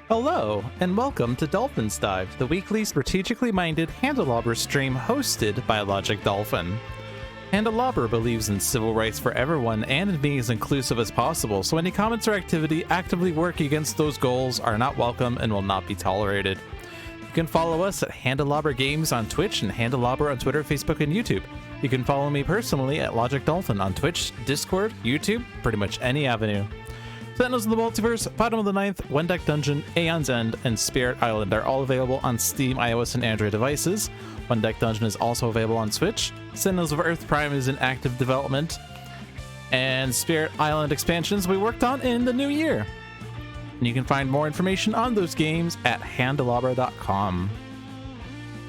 Hello, and welcome to Dolphin's Dive, the weekly strategically minded Handelabra stream hosted by Logic Dolphin. Handelabra believes in civil rights for everyone and in being as inclusive as possible, so any comments or activity actively working against those goals are not welcome and will not be tolerated. You can follow us at Handelabra Games on Twitch and Handelabra on Twitter, Facebook, and YouTube. You can follow me personally at Logic Dolphin on Twitch, Discord, YouTube, pretty much any avenue. Sentinels of the Multiverse, Bottom of the Ninth, One Deck Dungeon, Aeon's End, and Spirit Island are all available on Steam, iOS, and Android devices. One Deck Dungeon is also available on Switch. Sentinels of Earth Prime is in active development. And Spirit Island expansions we worked on in the new year. And you can find more information on those games at handelabra.com.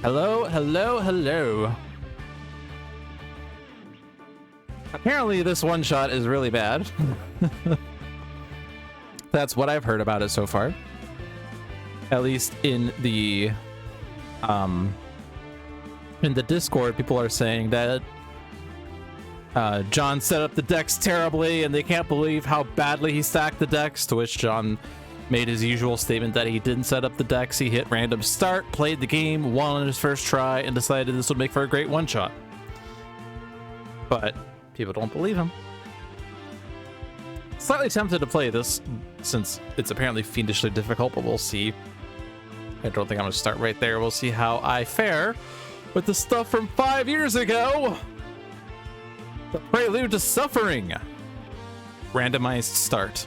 Hello, hello, hello. Apparently this one-shot is really bad. That's what I've heard about it so far. At least in the Discord, people are saying that John set up the decks terribly and they can't believe how badly he stacked the decks, to which John made his usual statement that he didn't set up the decks. He hit random start, played the game, won on his first try, and decided this would make for a great one-shot. But people don't believe him. Slightly tempted to play this since it's apparently fiendishly difficult, but we'll see. I don't think I'm going to start right there. We'll see how I fare with the stuff from 5 years ago. The Prelude to Suffering. Randomized start.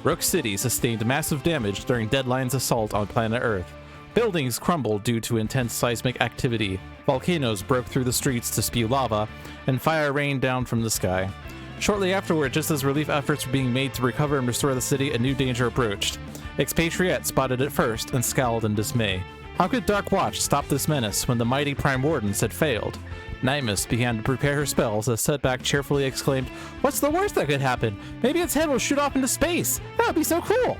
Rook City sustained massive damage during Deadline's assault on planet Earth. Buildings crumbled due to intense seismic activity. Volcanoes broke through the streets to spew lava, and fire rained down from the sky. Shortly afterward, just as relief efforts were being made to recover and restore the city, a new danger approached. Expatriate spotted it first and scowled in dismay. How could Dark Watch stop this menace when the mighty Prime Wardens had failed? Nightmist began to prepare her spells as Setback cheerfully exclaimed, "What's the worst that could happen? Maybe its head will shoot off into space! That would be so cool!"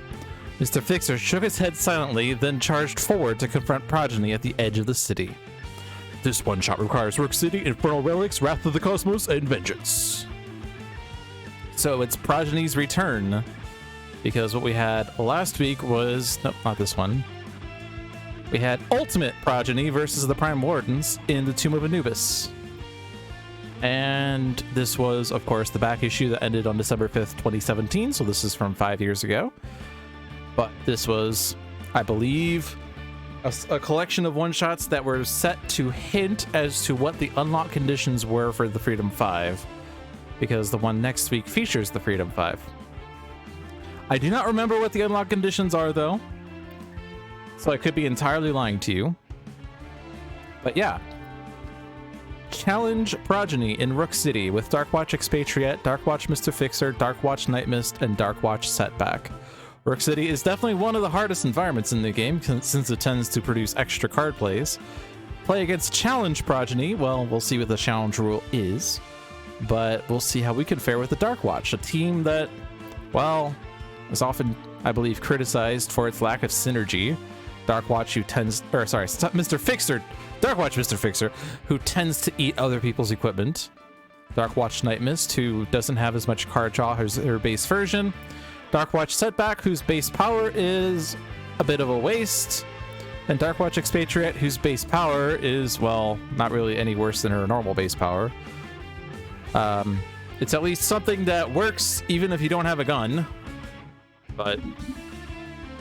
Mr. Fixer shook his head silently, then charged forward to confront Progeny at the edge of the city. This one-shot requires Rook City, Infernal Relics, Wrath of the Cosmos, and Vengeance. So it's Progeny's return, because what we had last week was, nope, not this one. We had Ultimate Progeny versus the Prime Wardens in the Tomb of Anubis. And this was, of course, the back issue that ended on December 5th, 2017, so this is from 5 years ago. But this was, I believe, a collection of one-shots that were set to hint as to what the unlock conditions were for the Freedom 5. Because the one next week features the Freedom 5. I do not remember what the unlock conditions are, though, so I could be entirely lying to you. But yeah. Challenge Progeny in Rook City with Darkwatch Expatriate, Darkwatch Mr. Fixer, Darkwatch Nightmist, and Darkwatch Setback. Rook City is definitely one of the hardest environments in the game, since it tends to produce extra card plays. Play against Challenge Progeny, well, we'll see what the challenge rule is. But we'll see how we can fare with the Darkwatch, a team that, well, is often, I believe, criticized for its lack of synergy. Darkwatch, Mr. Fixer, Darkwatch Mr. Fixer, who tends to eat other people's equipment. Darkwatch Nightmist, who doesn't have as much card draw as her base version. Darkwatch Setback, whose base power is a bit of a waste. And Darkwatch Expatriate, whose base power is, well, not really any worse than her normal base power. It's at least something that works even if you don't have a gun, but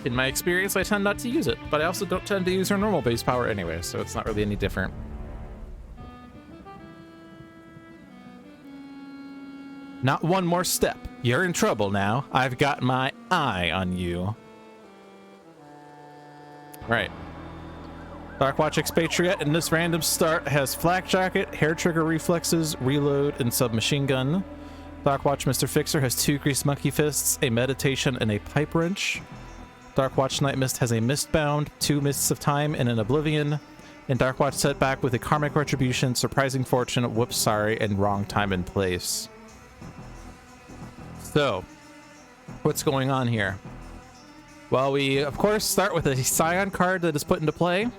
in my experience I tend not to use it, but I also don't tend to use her normal base power anyway, so it's not really any different. Not one more step. You're in trouble now. I've got my eye on you. Right. Darkwatch Expatriate in this random start has Flak Jacket, Hair Trigger Reflexes, Reload, and Submachine Gun. Darkwatch Mr. Fixer has 2 Greased Monkey Fists, a Meditation, and a Pipe Wrench. Darkwatch Nightmist has a Mistbound, 2 Mists of Time, and an Oblivion. And Darkwatch Setback with a Karmic Retribution, Surprising Fortune, Whoops Sorry, and Wrong Time and Place. So, what's going on here? Well, we, of course, start with a Scion card that is put into play.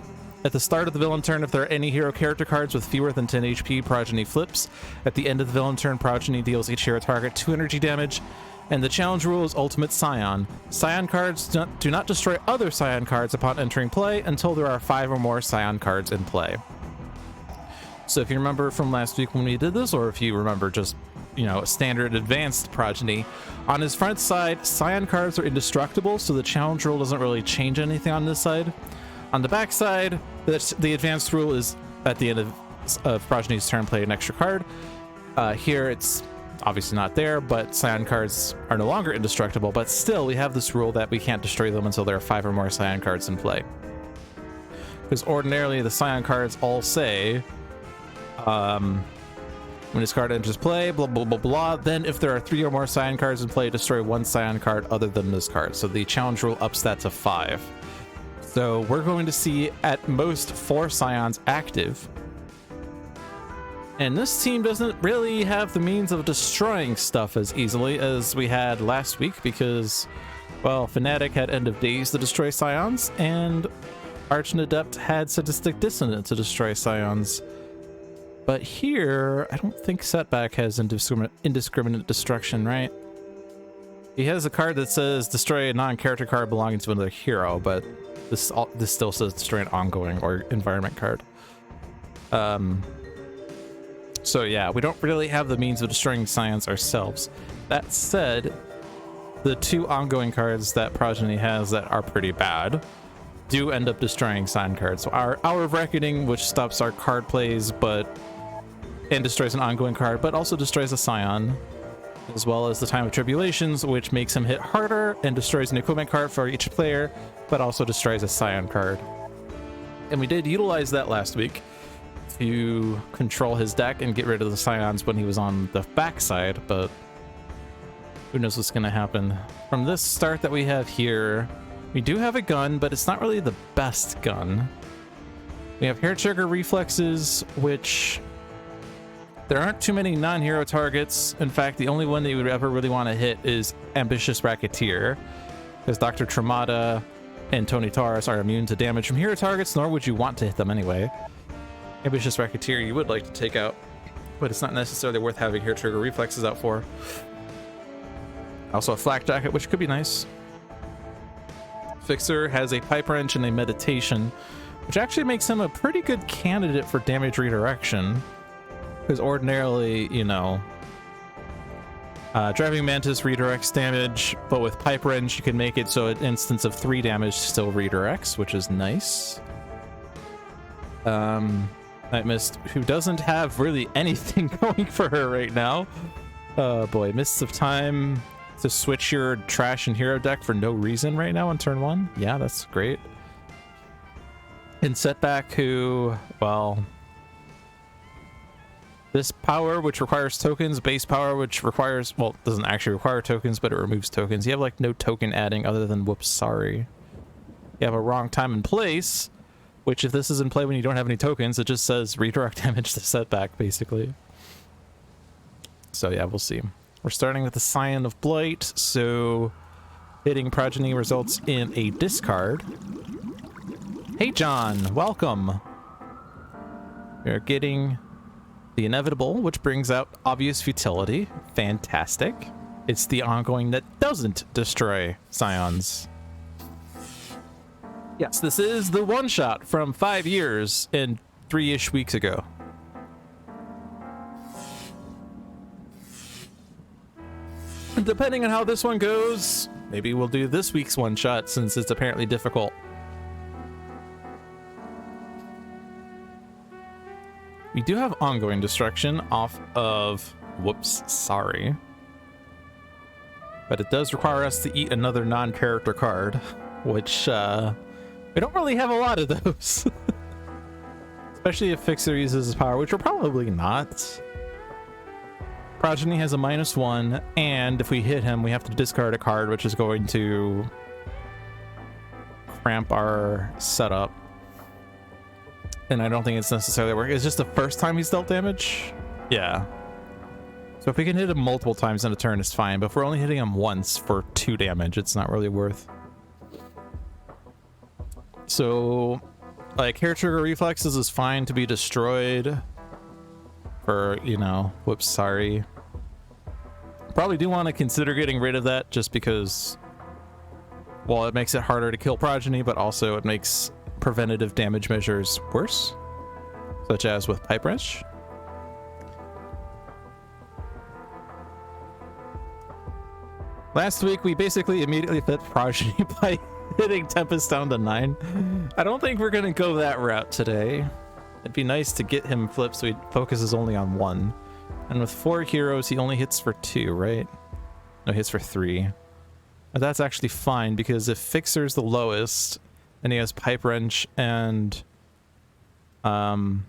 At the start of the villain turn, if there are any hero character cards with fewer than 10 HP, Progeny flips. At the end of the villain turn, Progeny deals each hero target 2 energy damage. And the challenge rule is Ultimate Scion. Scion cards do not destroy other Scion cards upon entering play until there are 5 or more Scion cards in play. So if you remember from last week when we did this, or if you remember just, you know, standard advanced progeny, on his front side, Scion cards are indestructible, so the challenge rule doesn't really change anything on this side. On the back side, the advanced rule is at the end of progeny's turn, play an extra card. Here it's obviously not there, but Scion cards are no longer indestructible, but still we have this rule that we can't destroy them until there are 5 or more Scion cards in play. Because ordinarily the Scion cards all say, when this card enters play, blah, blah, blah, blah, then if there are 3 or more Scion cards in play, destroy 1 Scion card other than this card. So the challenge rule ups that to 5. So we're going to see at most 4 Scions active. And this team doesn't really have the means of destroying stuff as easily as we had last week because, well, Fnatic had End of Days to destroy Scions, and Archon Adept had Sadistic Dissonant to destroy Scions. But here, I don't think Setback has indiscriminate destruction, right? He has a card that says destroy a non-character card belonging to another hero, but this still says destroy an ongoing or environment card. So yeah, we don't really have the means of destroying Scions ourselves. That said, the 2 ongoing cards that Progeny has that are pretty bad do end up destroying Scion cards. So our Hour of Reckoning, which stops our card plays and destroys an ongoing card, but also destroys a Scion, as well as the Time of Tribulations, which makes him hit harder and destroys an equipment card for each player, but also destroys a Scion card. And we did utilize that last week to control his deck and get rid of the Scions when he was on the backside, but who knows what's going to happen. From this start that we have here, we do have a gun, but it's not really the best gun. We have Hair Trigger Reflexes, which there aren't too many non-hero targets. In fact, the only one that you would ever really want to hit is Ambitious Racketeer, because Dr. Tremata and Tony Taurus are immune to damage from hero targets, nor would you want to hit them anyway. Ambitious Racketeer you would like to take out, but it's not necessarily worth having Hair Trigger Reflexes out for. Also a Flak Jacket, which could be nice. Fixer has a Pipe Wrench and a Meditation, which actually makes him a pretty good candidate for damage redirection, because ordinarily, you know, Driving Mantis redirects damage, but with Pipe Wrench you can make it so an instance of 3 damage still redirects, which is nice. Night Mist, who doesn't have really anything going for her right now. Oh boy, Mists of Time to switch your trash and hero deck for no reason right now on turn 1. Yeah, that's great. And Setback, who, well, this power, which requires tokens, base power, which requires, well, doesn't actually require tokens, but it removes tokens. You have like no token adding other than whoops, sorry. You have a wrong time and place, which if this is in play when you don't have any tokens, it just says redirect damage to Setback, basically. So yeah, we'll see. We're starting with the Scion of Blight, so hitting Progeny results in a discard. Hey John, welcome. We're getting the Inevitable, which brings out Obvious Futility. Fantastic. It's the ongoing that doesn't destroy Scions. Yes, this is the one-shot from 5 years and 3-ish weeks ago. And depending on how this one goes, maybe we'll do this week's one-shot since it's apparently difficult. We do have ongoing destruction off of, whoops, sorry. But it does require us to eat another non-character card, which, we don't really have a lot of those. Especially if Fixer uses his power, which we're probably not. Progeny has a -1, and if we hit him, we have to discard a card, which is going to cramp our setup. And I don't think it's necessarily working. It's just the first time he's dealt damage? Yeah. So if we can hit him multiple times in a turn, it's fine. But if we're only hitting him once for 2 damage, it's not really worth. So, like, Hair Trigger Reflexes is fine to be destroyed for, you know, whoops, sorry. Probably do want to consider getting rid of that just because, well, it makes it harder to kill progeny, but also it makes preventative damage measures worse, such as with Pipe Wrench. Last week, we basically immediately flipped progeny by hitting Tempest down to 9. I don't think we're going to go that route today. It'd be nice to get him flipped so he focuses only on 1. And with 4 heroes, he only hits for 2, right? No, he hits for 3. But that's actually fine, because if Fixer's the lowest, and he has Pipe Wrench and the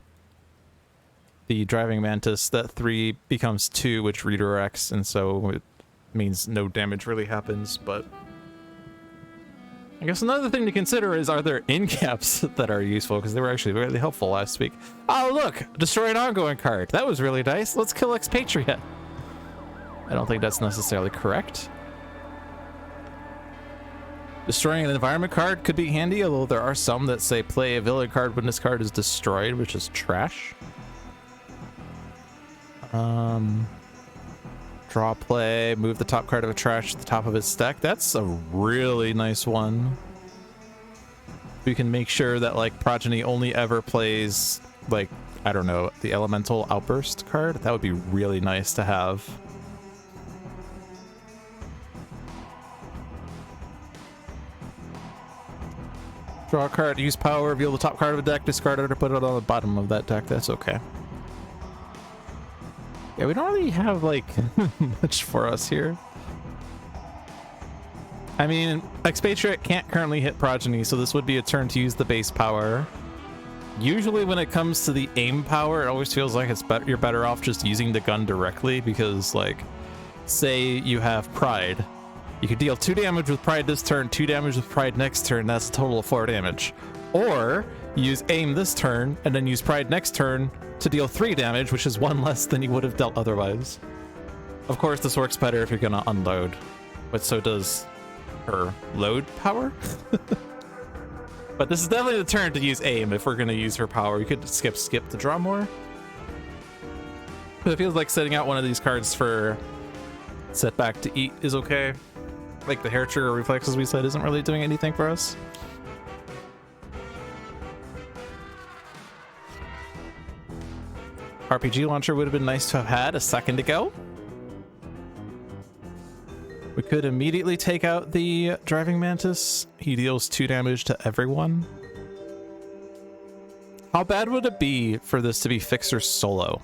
Driving Mantis, that 3 becomes 2, which redirects, and so it means no damage really happens. But I guess another thing to consider is, are there end caps that are useful, because they were actually really helpful last week. Oh look, destroy an ongoing card. That was really nice. Let's kill Expatriate. I don't think that's necessarily correct. Destroying an environment card could be handy, although there are some that say play a villain card when this card is destroyed, which is trash. Draw play, move the top card of a trash to the top of its deck. That's a really nice one. We can make sure that, like, Progeny only ever plays, like, I don't know, the Elemental Outburst card. That would be really nice to have. Draw a card, use power, reveal the top card of a deck, discard it, or put it on the bottom of that deck. That's okay. Yeah, we don't really have, like, much for us here. I mean, Expatriate can't currently hit Progeny, so this would be a turn to use the base power. Usually when it comes to the aim power, it always feels like you're better off just using the gun directly, because, like, say you have Pride. You could deal 2 damage with Pride this turn, 2 damage with Pride next turn, that's a total of 4 damage. Or use aim this turn, and then use Pride next turn to deal 3 damage, which is 1 less than you would have dealt otherwise. Of course, this works better if you're gonna unload, but so does her load power. But this is definitely the turn to use aim if we're gonna use her power. You could skip to draw more. But it feels like setting out one of these cards for setback to eat is okay. Like the hair trigger reflex, as we said, isn't really doing anything for us. RPG launcher would have been nice to have had a second ago. We could immediately take out the Driving Mantis. He deals 2 damage to everyone. How bad would it be for this to be Fixer solo?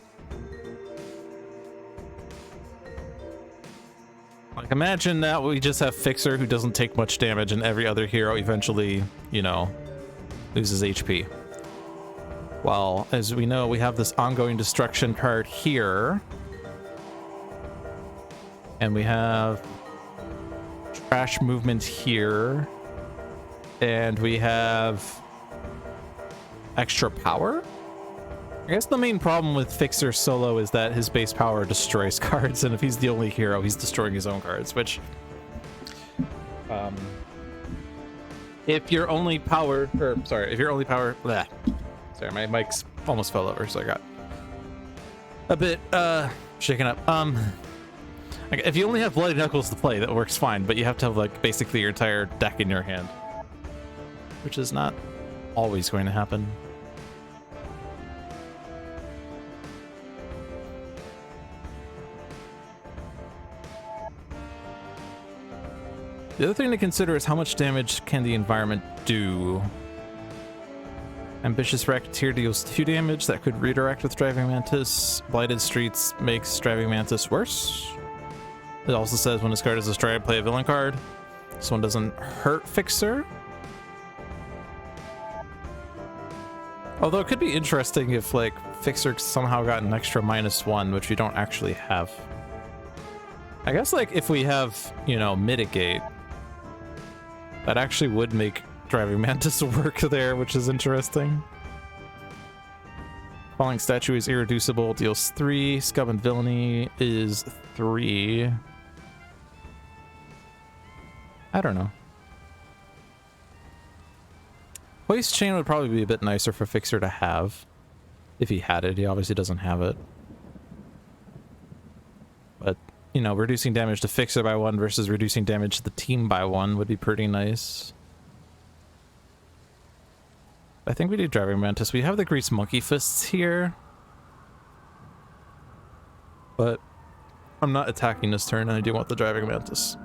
Like, imagine that we just have Fixer who doesn't take much damage and every other hero eventually, you know, loses HP. Well, as we know, we have this ongoing destruction card here. And we have trash movement here. And we have extra power? I guess the main problem with Fixer solo is that his base power destroys cards, and if he's the only hero, he's destroying his own cards, which... if you're only power... Or, sorry, if you're only power... Bleh. Sorry, my mic's almost fell over, so I got a bit, shaken up. If you only have Bloody Knuckles to play, that works fine, but you have to have, like, basically your entire deck in your hand. Which is not always going to happen. The other thing to consider is how much damage can the environment do. Ambitious Racketeer deals 2 damage. That could redirect with Driving Mantis. Blighted Streets makes Driving Mantis worse. It also says when this card is destroyed, play a villain card. This one doesn't hurt Fixer. Although it could be interesting if, like, Fixer somehow got an extra -1, which we don't actually have. I guess, like, if we have, you know, Mitigate, that actually would make Driving Mantis work there, which is interesting. Falling Statue is irreducible, deals 3. Scum and Villainy is 3. I don't know. Hoist Chain would probably be a bit nicer for Fixer to have. If he had it. He obviously doesn't have it. But, you know, reducing damage to Fixer by 1 versus reducing damage to the team by 1 would be pretty nice. I think we do Driving Mantis. We have the Grease Monkey Fists here. But I'm not attacking this turn, and I do want the Driving Mantis.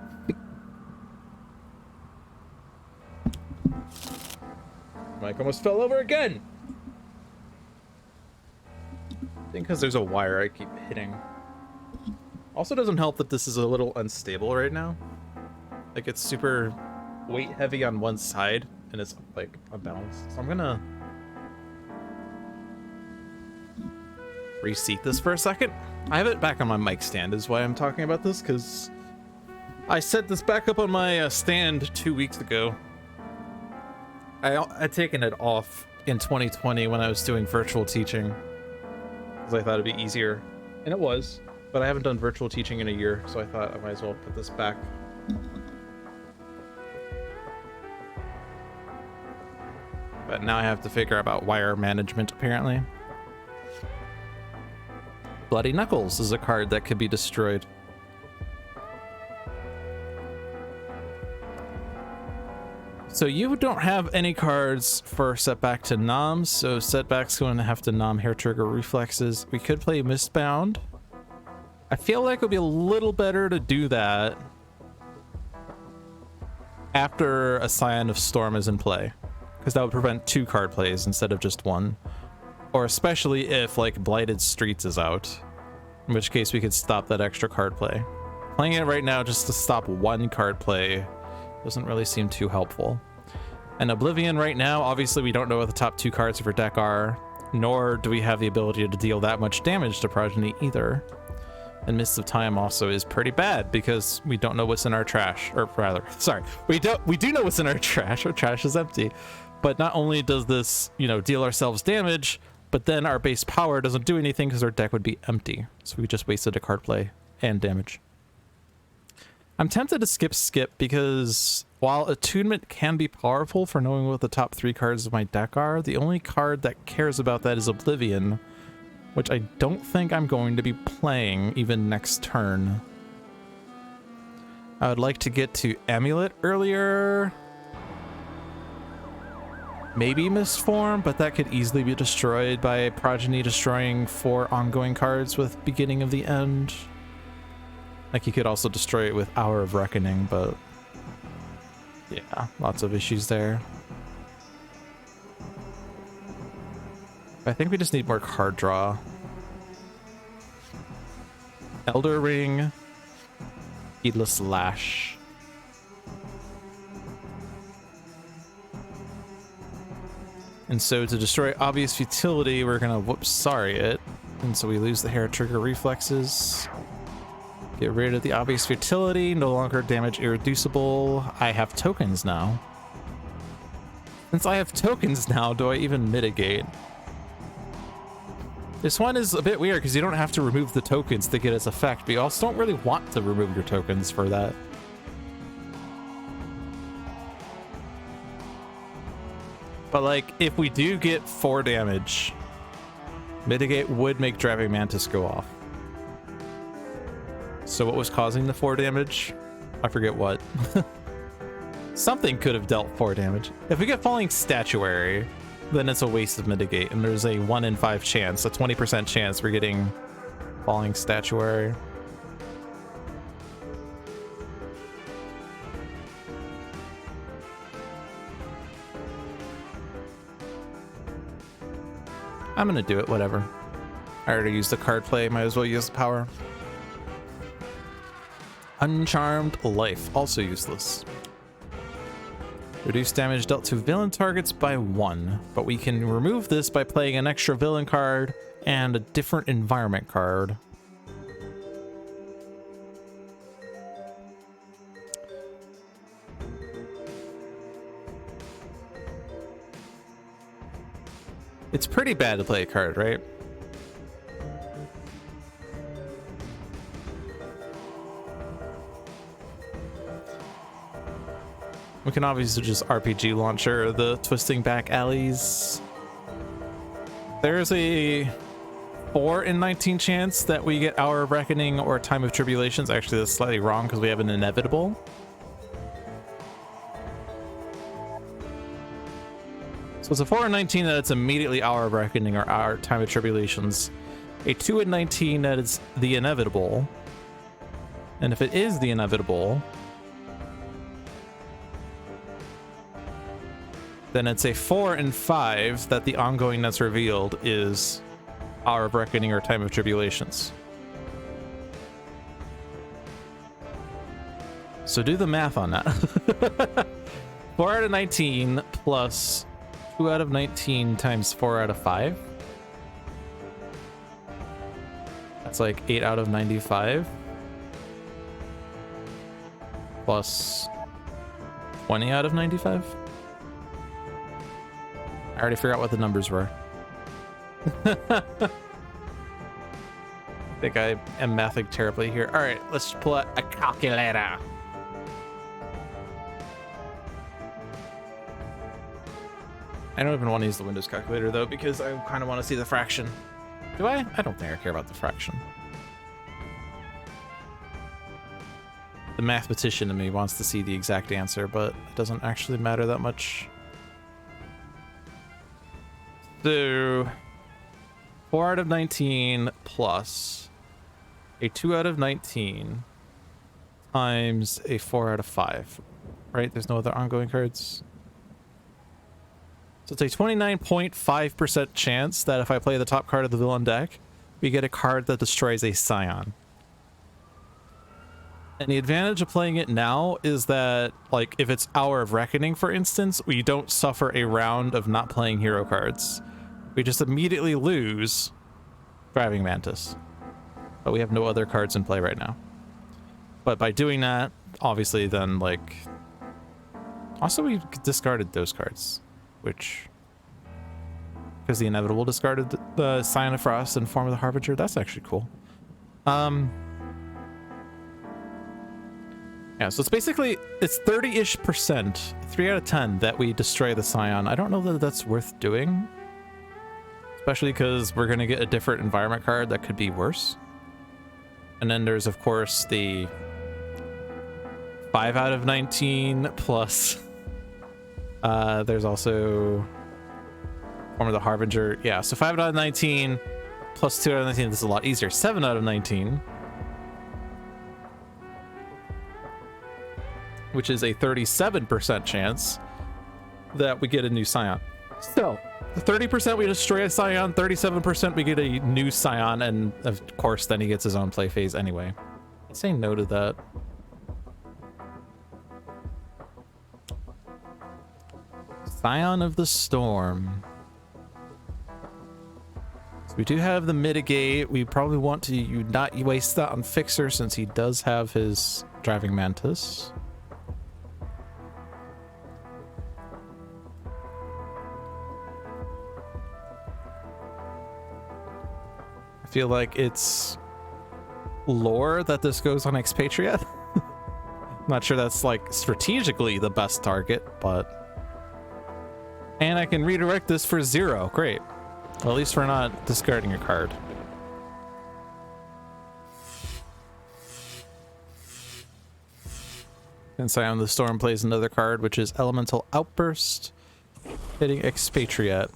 Mike almost fell over again! I think because there's a wire I keep hitting. Also doesn't help that this is a little unstable right now. Like, it's super weight heavy on one side, and it's, like, unbalanced. So I'm gonna reseat this for a second. I have it back on my mic stand is why I'm talking about this, because I set this back up on my stand 2 weeks ago. I'd taken it off in 2020 when I was doing virtual teaching, because I thought it'd be easier, and it was, but I haven't done virtual teaching in a year, so I thought I might as well put this back. But now I have to figure out about wire management, apparently. Bloody Knuckles is a card that could be destroyed. So you don't have any cards for setback to Nom, so setback's going to have to Nom Hair Trigger Reflexes. We could play Mistbound. I feel like it would be a little better to do that after a Scion of Storm is in play, because that would prevent 2 card plays instead of just 1. Or especially if, like, Blighted Streets is out, in which case we could stop that extra card play. Playing it right now just to stop 1 card play doesn't really seem too helpful. And Oblivion right now, obviously we don't know what the top 2 cards of our deck are, nor do we have the ability to deal that much damage to Progeny either. And Mists of Time also is pretty bad because we don't know what's in our trash, or rather, sorry, we do know what's in our trash. Our trash is empty. But not only does this, you know, deal ourselves damage, but then our base power doesn't do anything because our deck would be empty. So we just wasted a card play and damage. I'm tempted to skip because while Attunement can be powerful for knowing what the top 3 cards of my deck are, the only card that cares about that is Oblivion, which I don't think I'm going to be playing even next turn. I would like to get to Amulet earlier. Maybe Mistform, but that could easily be destroyed by Progeny destroying 4 ongoing cards with Beginning of the End. Like, you could also destroy it with Hour of Reckoning, but yeah, lots of issues there. I think we just need more card draw. Elder Ring, Heedless Lash. And so to destroy Obvious Futility, we're gonna sorry it. And so we lose the Hair Trigger Reflexes. Get rid of the Obvious Futility, no longer damage Irreducible. I have tokens now. Since I have tokens now, do I even mitigate? This one is a bit weird because you don't have to remove the tokens to get its effect, but you also don't really want to remove your tokens for that. But like, if we do get 4 damage, mitigate would make Driving Mantis go off. So what was causing the 4 damage? I forget what. Something could have dealt 4 damage. If we get Falling Statuary, then it's a waste of mitigate, and there's a 1 in 5 chance, a 20% chance we're getting Falling Statuary. I'm gonna do it, whatever. I already used the card play, might as well use the power. Uncharmed Life, also useless. Reduce damage dealt to villain targets by 1, but we can remove this by playing an extra villain card and a different environment card. It's pretty bad to play a card, right? We can obviously just RPG launcher the Twisting Back Alleys. There's a 4 in 19 chance that we get Hour of Reckoning or Time of Tribulations. Actually, that's slightly wrong because we have an inevitable. So it's a 4 in 19 that it's immediately Hour of Reckoning or Hour Time of Tribulations. A 2 in 19 that it's the inevitable. And if it is the inevitable, then it's a 4 in 5 that the ongoing that's revealed is Hour of Reckoning or Time of Tribulations. So do the math on that. 4 out of 19 plus 2 out of 19 times 4 out of 5. That's like 8 out of 95. Plus 20 out of 95. I already forgot what the numbers were. I think I am mathing terribly here. All right, let's pull out a calculator. I don't even want to use the Windows calculator though, because I kind of want to see the fraction. Do I? I don't think I care about the fraction. The mathematician in me wants to see the exact answer, but it doesn't actually matter that much. So 4 out of 19 plus a 2 out of 19 times a 4 out of 5, right? There's no other ongoing cards. So it's a 29.5% chance that if I play the top card of the villain deck, we get a card that destroys a Scion. And the advantage of playing it now is that, like, if it's Hour of Reckoning, for instance, we don't suffer a round of not playing hero cards. We just immediately lose Driving Mantis. But we have no other cards in play right now. But by doing that, obviously then, like... Also, we discarded those cards, which... Because the Inevitable discarded the Sign of Frost and Form of the Harbinger. That's actually cool. Yeah, so it's basically, it's 30-ish%, 3 out of 10, that we destroy the Scion. I don't know that that's worth doing. Especially because we're going to get a different environment card that could be worse. And then there's, of course, the 5 out of 19 plus... there's also Form of the Harbinger. Yeah, so 5 out of 19 plus 2 out of 19. This is a lot easier. 7 out of 19. Which is a 37% chance that we get a new Scion. So, 30% we destroy a Scion, 37% we get a new Scion, and of course then he gets his own play phase anyway. I'd say no to that. Scion of the Storm. So we do have the mitigate. We probably want to not waste that on Fixer since he does have his Driving Mantis. I feel like it's lore that this goes on Expatriate. Not sure that's like strategically the best target, but... And I can redirect this for 0. Great. Well, at least we're not discarding a card. And Scion of the Storm plays another card, which is Elemental Outburst, hitting Expatriate.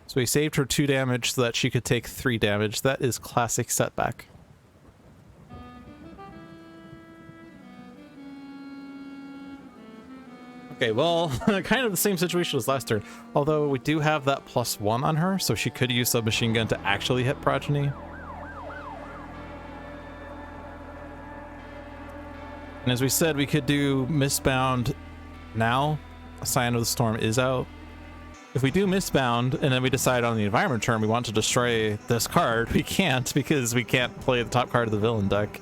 So he saved her 2 damage so that she could take 3 damage. That is classic setback. Okay, well, kind of the same situation as last turn. Although we do have that +1 on her, so she could use Submachine Gun to actually hit Progeny. And as we said, we could do Mistbound now. Scion of the Storm is out. If we do Mistbound, and then we decide on the environment turn we want to destroy this card, we can't, because we can't play the top card of the villain deck.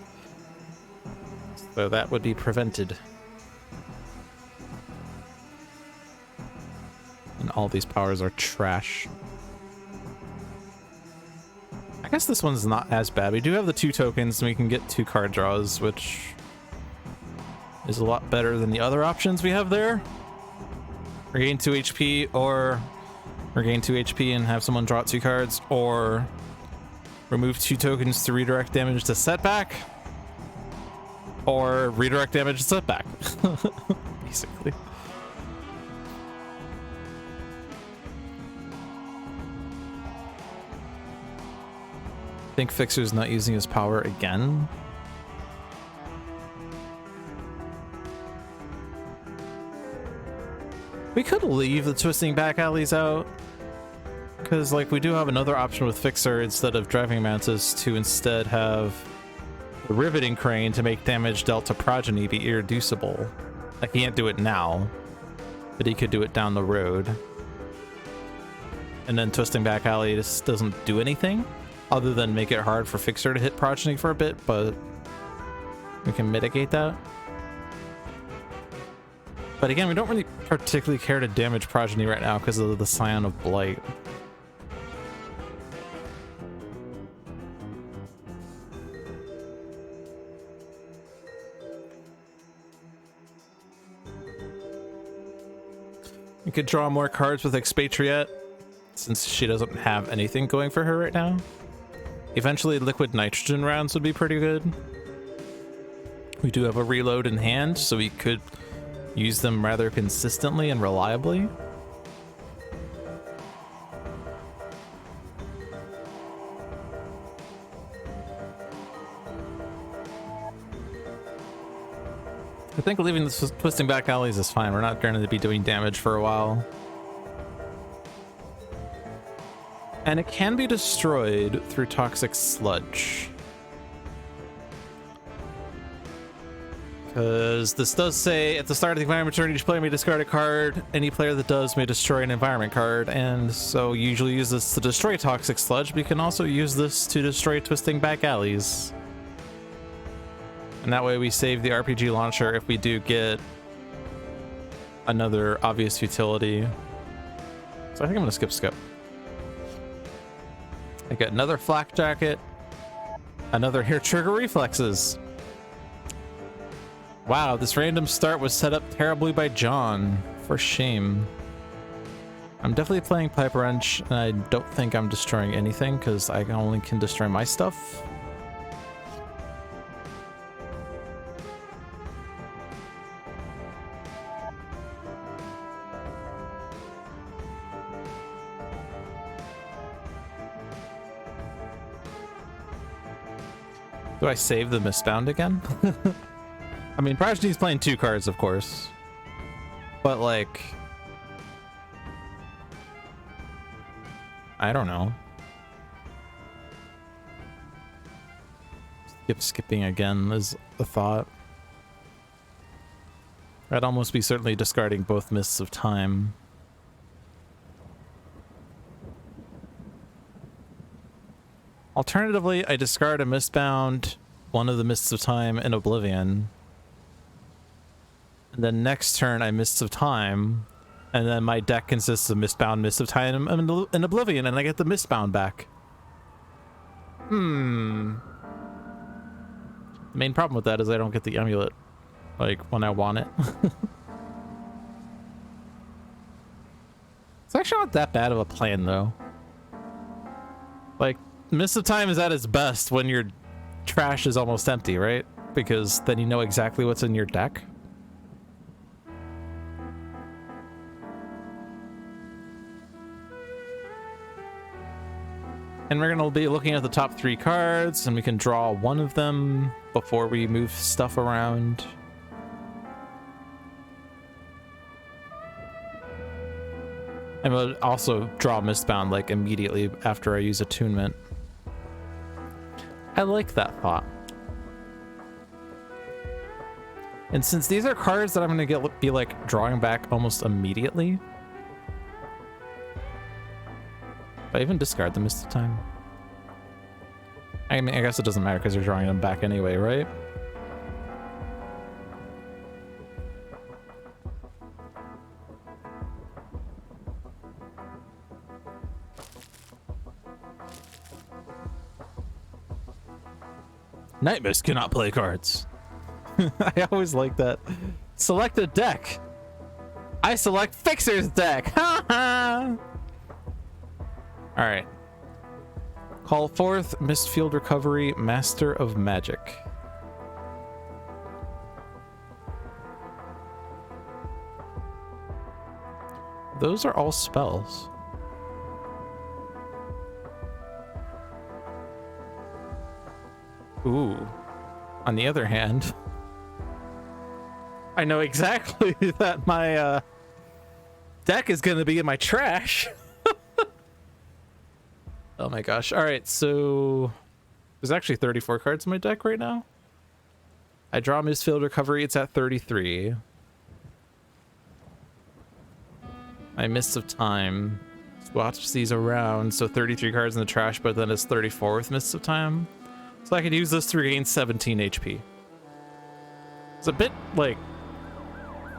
So that would be prevented. And all these powers are trash. I guess this one's not as bad. We do have the 2 tokens, and we can get 2 card draws, which is a lot better than the other options we have there. Regain 2 HP or Regain 2 HP and have someone draw 2 cards, or remove 2 tokens to redirect damage to setback, or redirect damage to setback. Basically. I think Fixer's not using his power again. We could leave the twisting back alleys out, because like we do have another option with Fixer instead of driving mantis to instead have the riveting crane to make damage dealt to progeny be irreducible. I can't do it now, but he could do it down the road. And then twisting back alley just doesn't do anything other than make it hard for Fixer to hit progeny for a bit, but we can mitigate that. But again, we don't really particularly care to damage progeny right now because of the Scion of Blight. We could draw more cards with Expatriate, since she doesn't have anything going for her right now. Eventually, liquid nitrogen rounds would be pretty good. We do have a reload in hand, so we could use them rather consistently and reliably. I think leaving the twisting back alleys is fine. We're not going to be doing damage for a while. And it can be destroyed through toxic sludge. Because this does say at the start of the environment turn, each player may discard a card. Any player that does may destroy an environment card. And so you usually use this to destroy toxic sludge, but you can also use this to destroy twisting back alleys. And that way we save the RPG launcher if we do get another obvious utility. So I think I'm gonna skip. I get another flak jacket, another hair trigger reflexes. Wow, this random start was set up terribly by John. For shame. I'm definitely playing Pipe Wrench, and I don't think I'm destroying anything because I only can destroy my stuff. Do I save the Mistbound again? I mean, Progeny's playing 2 cards, of course. But, like... I don't know. Skipping again is a thought. I'd almost be certainly discarding both Mists of Time. Alternatively, I discard a Mistbound, one of the Mists of Time, and Oblivion. And then next turn I Mists of Time, and then my deck consists of Mistbound, Mists of Time, and Oblivion, and I get the Mistbound back. The main problem with that is I don't get the amulet, like, when I want it. It's actually not that bad of a plan, though. Like, Mist of Time is at its best when your trash is almost empty, right? Because then you know exactly what's in your deck. And we're going to be looking at the top 3 cards, and we can draw one of them before we move stuff around. And we'll also draw Mistbound, like, immediately after I use Attunement. I like that thought. And since these are cards that I'm going to be, like, drawing back almost immediately... I even discard the Mist of Time. I mean, I guess it doesn't matter because you're drawing them back anyway, right? Night Mist cannot play cards. I always like that. Select a deck. I select Fixer's deck. Ha ha! All right. Call forth Mist Field Recovery, Master of Magic. Those are all spells. Ooh. On the other hand, I know exactly that my deck is going to be in my trash. Oh my gosh. All right, so there's actually 34 cards in my deck right now. I draw Mist Field Recovery. It's at 33. My Mists of Time. Swatch these around, so 33 cards in the trash, but then it's 34 with Mists of Time. So I could use this to regain 17 HP. It's a bit, like,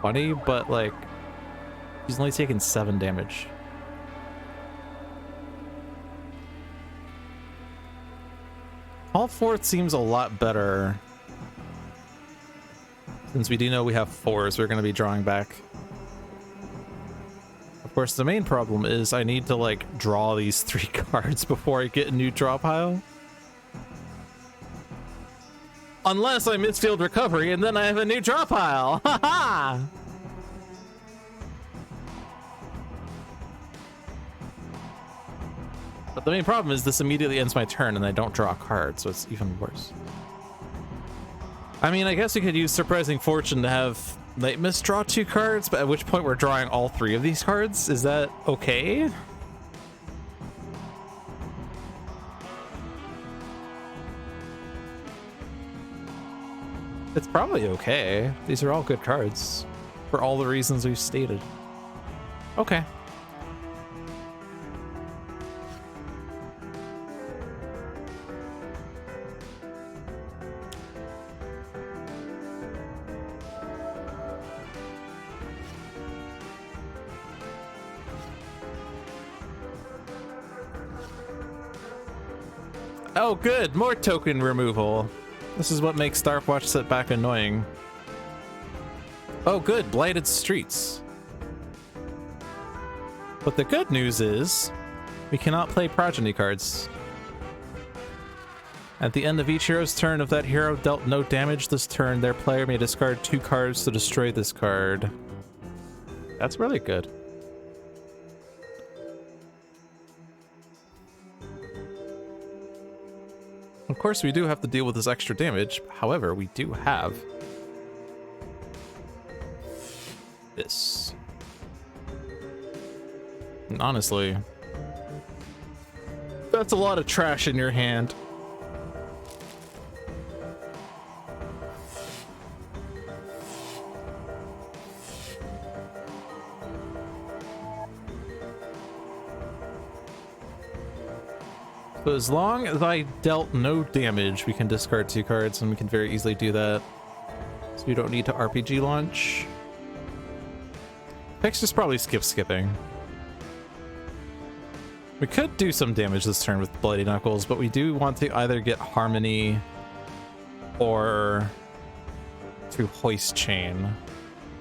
funny, but, like, he's only taken 7 damage. All fourth seems a lot better. Since we do know we have 4s, we're going to be drawing back. Of course, the main problem is I need to, like, draw these 3 cards before I get a new draw pile. Unless I Mist Field Recovery, and then I have a new draw pile. Ha ha! But the main problem is this immediately ends my turn and I don't draw a card, so it's even worse. I mean, I guess we could use Surprising Fortune to have Night Mist draw 2 cards, but at which point we're drawing all 3 of these cards? Is that okay? It's probably okay. These are all good cards for all the reasons we've stated. Okay. Oh, good. More token removal. This is what makes Starwatch Setback annoying. Oh, good. Blighted Streets. But the good news is we cannot play Progeny cards. At the end of each hero's turn, if that hero dealt no damage this turn, their player may discard 2 cards to destroy this card. That's really good. Of course, we do have to deal with this extra damage. However, we do have this. And honestly, that's a lot of trash in your hand. So as long as I dealt no damage, we can discard 2 cards, and we can very easily do that. So we don't need to RPG launch. Pix just probably skipping. We could do some damage this turn with Bloody Knuckles, but we do want to either get Harmony or to Hoist Chain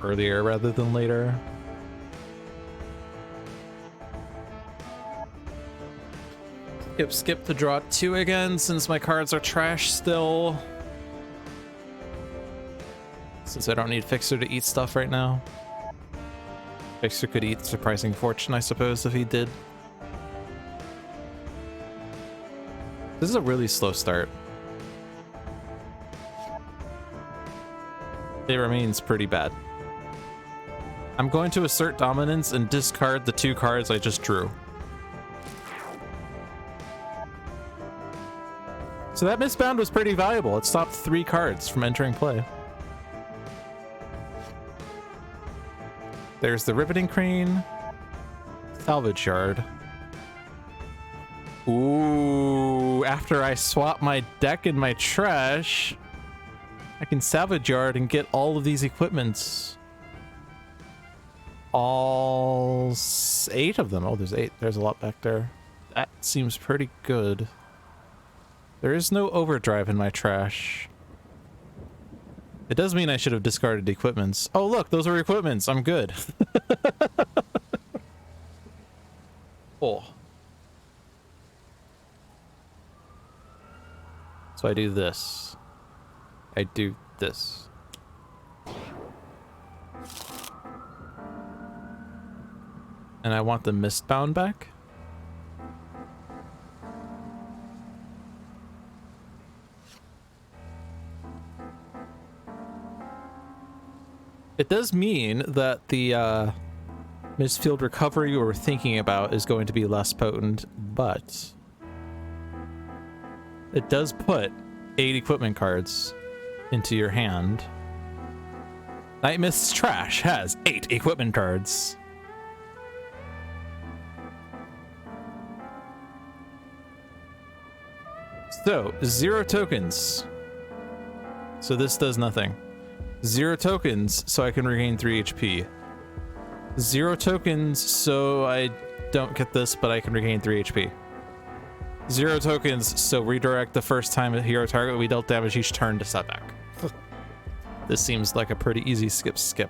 earlier rather than later. Skip to draw 2 again, since my cards are trash still. Since I don't need Fixer to eat stuff right now. Fixer could eat Surprising Fortune, I suppose, if he did. This is a really slow start. It remains pretty bad. I'm going to assert dominance and discard the 2 cards I just drew. So that Mistbound was pretty valuable. It stopped 3 cards from entering play. There's the Riveting Crane. Salvage Yard. Ooh, after I swap my deck and my trash, I can Salvage Yard and get all of these equipments. All 8 of them. Oh, there's 8. There's a lot back there. That seems pretty good. There is no overdrive in my trash. It does mean I should have discarded equipments. Oh, look, those are equipments. I'm good. Oh. So I do this. I do this. And I want the Mistbound back. It does mean that the Mistfield recovery we were thinking about is going to be less potent, but it does put 8 equipment cards into your hand. Night Mist's trash has 8 equipment cards. So, 0 tokens. So this does nothing. 0 tokens, so I can regain 3 HP. 0 tokens, so I don't get this, but I can regain 3 HP. 0 tokens, so redirect the first time a hero target we dealt damage each turn to setback. This seems like a pretty easy skip.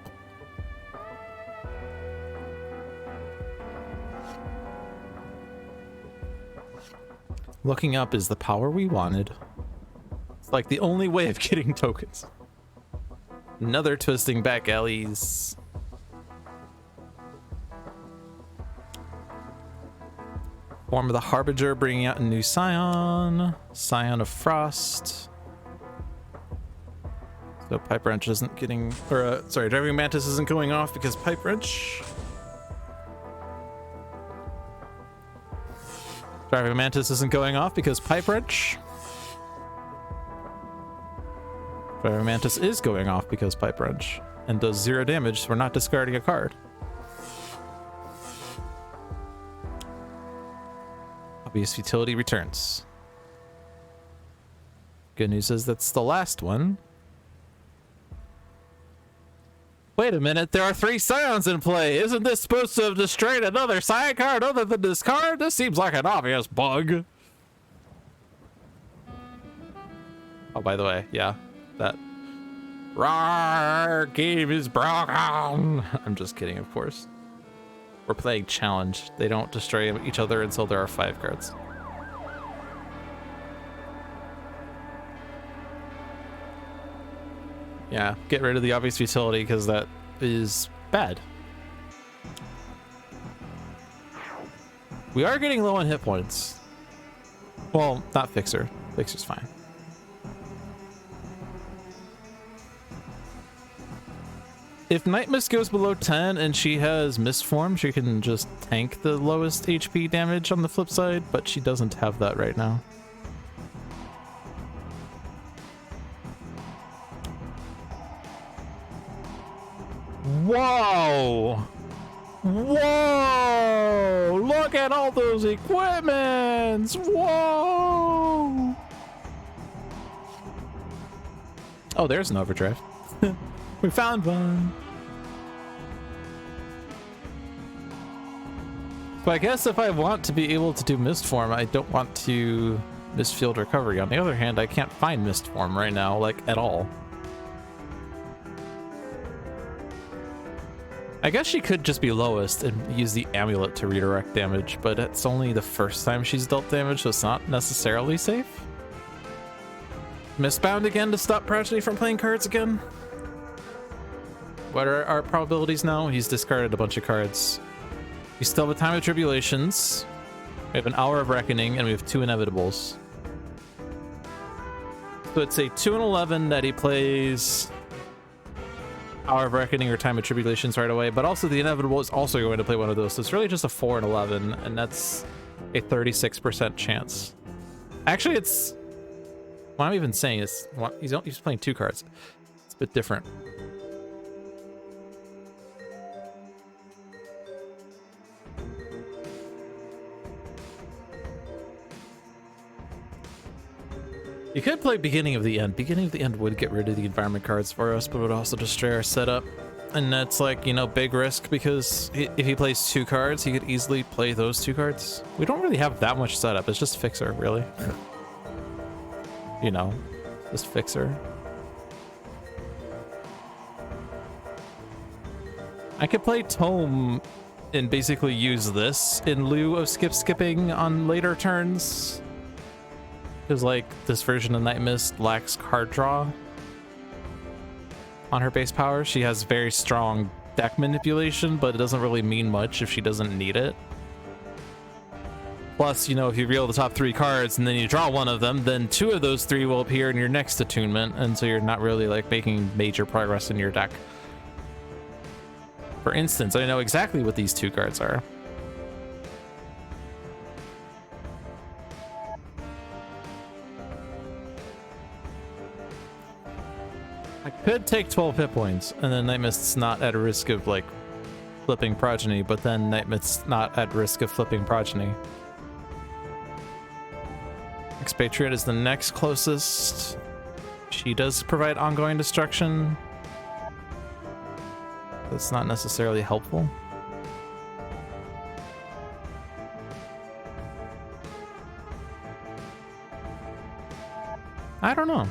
Looking up is the power we wanted. It's like the only way of getting tokens. Another twisting back alleys. Form of the Harbinger bringing out a new Scion. Scion of Frost. So Pipe Wrench isn't getting, or sorry, Driving Mantis isn't going off because Pipe Wrench. Driving Mantis isn't going off because Pipe Wrench. Driving Mantis is going off because Pipe Wrench and does 0 damage, so we're not discarding a card. Obvious Futility returns. Good news is that's the last one. Wait a minute, there are 3 Scions in play. Isn't this supposed to have destroyed another Scion card other than this card? This seems like an obvious bug. Oh, by the way, yeah, that Rawr, game is broken. I'm just kidding, of course. We're playing Challenge. They don't destroy each other until there are 5 cards. Yeah, get rid of the obvious futility because that is bad. We are getting low on hit points. Well, not Fixer. Fixer's fine. If Night Mist goes below 10 and she has Mist Form, she can just tank the lowest HP damage on the flip side, but she doesn't have that right now. Whoa! Whoa! Look at all those equipments! Whoa! Oh, there's an overdrive. We found one. So I guess if I want to be able to do Mist Form, I don't want to Mistfield Recovery. On the other hand, I can't find Mist Form right now, like, at all. I guess she could just be lowest and use the amulet to redirect damage, but it's only the first time she's dealt damage, so it's not necessarily safe. Mistbound again to stop Progeny from playing cards again. What are our probabilities now? He's discarded a bunch of cards. We still have a Time of Tribulations. We have an Hour of Reckoning, and we have 2 Inevitables. So it's a 2 and 11 that he plays Hour of Reckoning or Time of Tribulations right away, but also the Inevitable is also going to play one of those. So it's really just a 4 and 11, and that's a 36% chance. Actually, it's... what I'm even saying is he's playing 2 cards. It's a bit different. You could play Beginning of the End. Beginning of the End would get rid of the environment cards for us, but would also destroy our setup. And that's like, you know, big risk because if he plays 2 cards, he could easily play those 2 cards. We don't really have that much setup. It's just Fixer, really. You know, just Fixer. I could play Tome and basically use this in lieu of skipping on later turns. Because, like, this version of Night Mist lacks card draw on her base power. She has very strong deck manipulation, but it doesn't really mean much if she doesn't need it. Plus, you know, if you reel the top 3 cards and then you draw one of them, then 2 of those 3 will appear in your next attunement, and so you're not really, like, making major progress in your deck. For instance, I know exactly what these 2 cards are. I could take 12 hit points, and then Night Mist's not at risk of, like, flipping Progeny, but then Night Mist's not at risk of flipping Progeny. Expatriate is the next closest. She does provide ongoing destruction. That's not necessarily helpful. I don't know.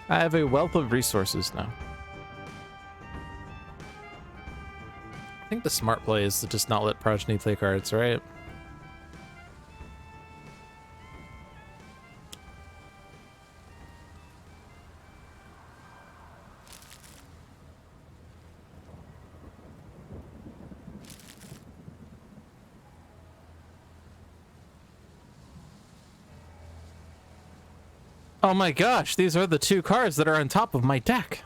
I have a wealth of resources now. I think the smart play is to just not let Progeny play cards, right? Oh my gosh, these are the 2 cards that are on top of my deck.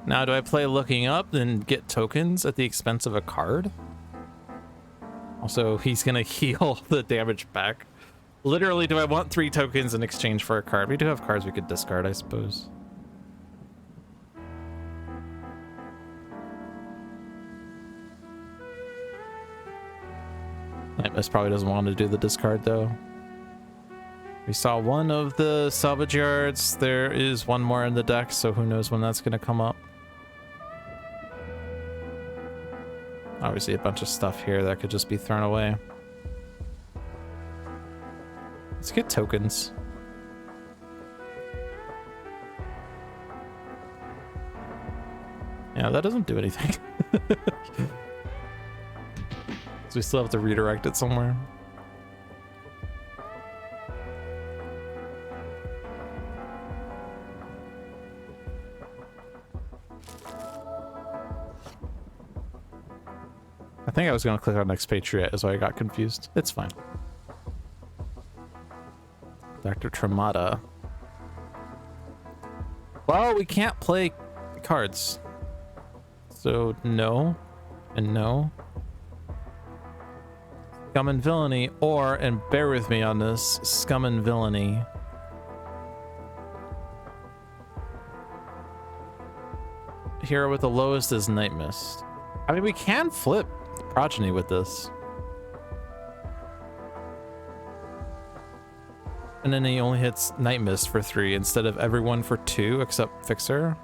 Now, do I play Looking Up and get tokens at the expense of a card? Also, he's gonna heal the damage back. Literally, do I want 3 tokens in exchange for a card? We do have cards we could discard, I suppose. Night Mist probably doesn't want to do the discard, though. We saw one of the salvage yards. There is one more in the deck, so who knows when that's going to come up. Obviously, a bunch of stuff here that could just be thrown away. Let's get tokens. Yeah, that doesn't do anything. So we still have to redirect it somewhere. I think I was going to click on Expatriate, is why I got confused. It's fine. Dr. Tremata. Well, we can't play cards. So, no. And no. Scum and Villainy, or, and bear with me on this, Scum and Villainy. Hero with the lowest is Night Mist. I mean, we can flip Progeny with this. And then he only hits Night Mist for 3 instead of everyone for 2 except Fixer.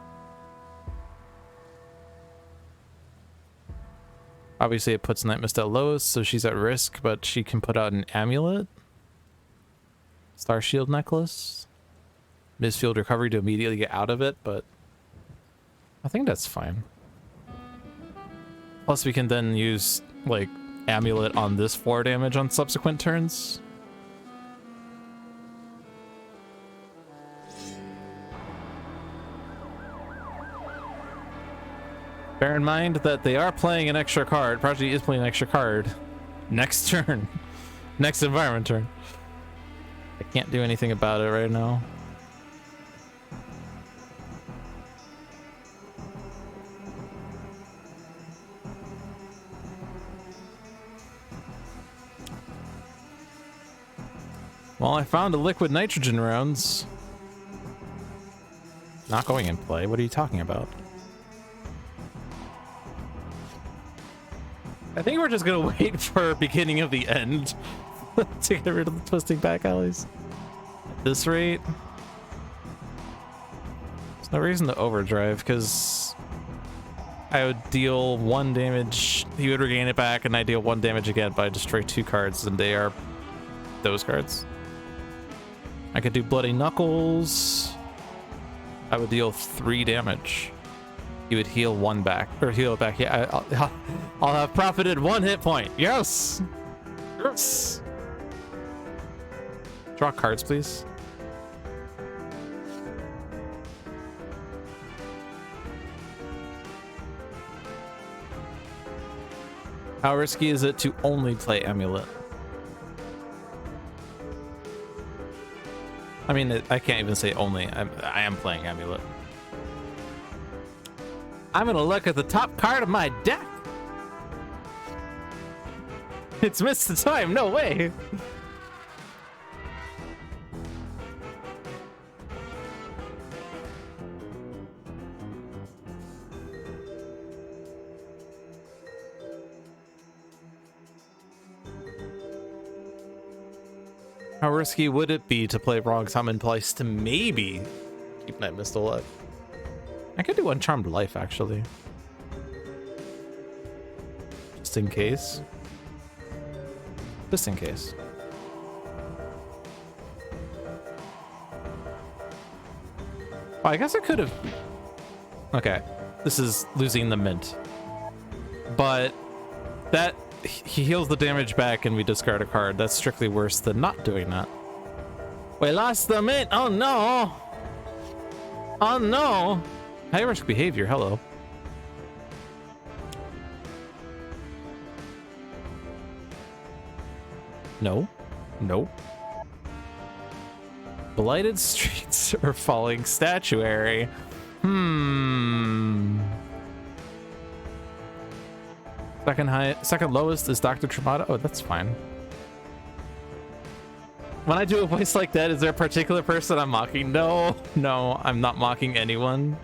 Obviously it puts Night Mist at lowest, so she's at risk, but she can put out an amulet. Star Shield necklace. Misfield recovery to immediately get out of it, but I think that's fine. Plus we can then use like amulet on this 4 damage on subsequent turns. Bear in mind that they are playing an extra card. Progeny is playing an extra card. Next turn. Next environment turn. I can't do anything about it right now. Well, I found a liquid nitrogen rounds. Not going in play. What are you talking about? I think we're just gonna wait for beginning of the end to get rid of the twisting back alleys. At this rate, there's no reason to overdrive because I would deal 1 damage. He would regain it back, and I deal 1 damage again, but I destroy 2 cards, and they are those cards. I could do Bloody Knuckles. I would deal 3 damage. You would heal 1 back, or heal it back. Yeah, I'll have profited 1 hit point. Yes! Yes! Draw cards, please. How risky is it to only play Amulet? I mean, I can't even say only. I am playing Amulet. I'm gonna look at the top card of my deck. It's Mist of Time. No way. How risky would it be to play Wrong Summon Place to maybe keep Night Mist alive? I could do Uncharmed Life, actually. Just in case. Just in case. Oh, I guess I could have... Okay, this is losing the mint. But that... He heals the damage back and we discard a card. That's strictly worse than not doing that. We lost the mint! Oh no! Oh no! High risk behavior, hello. No. No. Blighted streets or falling statuary. Second lowest is Dr. Tremata. Oh, that's fine. When I do a voice like that, is there a particular person I'm mocking? No, no, I'm not mocking anyone.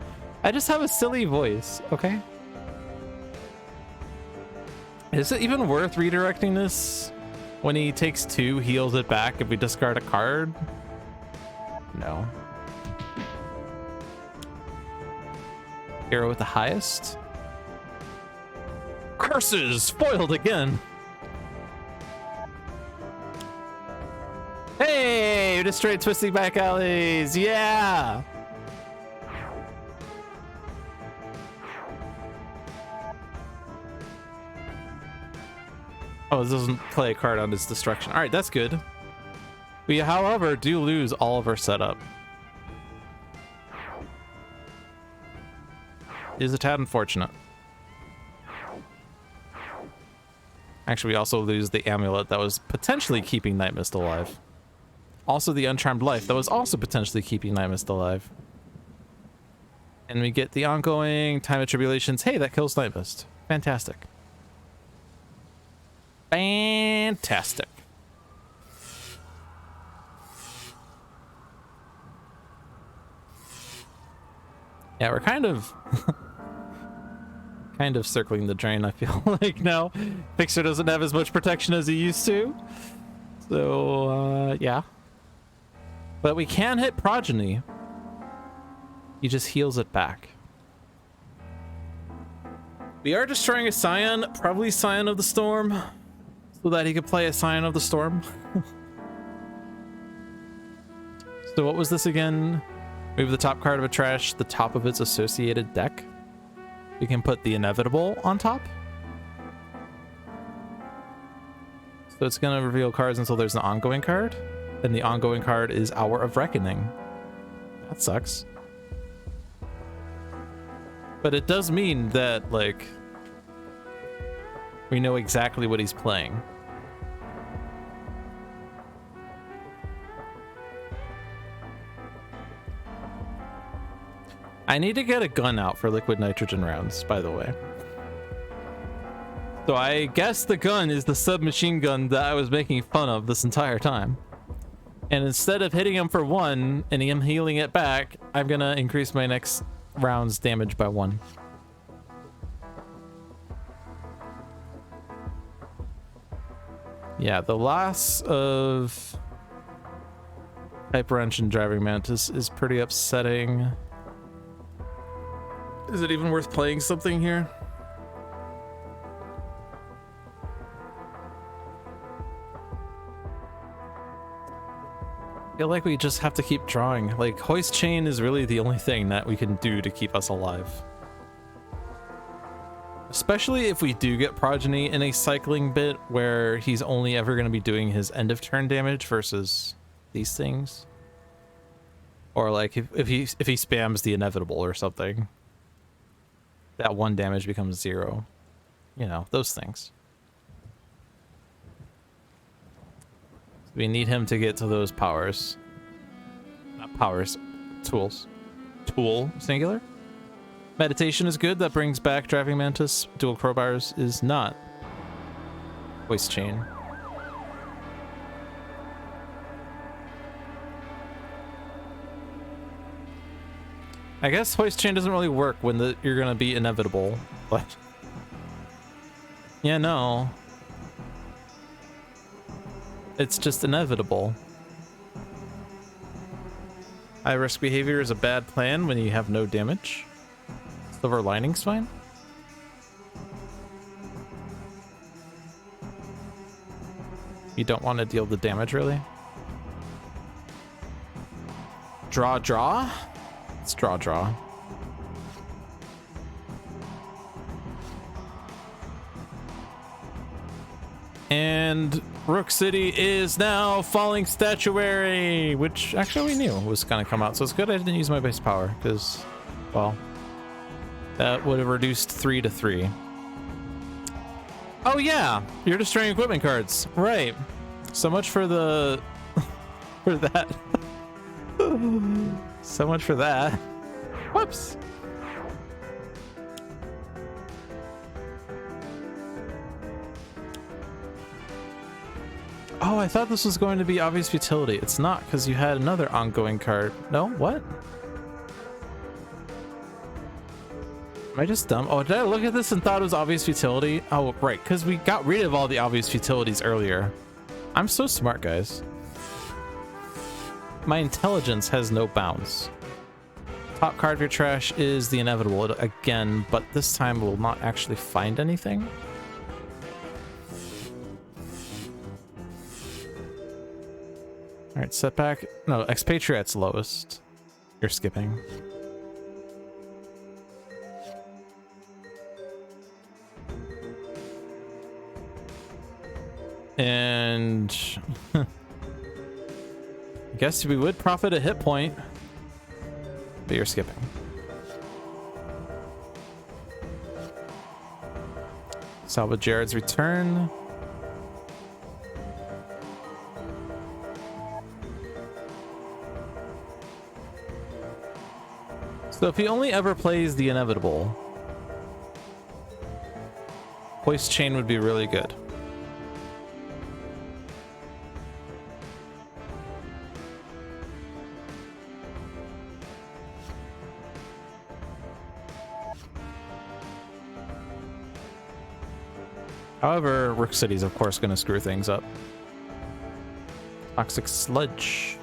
I just have a silly voice, okay? Is it even worth redirecting this? When he takes 2, heals it back if we discard a card? No. Hero with the highest? Curses! Foiled again! Hey! You destroyed Twisting Back Alleys! Yeah! Oh, this doesn't play a card on his destruction. Alright, that's good. We, however, do lose all of our setup. It is a tad unfortunate. Actually, we also lose the amulet that was potentially keeping Night Mist alive. Also the Uncharmed Life that was also potentially keeping Night Mist alive. And we get the ongoing Time of Tribulations. Hey, that kills Night Mist. Fantastic. Fantastic. Yeah, we're kind of circling the drain, I feel like now. Fixer doesn't have as much protection as he used to. So, yeah. But we can hit Progeny. He just heals it back. We are destroying a Scion, probably Scion of the Storm, so that he could play a Scion of the Storm. So what was this again? Move the top card of a trash, the top of its associated deck. We can put the Inevitable on top. So it's going to reveal cards until there's an ongoing card. And the ongoing card is Hour of Reckoning. That sucks. But it does mean that, like, we know exactly what he's playing. I need to get a gun out for liquid nitrogen rounds, by the way. So I guess the gun is the submachine gun that I was making fun of this entire time. And instead of hitting him for 1 and him healing it back, I'm gonna increase my next round's damage by 1. Yeah, the loss of Hyper Engine Driving Mantis is pretty upsetting. Is it even worth playing something here? I feel like we just have to keep drawing. Like, hoist chain is really the only thing that we can do to keep us alive. Especially if we do get progeny in a cycling bit where he's only ever going to be doing his end of turn damage versus these things. Or like if he spams the inevitable or something, that 1 damage becomes 0. You know, those things. We need him to get to those powers. Not powers, tools. Tool, singular? Meditation is good, that brings back Driving Mantis. Dual crowbars is not. Hoist chain. I guess hoist chain doesn't really work when you're gonna be inevitable, but yeah, no. It's just inevitable. High risk behavior is a bad plan when you have no damage. Silver lining's fine. You don't want to deal the damage, really. Draw? Let's draw. And Rook City is now falling statuary, which actually we knew was going to come out. So it's good I didn't use my base power because, well, that would have reduced 3 to 3. Oh yeah, you're destroying equipment cards. Right. So much for the... for that. So much for that. Whoops. Oh, I thought this was going to be obvious futility. It's not, because you had another ongoing card. No? What? Am I just dumb? Oh, did I look at this and thought it was obvious futility? Oh, right, because we got rid of all the obvious futilities earlier. I'm so smart, guys. My intelligence has no bounds. Top card of your trash is the inevitable again, but this time we'll not actually find anything. All right, setback. No, expatriate's lowest. You're skipping. And I guess we would profit a hit point, but you're skipping. Salvage Jared's return. So if he only ever plays the inevitable, hoist chain would be really good. However, Rook City's of course going to screw things up. Toxic Sludge.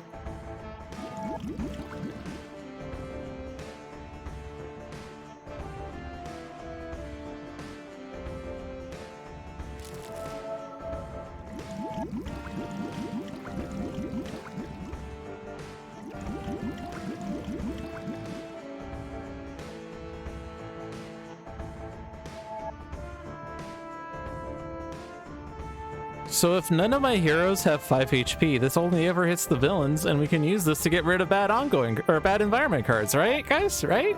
So if none of my heroes have 5 HP, this only ever hits the villains, and we can use this to get rid of bad ongoing or bad environment cards, right, guys? Right?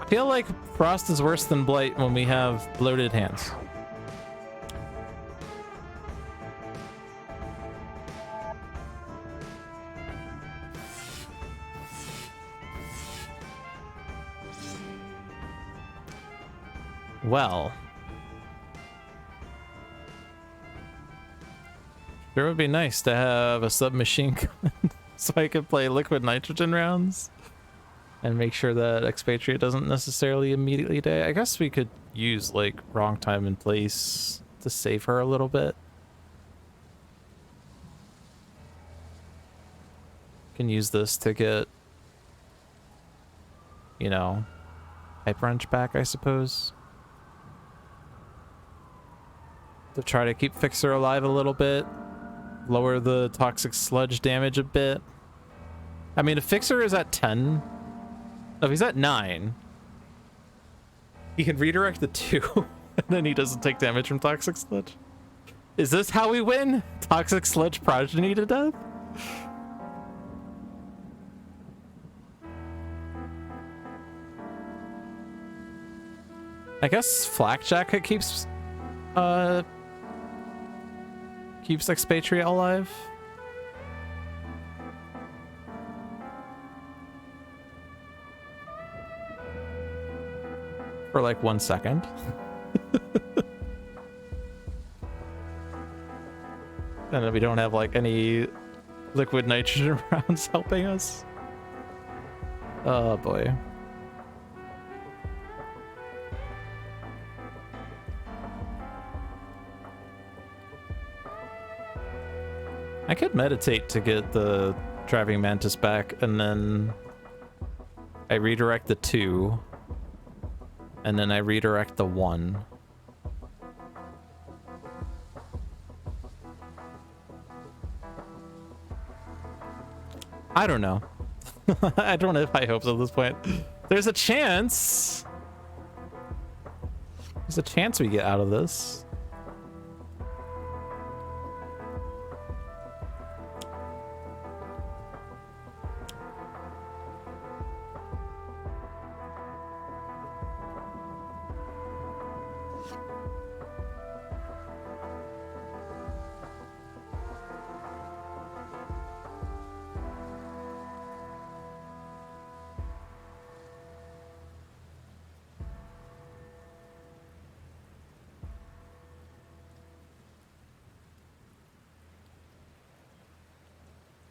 I feel like Frost is worse than Blight when we have bloated hands. Well, sure would be nice to have a submachine gun so I could play liquid nitrogen rounds and make sure that Expatriate doesn't necessarily immediately die. I guess we could use like wrong time and place to save her a little bit. Can use this to get, you know, Hyper Wrench back, I suppose. To try to keep Fixer alive a little bit. lower the toxic sludge damage a bit. I mean, if Fixer is at 10, if he's at 9, he can redirect the 2, and then he doesn't take damage from toxic sludge. Is this how we win? Toxic sludge progeny to death? I guess Flak Jacket keeps Expatriate alive. For like 1 second. And then we don't have like any liquid nitrogen rounds helping us. Oh boy. I could meditate to get the driving mantis back, and then I redirect the 2, and then I redirect the 1. I don't know. I don't have high hopes at this point. There's a chance. There's a chance we get out of this.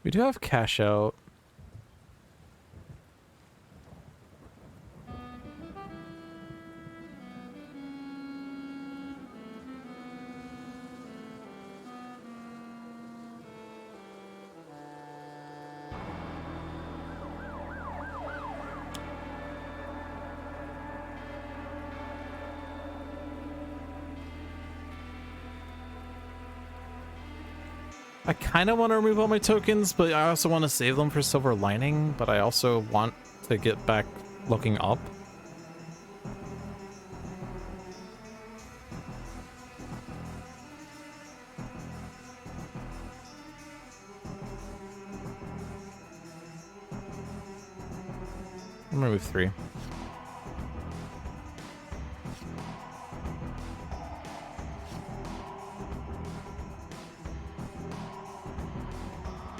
We do have cash out. I kind of want to remove all my tokens, but I also want to save them for Silver Lining, but I also want to get back looking up. I'm gonna remove 3.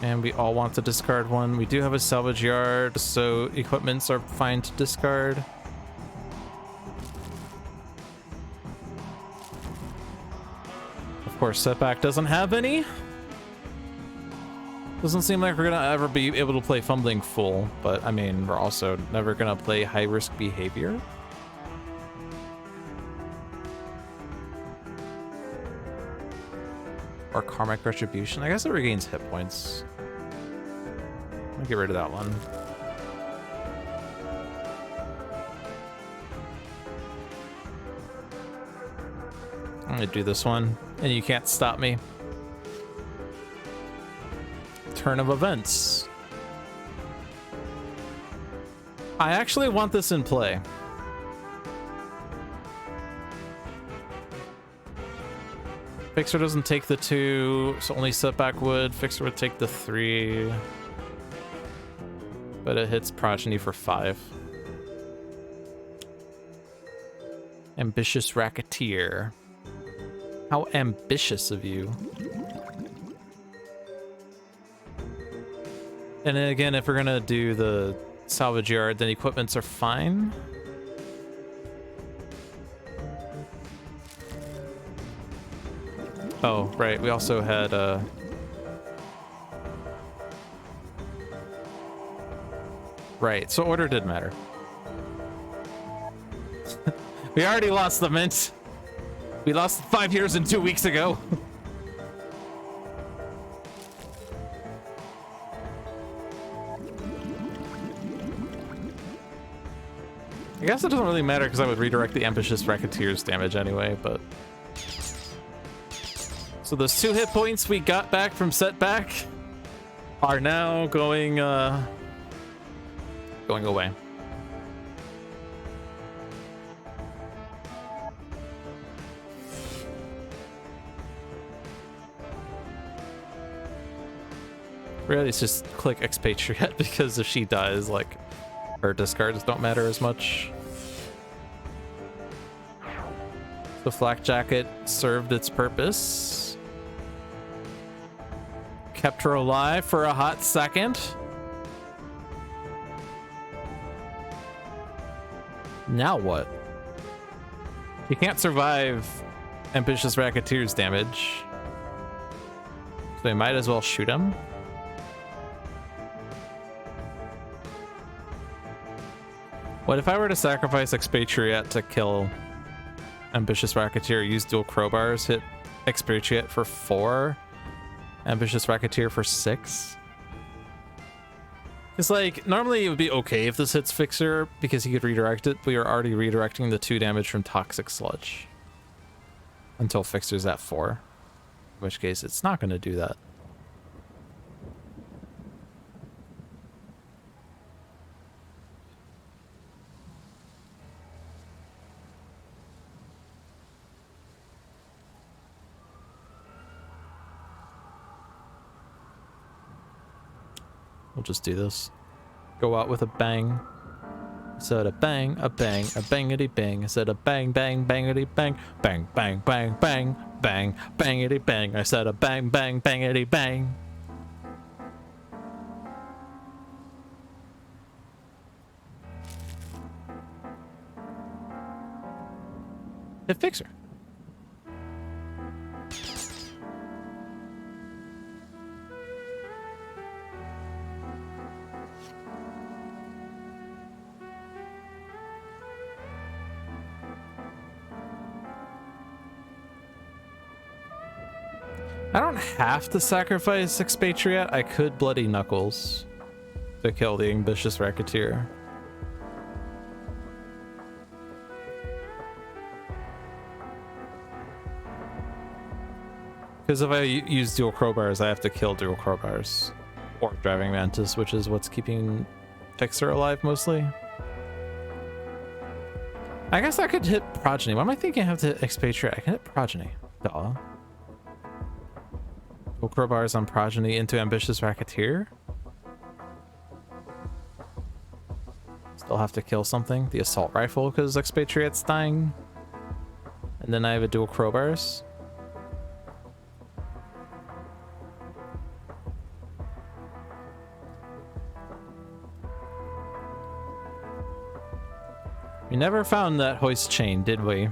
And we all want to discard 1. We do have a salvage yard, so equipments are fine to discard. Of course, setback doesn't have any. Doesn't seem like we're gonna ever be able to play fumbling full, but I mean, we're also never gonna play high risk behavior. Or karmic retribution. I guess it regains hit points. I'll get rid of that one. I'm gonna do this one, and you can't stop me. Turn of events. I actually want this in play. Fixer doesn't take the 2, so only setback would. Fixer would take the 3. But it hits progeny for 5. Ambitious racketeer. How ambitious of you. And then again, if we're gonna do the salvage yard, then equipments are fine. Oh, right, we also had right, so order did matter. We already lost the mint. We lost 5 years and 2 weeks ago. I guess it doesn't really matter because I would redirect the ambitious racketeer's damage anyway, but So those 2 hit points we got back from setback are now going away. Really, it's just click expatriate because if she dies, like, her discards don't matter as much. The flak jacket served its purpose. Kept her alive for a hot second. Now what? He can't survive Ambitious Racketeer's damage. So we might as well shoot him. What if I were to sacrifice Expatriate to kill Ambitious Racketeer, use dual crowbars, hit Expatriate for 4, Ambitious Racketeer for 6? It's like, normally it would be okay if this hits Fixer because he could redirect it, but you're already redirecting the 2 damage from Toxic Sludge until Fixer's at 4, in which case it's not going to do that. We'll just do this. Go out with a bang. I said a bang, a bang, a bangity bang. I said a bang, bang, bangity bang. Bang, bang, bang, bang, bang, bangity bang. I said a bang, bang, bangity bang. Hit Fixer. I don't have to sacrifice Expatriate. I could Bloody Knuckles to kill the Ambitious Racketeer. Because if I use dual crowbars, I have to kill dual crowbars. Or Driving Mantis, which is what's keeping Fixer alive mostly. I guess I could hit Progeny. Why am I thinking I have to hit Expatriate? I can hit Progeny. Duh. Crowbars on Progeny into Ambitious Racketeer. Still have to kill something. The Assault Rifle because Expatriate's dying. And then I have a dual crowbars. We never found that hoist chain, did we?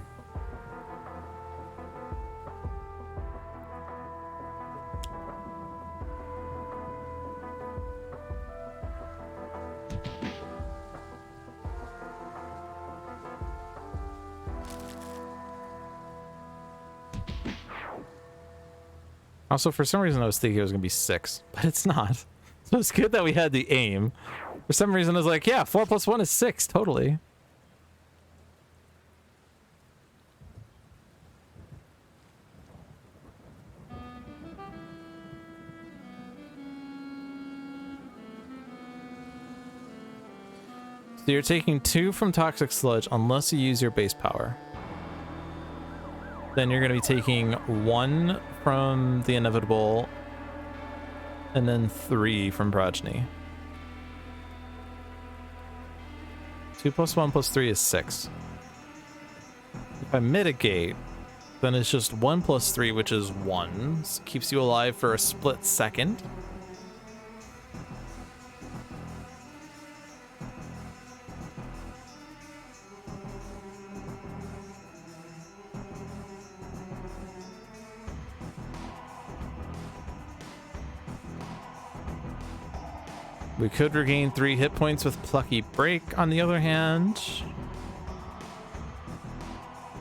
Also, for some reason, I was thinking it was going to be 6, but it's not. So it's good that we had the aim. For some reason, I was like, yeah, 4 plus 1 is 6, totally. So you're taking 2 from Toxic Sludge unless you use your base power. Then you're going to be taking 1 from the Inevitable and then 3 from Progeny. 2 plus 1 plus 3 is 6. If I mitigate, then it's just 1 plus 3, which is 1. So keeps you alive for a split second. We could regain 3 hit points with Plucky Break, on the other hand.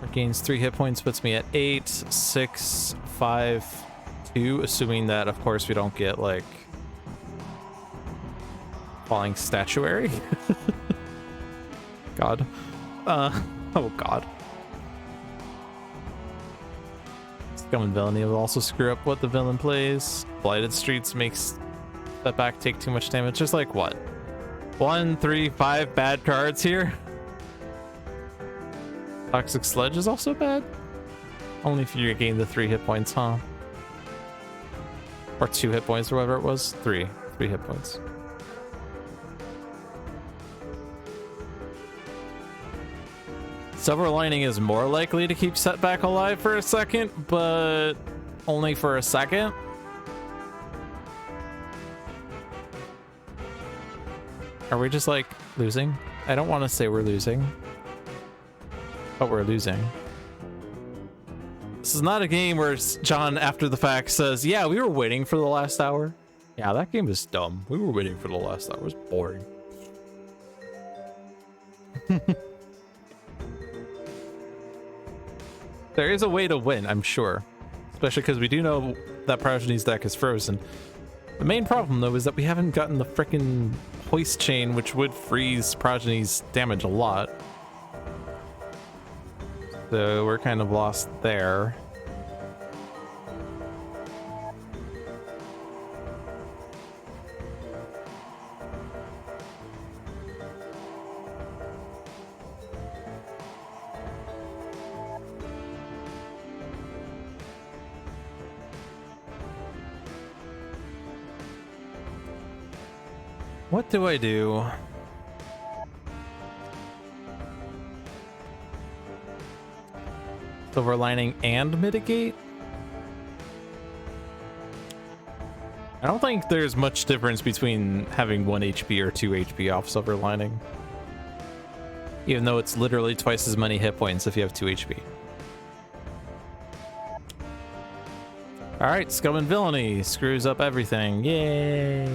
Regains 3 hit points, puts me at 8, 6, 5, 2, assuming that, of course, we don't get, like, falling statuary. God. Oh, God. Scum and Villainy will also screw up what the villain plays. Blighted Streets makes Setback take too much damage. There's like what? 1, 3, 5 bad cards here. Toxic Sledge is also bad. Only if you gain the 3 hit points, huh? Or 2 hit points or whatever it was. 3 hit points. Silver Lining is more likely to keep Setback alive for a second, but only for a second. Are we just like losing? I don't want to say we're losing, but we're losing. This is not a game where John, after the fact, says, yeah, we were waiting for the last hour. Yeah, that game is dumb. We were waiting for the last hour. It was boring. There is a way to win, I'm sure. Especially because we do know that Progeny's deck is frozen. The main problem, though, is that we haven't gotten the frickin' Hoist Chain, which would freeze Progeny's damage a lot. So we're kind of lost there. What do I do? Silver Lining and Mitigate? I don't think there's much difference between having 1 HP or 2 HP off Silver Lining. Even though it's literally twice as many hit points if you have 2 HP. Alright, Scum and Villainy screws up everything. Yay!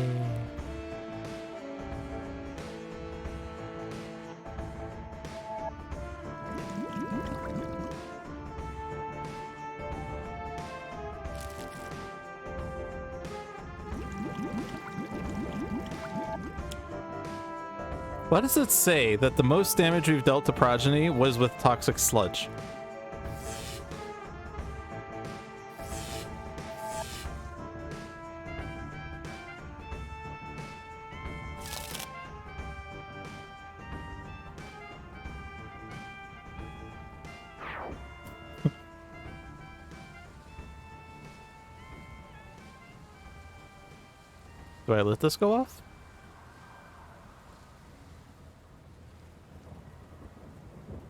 Why does it say that the most damage we've dealt to Progeny was with Toxic Sludge? Do I let this go off?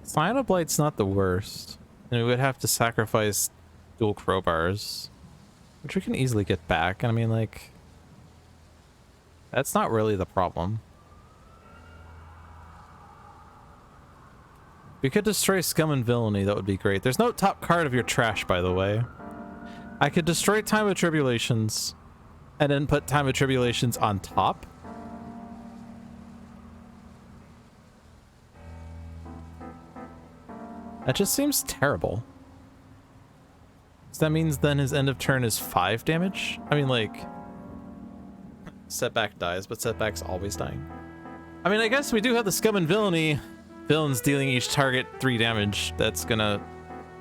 Cyanide Blight's not the worst. And we would have to sacrifice dual crowbars, which we can easily get back. And I mean, like, that's not really the problem. We could destroy Scum and Villainy, that would be great. There's no top card of your trash, by the way. I could destroy Time of Tribulations and then put Time of Tribulations on top. That just seems terrible. So that means then his end of turn is 5 damage? I mean, like, Setback dies, but Setback's always dying. I mean, I guess we do have the Scum and Villainy. Villains dealing each target 3 damage. That's gonna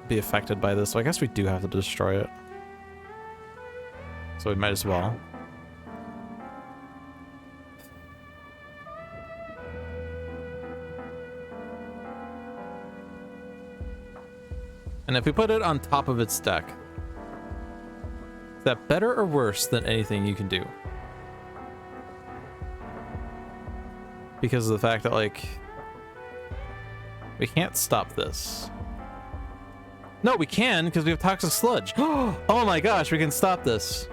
be affected by this, so I guess we do have to destroy it. So we might as well. And if we put it on top of its deck, is that better or worse than anything you can do? Because of the fact that, like, we can't stop this. No, we can, because we have Toxic Sludge. Oh my gosh, we can stop this.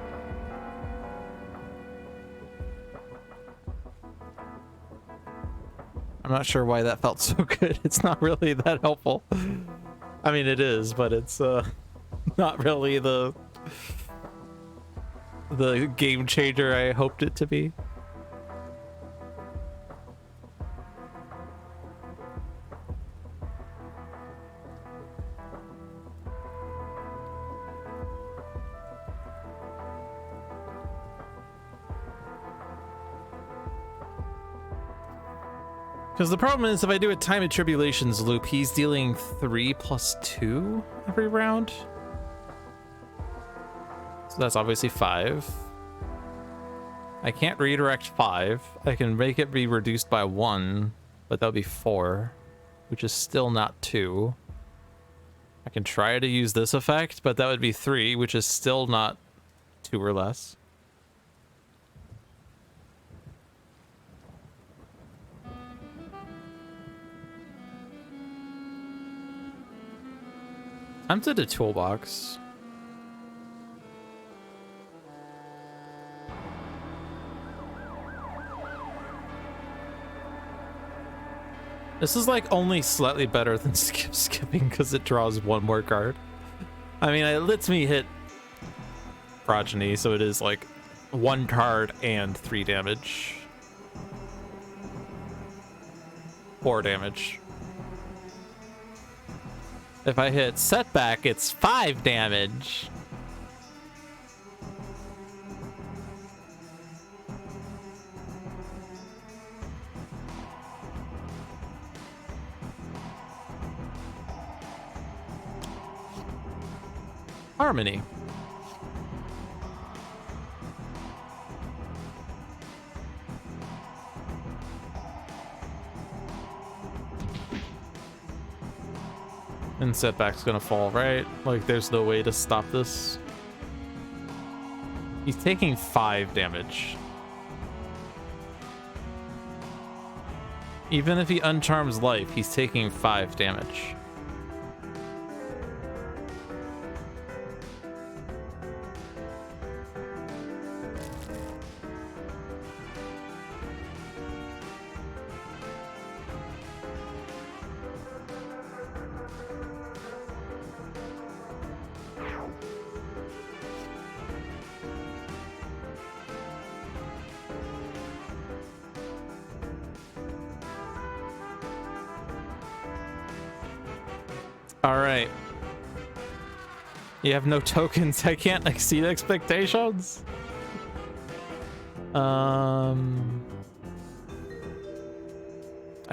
I'm not sure why that felt so good. It's not really that helpful. I mean, it is, but it's not really the game changer I hoped it to be. Because the problem is, if I do a Time of Tribulations loop, he's dealing 3 + 2 every round. So that's obviously 5. I can't redirect 5. I can make it be reduced by 1, but that would be 4, which is still not 2. I can try to use this effect, but that would be 3, which is still not 2 or less. Tempted a toolbox. This is like only slightly better than skipping because it draws 1 more card. I mean, it lets me hit Progeny, so it is like 1 card and 3 damage. 4 damage. If I hit Setback, it's 5 damage. Harmony. And Setback's gonna fall, right? Like, there's no way to stop this. He's taking 5 damage. Even if he uncharms life, he's taking 5 damage. All right. You have no tokens. I can't exceed expectations. I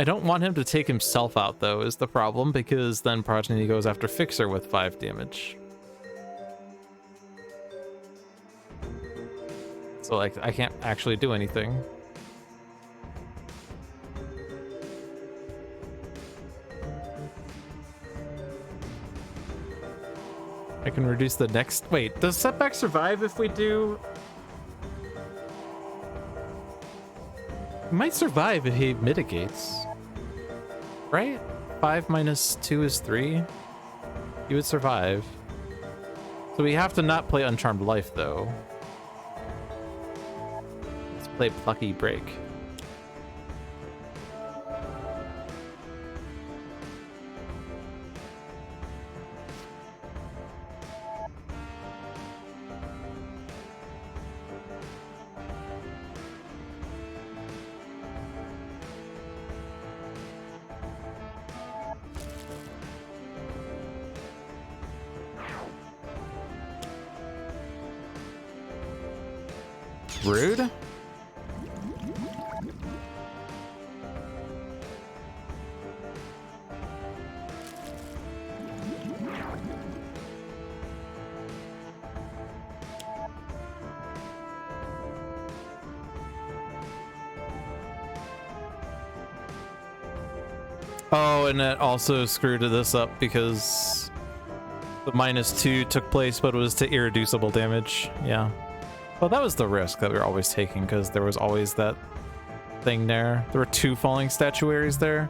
don't want him to take himself out, though, is the problem, because then Progeny goes after Fixer with 5 damage. So, like, I can't actually do anything. I can reduce the next... Wait, does Setback survive if we do... He might survive if he mitigates. Right? 5 minus 2 is 3. He would survive. So we have to not play Uncharmed Life, though. Let's play Plucky Break. Rude. Oh, and it also screwed this up because the -2 took place, but it was to irreducible damage. Yeah. Well, that was the risk that we were always taking, because there was always that thing there. There were 2 falling statuaries there.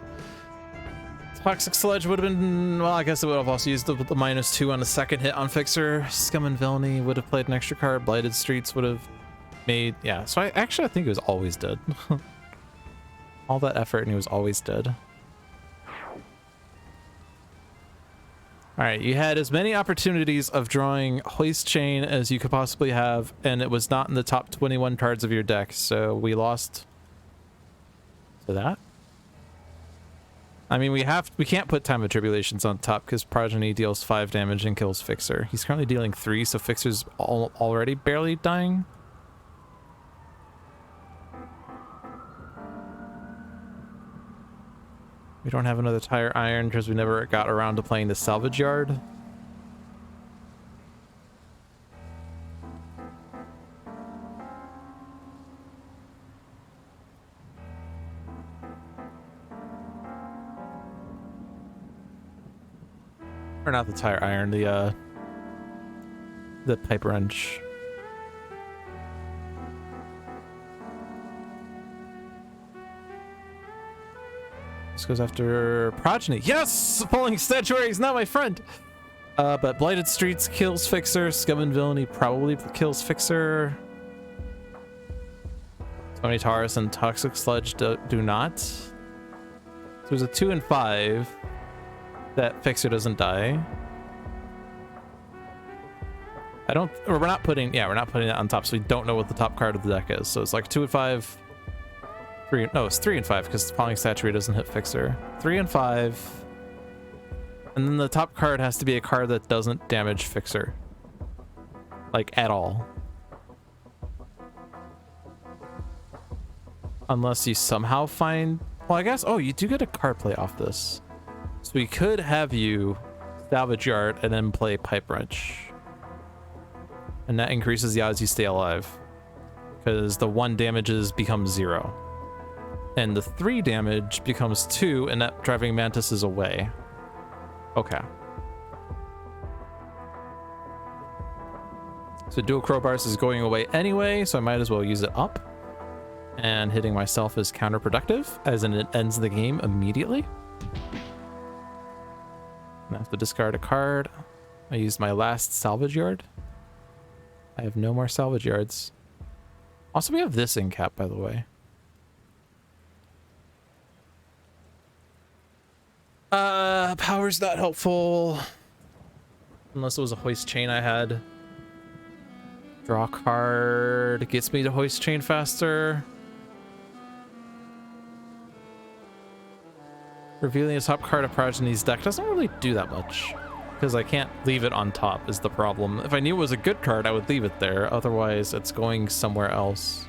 Toxic Sludge would have been... Well, I guess it would have also used the -2 on the second hit on Fixer. Scum and Villainy would have played an extra card. Blighted Streets would have made... Yeah, so I think he was always dead. All that effort and he was always dead. Alright, you had as many opportunities of drawing Hoist Chain as you could possibly have, and it was not in the top 21 cards of your deck, so we lost to that. I mean, we can't put Time of Tribulations on top because Progeny deals 5 damage and kills Fixer. He's currently dealing 3, so Fixer's already barely dying. We don't have another Tire Iron because we never got around to playing the Salvage Yard. Or not the tire iron, the pipe wrench. This goes after Progeny. Yes! Falling Statuary is not my friend! But Blighted Streets kills Fixer. Scum and Villainy probably kills Fixer. Tony Taurus and Toxic Sludge do not. So there's a 2 and 5 that Fixer doesn't die. We're not putting it on top, so we don't know what the top card of the deck is. So it's like 2 and 5. It's 3 and 5 because Falling Statuary doesn't hit Fixer. 3 and 5. And then the top card has to be a card that doesn't damage Fixer. Like, at all. Unless you somehow find... Well, I guess... Oh, you do get a card play off this. So we could have you salvage yard and then play Pipe Wrench. And that increases the odds you stay alive. Because the 1 damages becomes 0. And the 3 damage becomes 2, and that Driving Mantis is away. Okay. So Dual Crowbars is going away anyway, so I might as well use it up. And hitting myself is counterproductive, as in it ends the game immediately. I have to discard a card. I used my last salvage yard. I have no more salvage yards. Also, we have this in cap, by the way. Power's not helpful. Unless it was a hoist chain I had. Draw a card. Gets me to hoist chain faster. Revealing a top card of Progeny's deck doesn't really do that much. Because I can't leave it on top is the problem. If I knew it was a good card, I would leave it there. Otherwise, it's going somewhere else.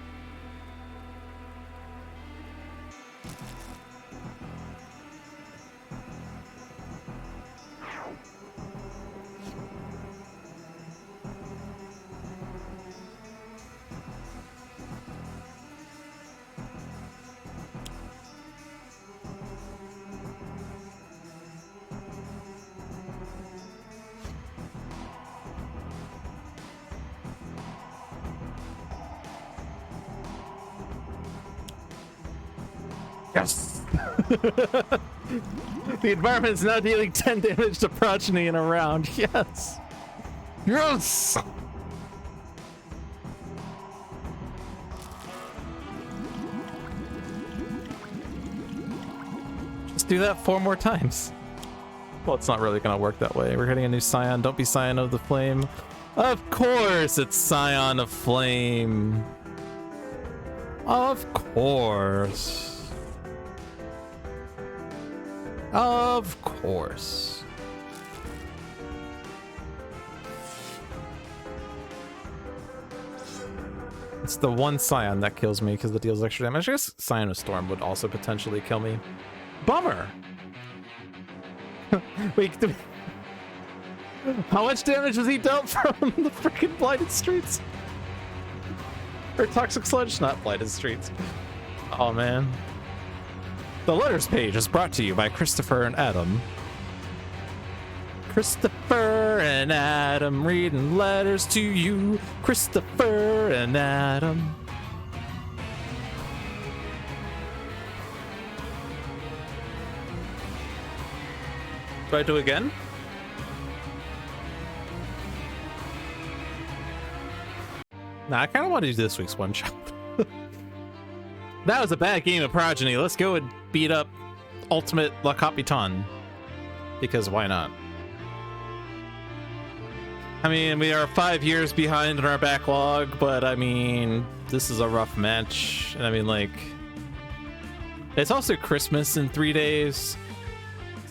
Yes. The environment is now dealing 10 damage to Progeny in a round. Yes. Yes. Just do that 4 more times. Well, it's not really going to work that way. We're getting a new Scion. Don't be Scion of the Flame. Of course it's Scion of Flame. Of course. Of course. It's the one Scion that kills me because it deals extra damage. I guess Scion of Storm would also potentially kill me. Bummer! Wait, how much damage was he dealt from the freaking Blighted Streets? Or Toxic Sludge? Not Blighted Streets. Oh, man. The letters page is brought to you by Christopher and Adam. Christopher and Adam reading letters to you. Christopher and Adam. Do I do it again? Nah, I kind of want to do this week's one shot. That was a bad game of Progeny. Let's go and beat up Ultimate La Capitan. Because why not? I mean, we are 5 years behind in our backlog, but I mean, this is a rough match. And I mean, like, it's also Christmas in 3 days.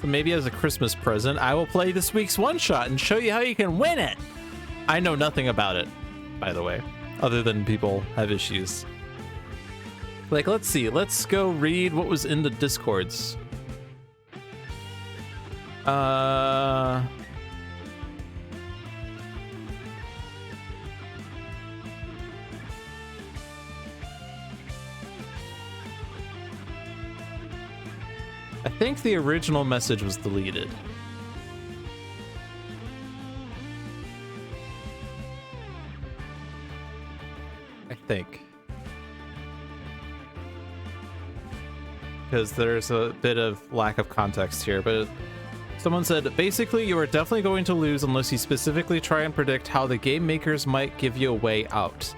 So maybe as a Christmas present, I will play this week's one shot and show you how you can win it. I know nothing about it, by the way, other than people have issues. Like, let's see. Let's go read what was in the Discords. I think the original message was deleted. I think. Because there's a bit of lack of context here, but someone said, basically, you are definitely going to lose unless you specifically try and predict how the game makers might give you a way out.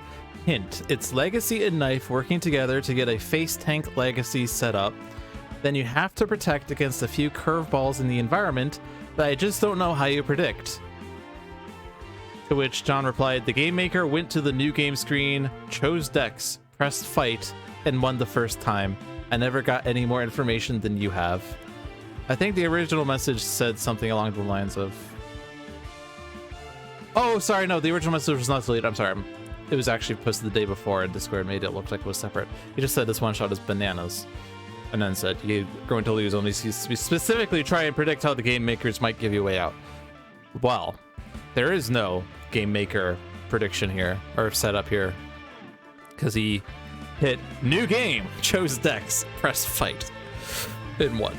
Hint, it's Legacy and Knife working together to get a face tank Legacy set up. Then you have to protect against a few curveballs in the environment that I just don't know how you predict. To which John replied, the game maker went to the new game screen, chose decks, pressed fight, and won the first time. I never got any more information than you have. I think the original message said something along the lines of... Oh, sorry, no, the original message was not deleted. I'm sorry. It was actually posted the day before, and Discord made it look like it was separate. He just said this one shot is bananas. And then said, you're going to lose only you specifically try and predict how the game makers might give you a way out. Well, there is no game maker prediction here, or setup here. Because he hit new game, chose decks, pressed fight, and won.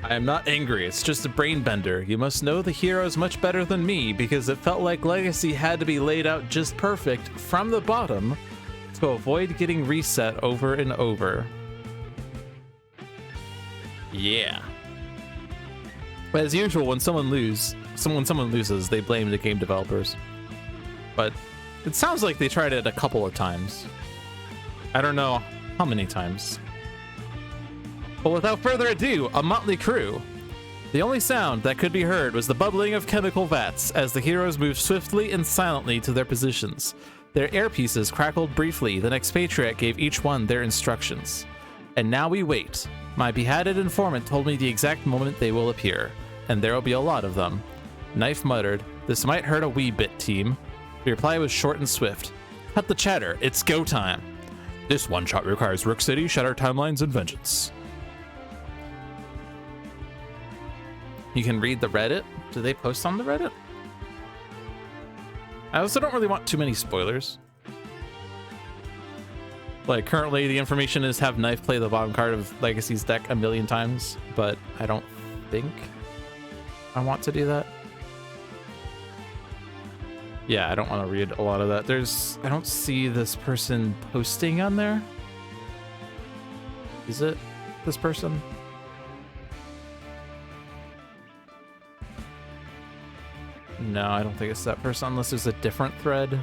I am not angry, it's just a brain bender. You must know the heroes much better than me because it felt like Legacy had to be laid out just perfect from the bottom to avoid getting reset over and over. Yeah. But as usual, when someone loses, they blame the game developers. But it sounds like they tried it a couple of times. I don't know how many times. But without further ado, a motley crew. The only sound that could be heard was the bubbling of chemical vats as the heroes moved swiftly and silently to their positions. Their earpieces crackled briefly, then Expatriate gave each one their instructions. And now we wait. My beheaded informant told me the exact moment they will appear, and there will be a lot of them. Knife muttered, this might hurt a wee bit, team. The reply was short and swift. Cut the chatter, it's go time. This one shot requires Rook City, Shatter Timelines, and Vengeance. You can read the Reddit. Do they post on the Reddit? I also don't really want too many spoilers. Like, currently the information is have Knife play the bottom card of Legacy's deck a million times, but I don't think I want to do that. Yeah, I don't want to read a lot of that. I don't see this person posting on there. Is it this person? No, I don't think it's that person unless there's a different thread.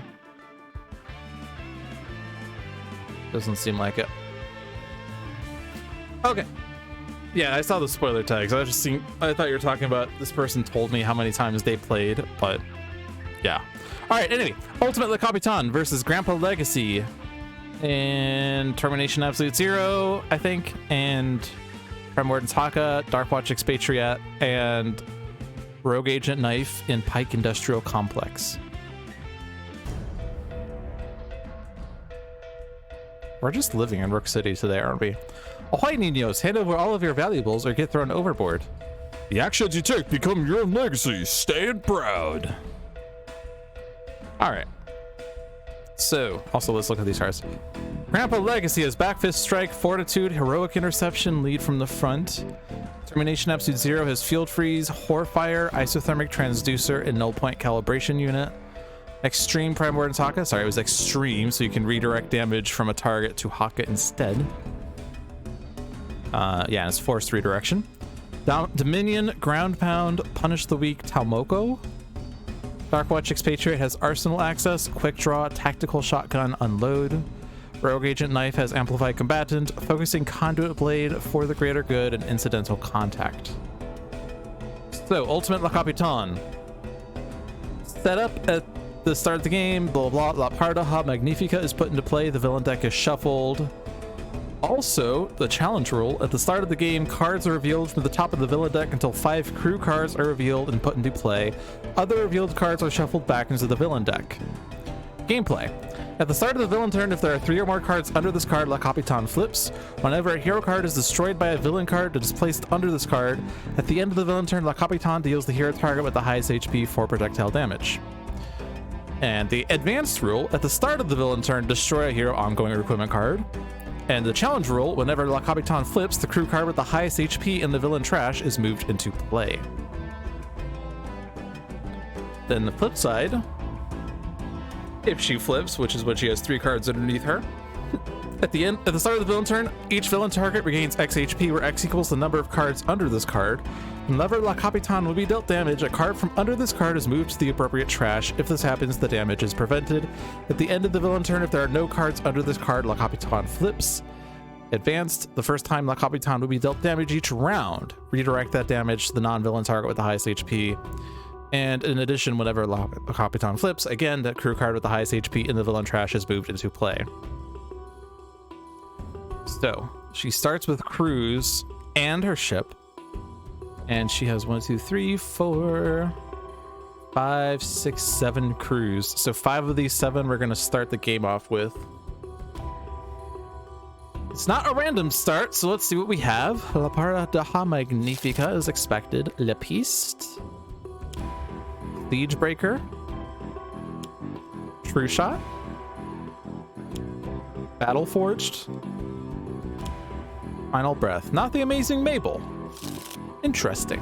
Doesn't seem like it. Okay. Yeah, I saw the spoiler tags. I thought you were talking about this person told me how many times they played, but yeah. All right, anyway. Ultimate Le Capitan versus Grandpa Legacy and Termination Absolute Zero, I think, and Primordial Haka, Darkwatch Expatriate, and Rogue Agent Knife in Pike Industrial Complex. We're just living in Rook City today, aren't we? Ahoy, Ninos! Hand over all of your valuables or get thrown overboard. The actions you take become your own legacy. Stand proud. Alright. So, also let's look at these cards. Grandpa Legacy has Back Fist Strike, Fortitude, Heroic Interception, Lead from the front. Termination Absolute Zero has Field Freeze, Horfire, Isothermic Transducer, and Null Point Calibration Unit. Extreme Primordial Haka. Sorry, it was extreme, so you can redirect damage from a target to Haka instead. Yeah, it's Forced Redirection. Dominion, Ground Pound, Punish the Weak, Talmoko. Darkwatch Expatriate has Arsenal Access, Quick Draw, Tactical Shotgun, Unload. Rogue Agent Knife has Amplified Combatant, Focusing Conduit Blade, For the Greater Good, and Incidental Contact. So, Ultimate Le Capitan. Set up at the start of the game, blah blah blah, La Parda Ha Magnifica is put into play, the villain deck is shuffled. Also, the challenge rule, at the start of the game, cards are revealed from the top of the villain deck until 5 crew cards are revealed and put into play. Other revealed cards are shuffled back into the villain deck. Gameplay. At the start of the villain turn, if there are 3 or more cards under this card, Le Capitan flips. Whenever a hero card is destroyed by a villain card that is placed under this card, at the end of the villain turn, Le Capitan deals the hero target with the highest HP for projectile damage. And the advanced rule, at the start of the villain turn, destroy a hero ongoing or equipment card. And the challenge rule, whenever Le Capitan flips, the crew card with the highest HP in the villain trash is moved into play. Then the flip side, if she flips, which is when she has 3 cards underneath her, at the start of the villain turn, each villain target regains X HP, where X equals the number of cards under this card. Whenever La Capitan will be dealt damage, a card from under this card is moved to the appropriate trash. If this happens, the damage is prevented. At the end of the villain turn, if there are no cards under this card, La Capitan flips. Advanced, the first time La Capitan will be dealt damage each round. Redirect that damage to the non-villain target with the highest HP. And in addition, whenever La Capitan flips, again, that crew card with the highest HP in the villain trash is moved into play. So she starts with crews and her ship. And she has 1, 2, 3, 4, 5, 6, 7 crews. So 5 of these 7 we're going to start the game off with. It's not a random start, so let's see what we have. La Parada Magnifica is expected. Le Piste. Siege Breaker. True Shot. Battle Forged. Final Breath. Not the Amazing Mabel. Interesting.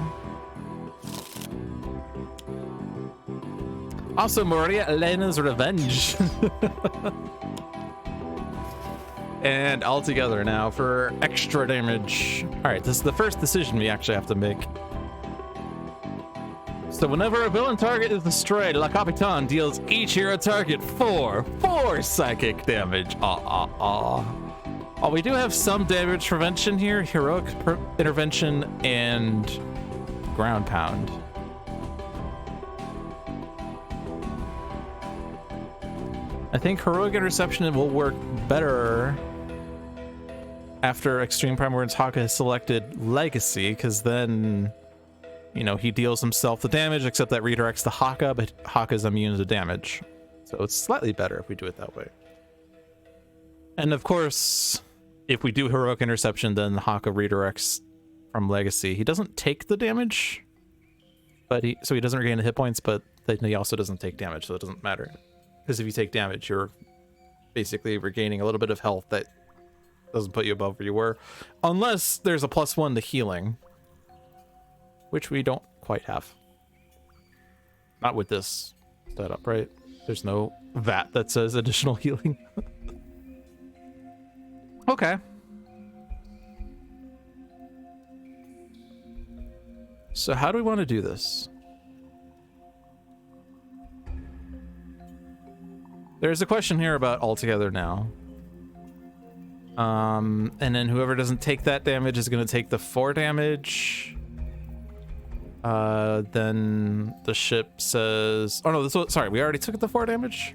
Also, Maria Elena's Revenge. And all together now for extra damage. All right, this is the first decision we actually have to make. So whenever a villain target is destroyed, La Capitan deals each hero target 4 psychic damage. Oh, we do have some damage prevention here. Heroic intervention and ground pound. I think heroic interception will work better after Extreme Primordial Haka has selected Legacy, because then, you know, he deals himself the damage, except that redirects to Haka, but Haka's immune to damage. So it's slightly better if we do it that way. And of course, if we do heroic interception, then Haka redirects from Legacy. He doesn't take the damage, but he doesn't regain the hit points, but then he also doesn't take damage, so it doesn't matter. Because if you take damage, you're basically regaining a little bit of health that doesn't put you above where you were, unless there's a +1 to healing, which we don't quite have. Not with this setup, right? There's no VAT that says additional healing. Okay. So how do we want to do this? There's a question here about Altogether Now. And then whoever doesn't take that damage is going to take the 4 damage. Then the ship says... Oh no, sorry, we already took the 4 damage?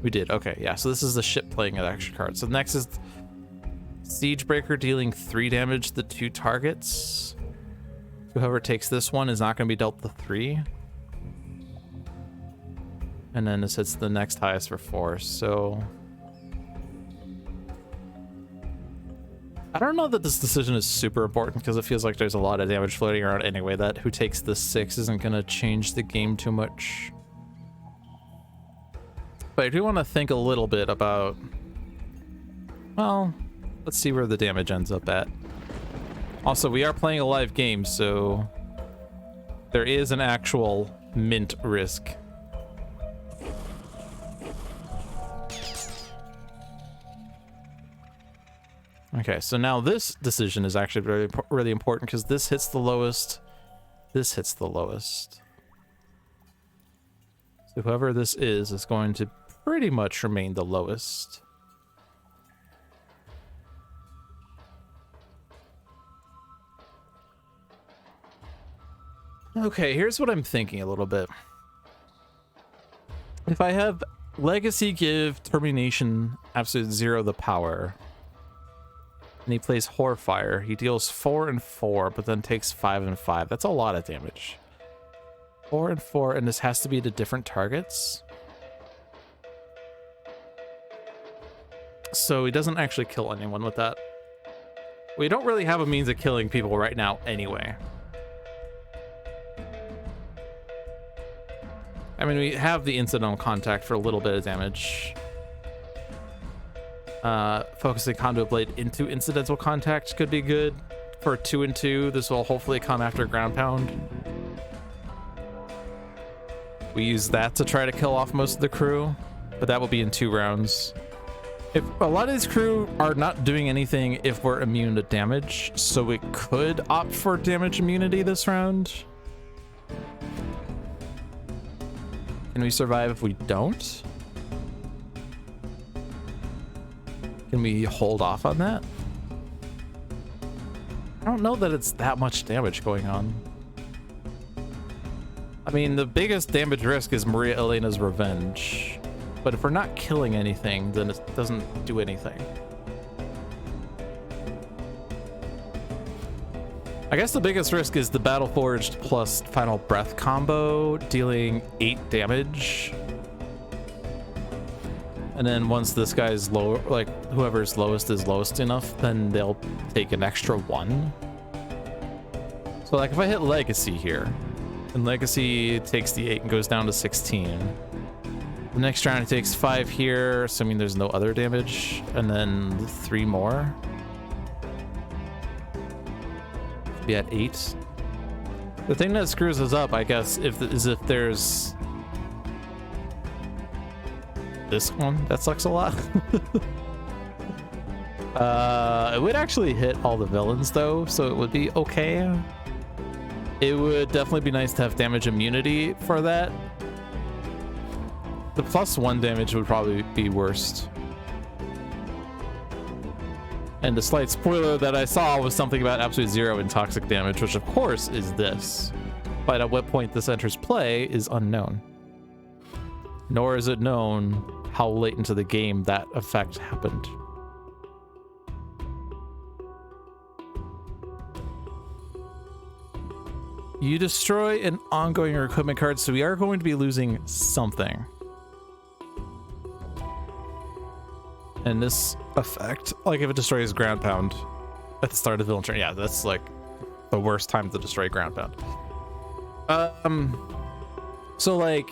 We did, okay, yeah. So this is the ship playing an action card. So next is Siege Breaker dealing 3 damage to 2 targets. Whoever takes this one is not going to be dealt the 3. And then this hits the next highest for 4, so... I don't know that this decision is super important, because it feels like there's a lot of damage floating around anyway. That who takes the 6 isn't going to change the game too much. But I do want to think a little bit about... Well, let's see where the damage ends up at. Also, we are playing a live game, so... there is an actual mint risk. Okay, so now this decision is actually really important, because this hits the lowest, this hits the lowest. So whoever this is going to pretty much remain the lowest. Okay, here's what I'm thinking a little bit. If I have Legacy give Termination Absolute 0 the power, and he plays Horfire, he deals 4 and 4, but then takes 5 and 5. That's a lot of damage. 4 and 4, and this has to be to different targets. So he doesn't actually kill anyone with that. We don't really have a means of killing people right now anyway. I mean, we have the incidental contact for a little bit of damage. Focusing Conduit Blade into incidental contact could be good for 2 and 2. This will hopefully come after Ground Pound. We use that to try to kill off most of the crew, but that will be in 2 rounds. If a lot of these crew are not doing anything if we're immune to damage, so we could opt for damage immunity this round. Can we survive if we don't? Can we hold off on that? I don't know that it's that much damage going on. I mean, the biggest damage risk is Maria Elena's revenge. But if we're not killing anything, then it doesn't do anything. I guess the biggest risk is the Battle Forged plus Final Breath combo, dealing 8 damage. And then once this guy's low, like whoever's lowest is lowest enough, then they'll take an extra 1. So like if I hit Legacy here, and Legacy takes the 8 and goes down to 16. The next round it takes 5 here, assuming there's no other damage, and then 3 more. Be at 8. The thing that screws us up, I guess, is if there's this one. That sucks a lot. It would actually hit all the villains though, so it would be okay. It would definitely be nice to have damage immunity for that. The +1 damage would probably be worst. And the slight spoiler that I saw was something about absolute 0 in toxic damage, which of course is this. But at what point this enters play is unknown. Nor is it known how late into the game that effect happened. You destroy an ongoing equipment card, so we are going to be losing something. And this effect, like if it destroys ground pound at the start of the villain turn, yeah, that's like the worst time to destroy ground pound. So like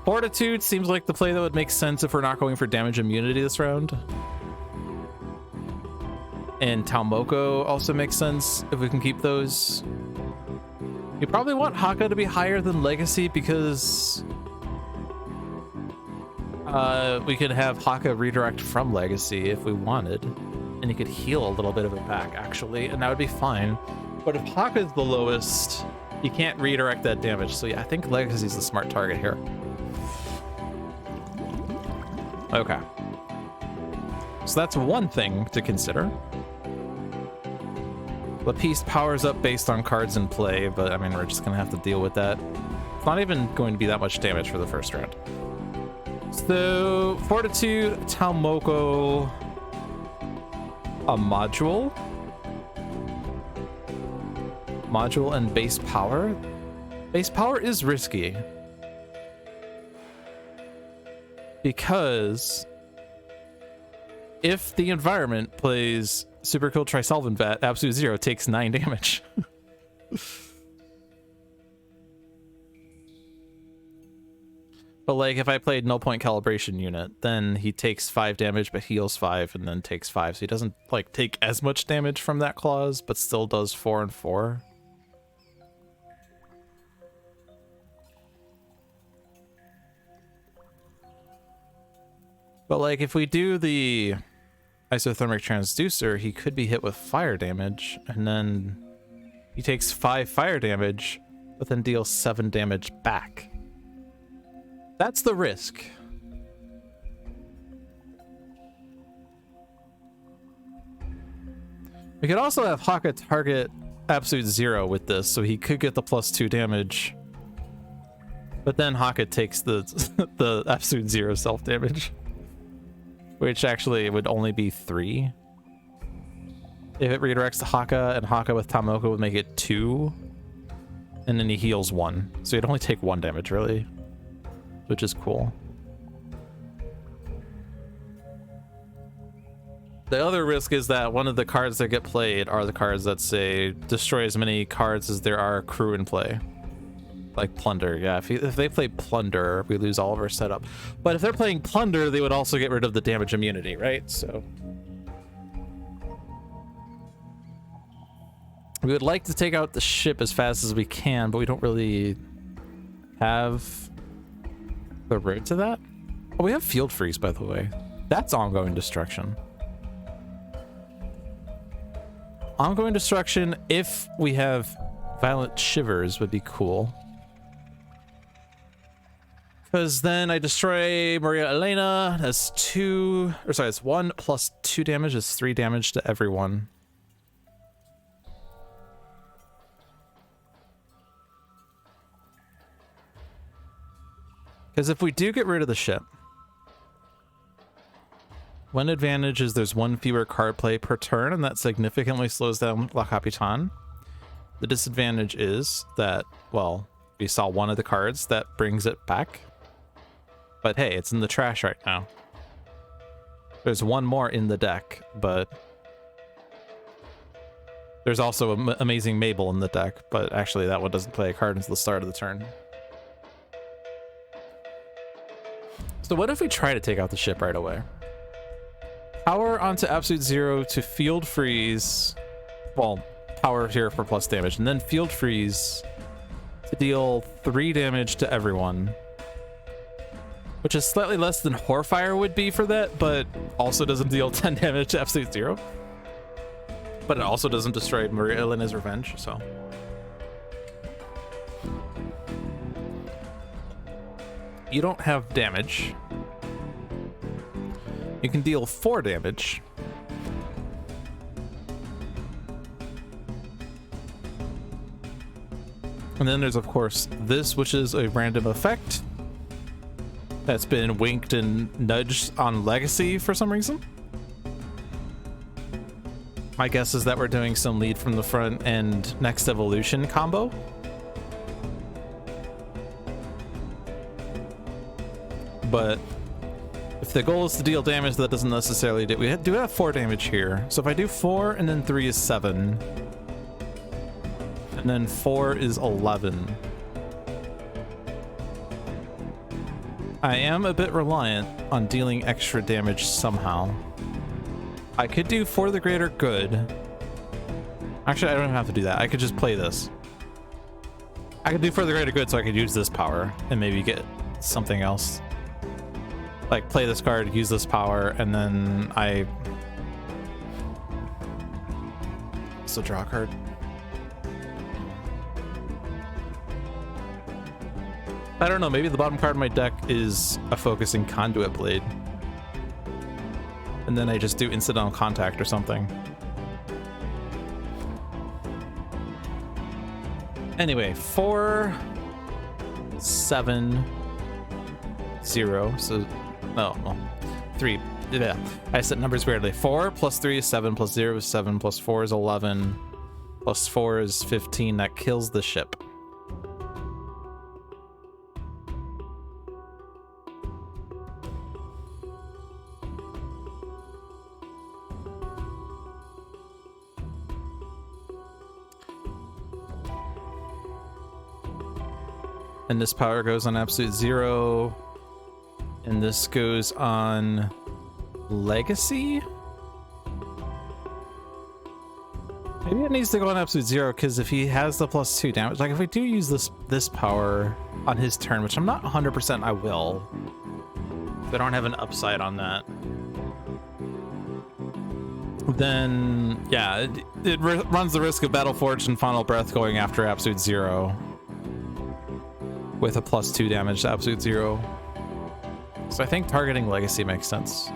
Fortitude seems like the play that would make sense if we're not going for damage immunity this round. And Talmoko also makes sense if we can keep those. You probably want Haka to be higher than Legacy because we could have Haka redirect from Legacy if we wanted, and he could heal a little bit of it back actually, and that would be fine. But if Haka is the lowest, you can't redirect that damage. So yeah, I think Legacy is the smart target here. Okay. So that's one thing to consider. The piece powers up based on cards in play, but I mean, we're just gonna have to deal with that. It's not even going to be that much damage for the first round. So, Fortitude, Talmoko, a module. Module and base power. Base power is risky. Because if the environment plays Super Kill Trisolvent Vat, Absolute 0 takes 9 damage. But like if I played Null Point Calibration Unit, then he takes 5 damage but heals 5 and then takes 5. So he doesn't like take as much damage from that clause, but still does 4 and 4. But like if we do the Isothermic Transducer, he could be hit with fire damage, and then he takes 5 fire damage, but then deals 7 damage back. That's the risk. We could also have Haka target Absolute 0 with this, so he could get the +2 damage. But then Haka takes the the Absolute 0 self damage. Which actually would only be 3. If it redirects to Haka, and Haka with Talmoko would make it 2. And then he heals 1. So he'd only take 1 damage, really. Which is cool. The other risk is that one of the cards that get played are the cards that say, destroy as many cards as there are crew in play. Like Plunder, yeah. If they play Plunder, we lose all of our setup. But if they're playing Plunder, they would also get rid of the damage immunity, right? So we would like to take out the ship as fast as we can, but we don't really have the road to that? Oh, we have field freeze, by the way. That's ongoing destruction. Ongoing destruction, if we have violent shivers, would be cool. Because then I destroy Maria Elena. That's 2, or sorry, it's 1 plus 2 damage is 3 damage to everyone. Because if we do get rid of the ship, one advantage is there's 1 fewer card play per turn, and that significantly slows down La Capitan. The disadvantage is that, well, we saw one of the cards that brings it back. But hey, it's in the trash right now. There's 1 more in the deck, but there's also Amazing Mabel in the deck, but actually that one doesn't play a card until the start of the turn. So what if we try to take out the ship right away? Power onto absolute 0 to field freeze. Well, power here for plus damage, and then field freeze to deal 3 damage to everyone. Which is slightly less than Horfire would be for that, but also doesn't deal 10 damage to absolute 0. But it also doesn't destroy Maria Elena's Revenge, so. You don't have damage. You can deal 4 damage. And then there's, of course, this, which is a random effect that's been winked and nudged on Legacy for some reason. My guess is that we're doing some lead from the front and next evolution combo. But if the goal is to deal damage, that doesn't necessarily do. We do have 4 damage here. So if I do 4 and then 3 is 7. And then 4 is 11. I am a bit reliant on dealing extra damage somehow. I could do For the Greater Good. Actually, I don't even have to do that. I could just play this. I could do For the Greater Good so I could use this power and maybe get something else. Like, play this card, use this power, and then I... So draw a card. I don't know, maybe the bottom card of my deck is a focusing Conduit Blade. And then I just do incidental contact or something. Anyway, 4, 7, 0. So, no, well, 3. Yeah, I set numbers weirdly. 4 plus 3 is 7, plus 0 is 7, plus 4 is 11, plus 4 is 15. That kills the ship. And this power goes on absolute 0. And this goes on Legacy? Maybe it needs to go on absolute 0, because if he has the plus 2 damage, like if we do use this power on his turn, which I'm not 100% I will. I don't have an upside on that. Then, yeah, it runs the risk of Battleforged and Final Breath going after absolute 0. With a plus 2 damage to absolute 0. So I think targeting Legacy makes sense.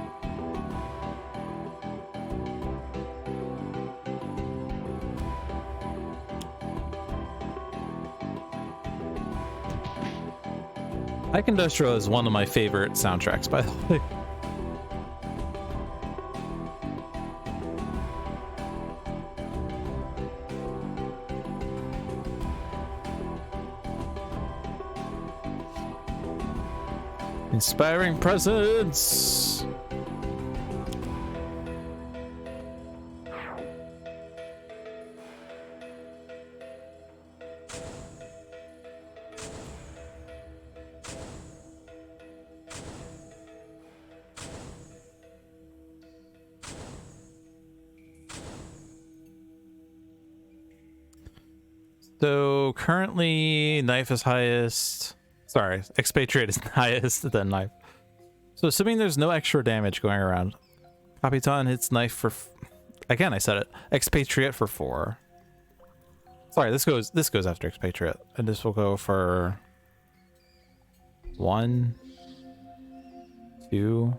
Ike Industrial is one of my favorite soundtracks, by the way. Inspiring presence. So currently knife is highest. Sorry, expatriate is highest, then knife. So assuming there's no extra damage going around, Capitan hits knife for... Again, I said it. Expatriate for 4. Sorry, this goes after expatriate. And this will go for... 1, 2,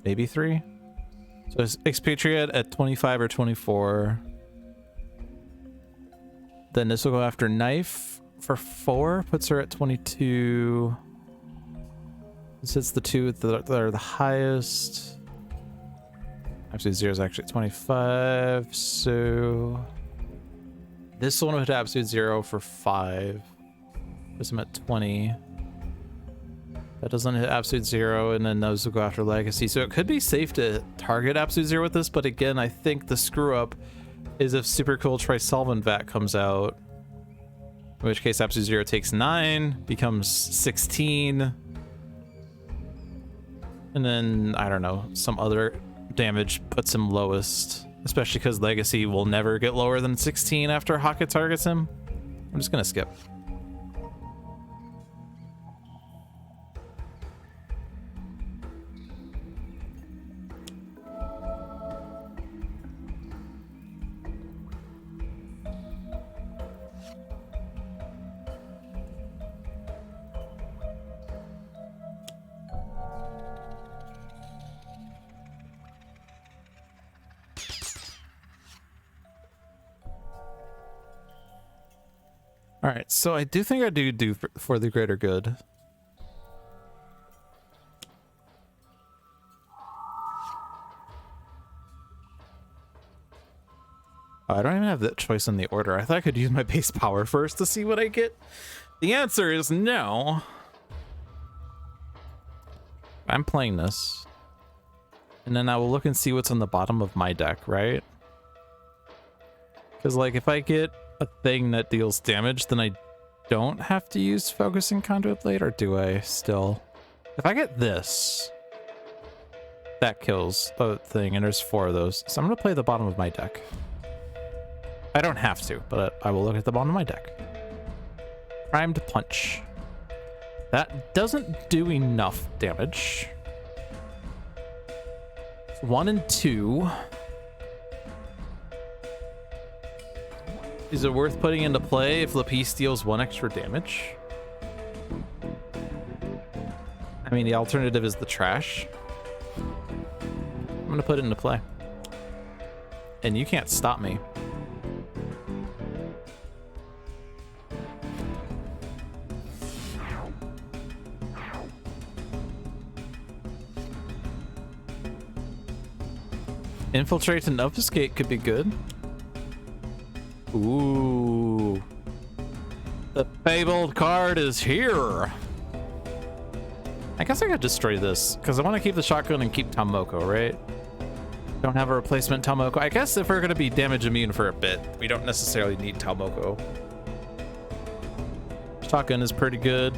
maybe 3. So it's expatriate at 25 or 24. Then this will go after knife for 4, puts her at 22. This hits the 2 that are the highest. Absolute 0 is actually 25. So this one would hit absolute 0 for 5. Puts him at 20. That doesn't hit absolute 0, and then those will go after legacy. So it could be safe to target absolute 0 with this, but again, I think the screw up is if super cool trisolvent vat comes out, in which case absolute 0 takes 9, becomes 16, and then I don't know, some other damage puts him lowest, especially because legacy will never get lower than 16 after Haka targets him. I'm just gonna skip. All right, so I do think I do for the greater good. Oh, I don't even have that choice in the order. I thought I could use my base power first to see what I get. The answer is no. I'm playing this. And then I will look and see what's on the bottom of my deck, right? Because, like, if I get a thing that deals damage, then I don't have to use Focusing Conduit Blade, or do I still? If I get this, that kills the thing, and there's 4 of those. So I'm going to play the bottom of my deck. I don't have to, but I will look at the bottom of my deck. Primed Punch. That doesn't do enough damage. 1 and 2. Is it worth putting into play if Lapis deals 1 extra damage? I mean, the alternative is the trash. I'm gonna put it into play. And you can't stop me. Infiltrate and obfuscate could be good. Ooh. The fabled card is here. I guess I could destroy this, because I want to keep the shotgun and keep Tomoko, right? Don't have a replacement Tomoko. I guess if we're going to be damage immune for a bit, we don't necessarily need Tomoko. Shotgun is pretty good.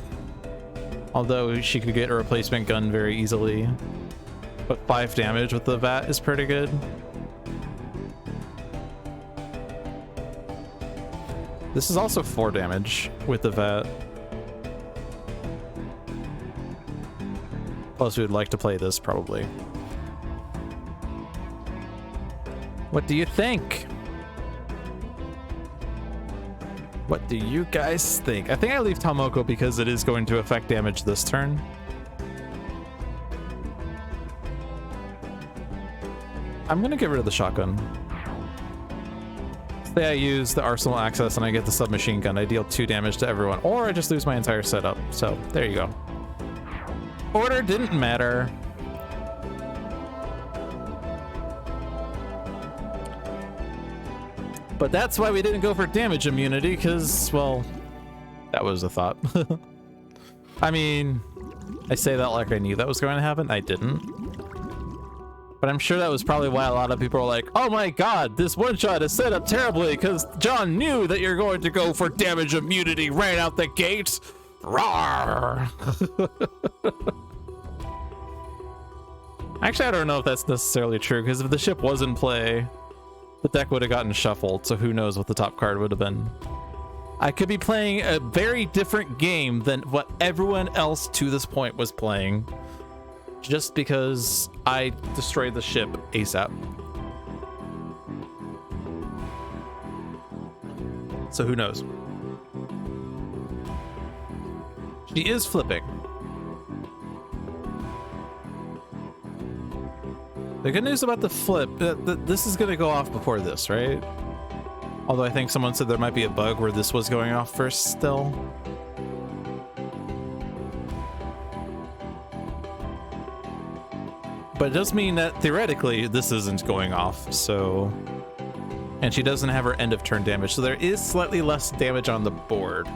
Although she could get a replacement gun very easily. But 5 damage with the vat is pretty good. This is also 4 damage with the vat. Plus, we would like to play this, probably. What do you think? What do you guys think? I think I leave Tomoko because it is going to affect damage this turn. I'm going to get rid of the shotgun. Say I use the arsenal access and I get the submachine gun. I deal 2 damage to everyone. Or I just lose my entire setup. So, there you go. Order didn't matter. But that's why we didn't go for damage immunity, because, well, that was a thought. I mean, I say that like I knew that was going to happen. I didn't. But I'm sure that was probably why a lot of people are like, oh my god, this one-shot is set up terribly because John knew that you're going to go for damage immunity right out the gate. Rawr! Actually, I don't know if that's necessarily true, because if the ship was in play, the deck would have gotten shuffled, so who knows what the top card would have been. I could be playing a very different game than what everyone else to this point was playing, just because I destroyed the ship ASAP. So who knows? She is flipping. The good news about the flip, this is going to go off before this, right? Although I think someone said there might be a bug where this was going off first still. But it does mean that theoretically this isn't going off, so... And she doesn't have her end of turn damage, so there is slightly less damage on the board.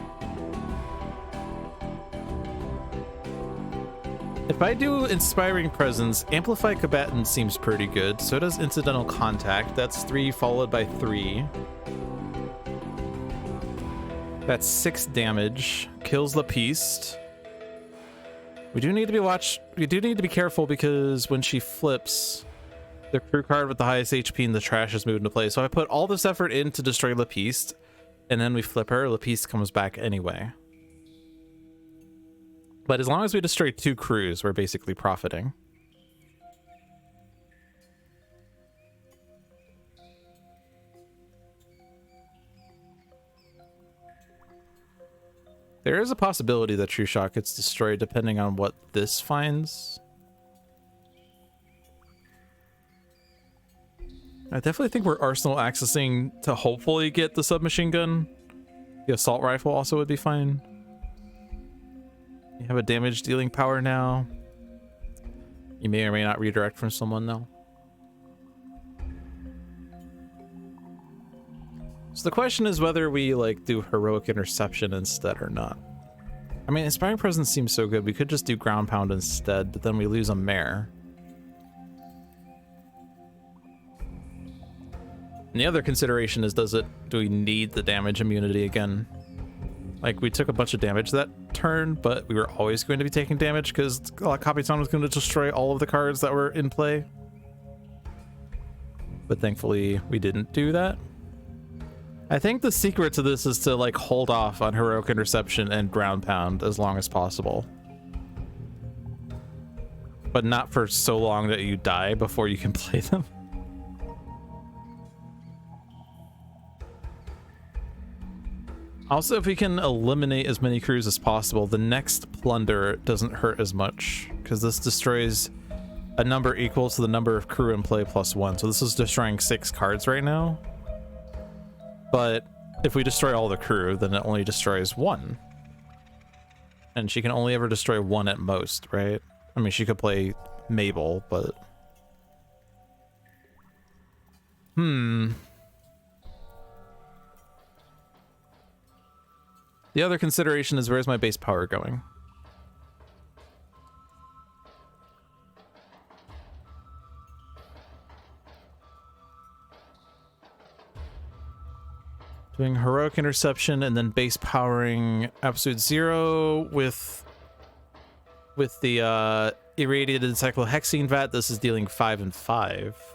If I do Inspiring Presence, Amplified Combatant seems pretty good. So does Incidental Contact. That's 3 followed by 3. That's 6 damage. Kills the Piece. We do need to be careful because when she flips, the crew card with the highest HP in the trash is moved into play. So I put all this effort in to destroy Lapiste, and then we flip her. Lapiste comes back anyway. But as long as we destroy 2 crews, we're basically profiting. There is a possibility that True Shot gets destroyed depending on what this finds. I definitely think we're arsenal accessing to hopefully get the submachine gun. The assault rifle also would be fine. You have a damage dealing power now. You may or may not redirect from someone though. So the question is whether we like do heroic interception instead or not. I mean, Inspiring Presence seems so good. We could just do ground pound instead, but then we lose a mare. And the other consideration is, do we need the damage immunity again? Like, we took a bunch of damage that turn, but we were always going to be taking damage because Kapitan was going to destroy all of the cards that were in play. But thankfully, we didn't do that. I think the secret to this is to, like, hold off on Heroic Interception and Ground Pound as long as possible. But not for so long that you die before you can play them. Also, if we can eliminate as many crews as possible, the next plunder doesn't hurt as much, because this destroys a number equal to the number of crew in play plus 1. So this is destroying 6 cards right now. But if we destroy all the crew, then it only destroys 1. And she can only ever destroy 1 at most, right? I mean, she could play Mabel, but... The other consideration is, where's my base power going? Doing Heroic Interception and then base powering Absolute Zero with the Irradiated Cyclohexene Vat. This is dealing 5 and 5.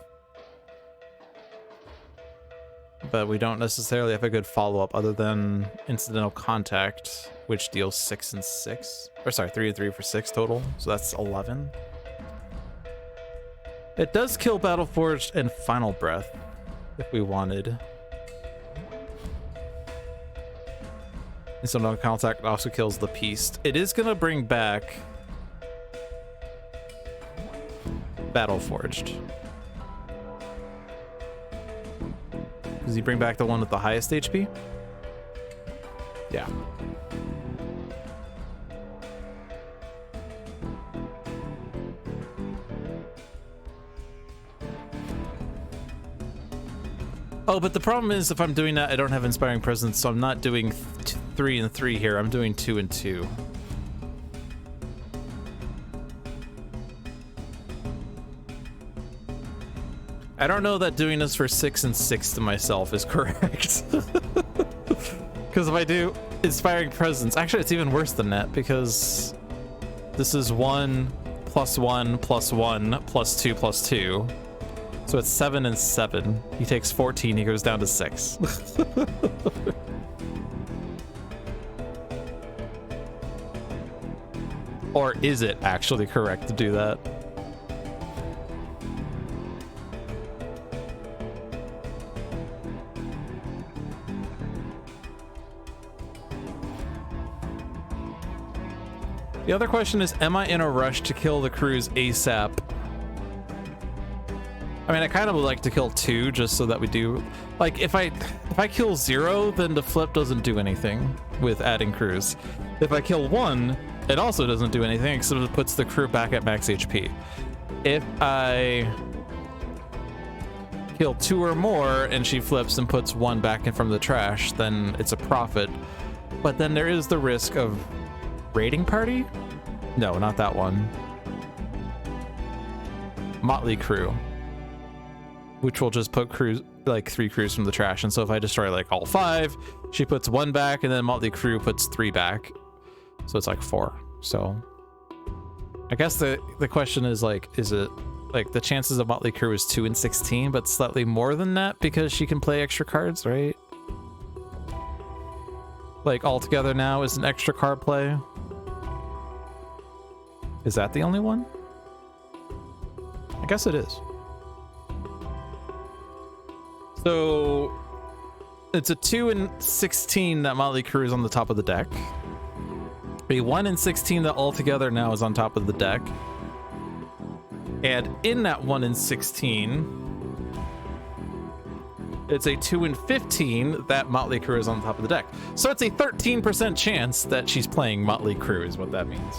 But we don't necessarily have a good follow-up other than Incidental Contact, which deals 6 and 6. Or sorry, 3 and 3 for 6 total. So that's 11. It does kill Battleforged and Final Breath if we wanted. Incidental Contact also kills the Piece. It is going to bring back Battleforged. Does he bring back the one with the highest HP? Yeah. Oh, but the problem is if I'm doing that, I don't have Inspiring Presence, so I'm not doing 3 and 3 here. I'm doing 2 and 2. I don't know that doing this for 6 and 6 to myself is correct. Because if I do Inspiring Presence, actually it's even worse than that, because this is 1 plus 1 plus 1 plus 2 plus 2. So it's 7 and 7. He takes 14, he goes down to 6. Or is it actually correct to do that? The other question is, am I in a rush to kill the crews ASAP? I mean, I kind of would like to kill 2 just so that we do... Like, if I kill 0, then the flip doesn't do anything with adding crews. If I kill 1, it also doesn't do anything except it puts the crew back at max HP. If I kill 2 or more and she flips and puts 1 back in from the trash, then it's a profit. But then there is the risk of raiding party? No, not that one. Motley crew, which will just put crews, like 3 crews from the trash. And so if I destroy like all 5, she puts 1 back, and then Motley crew puts 3 back. So it's like 4. So I guess the question is like, is it like the chances of Motley crew is 2 in 16, but slightly more than that because she can play extra cards, right? Like altogether now is an extra card play. Is that the only one? I guess it is. So it's a 2 in 16 that Motley crew is on the top of the deck. A 1 in 16 that altogether now is on top of the deck. And in that 1 in 16, it's a 2 in 15 that Motley crew is on top of the deck. So it's a 13% chance that she's playing Motley crew is what that means.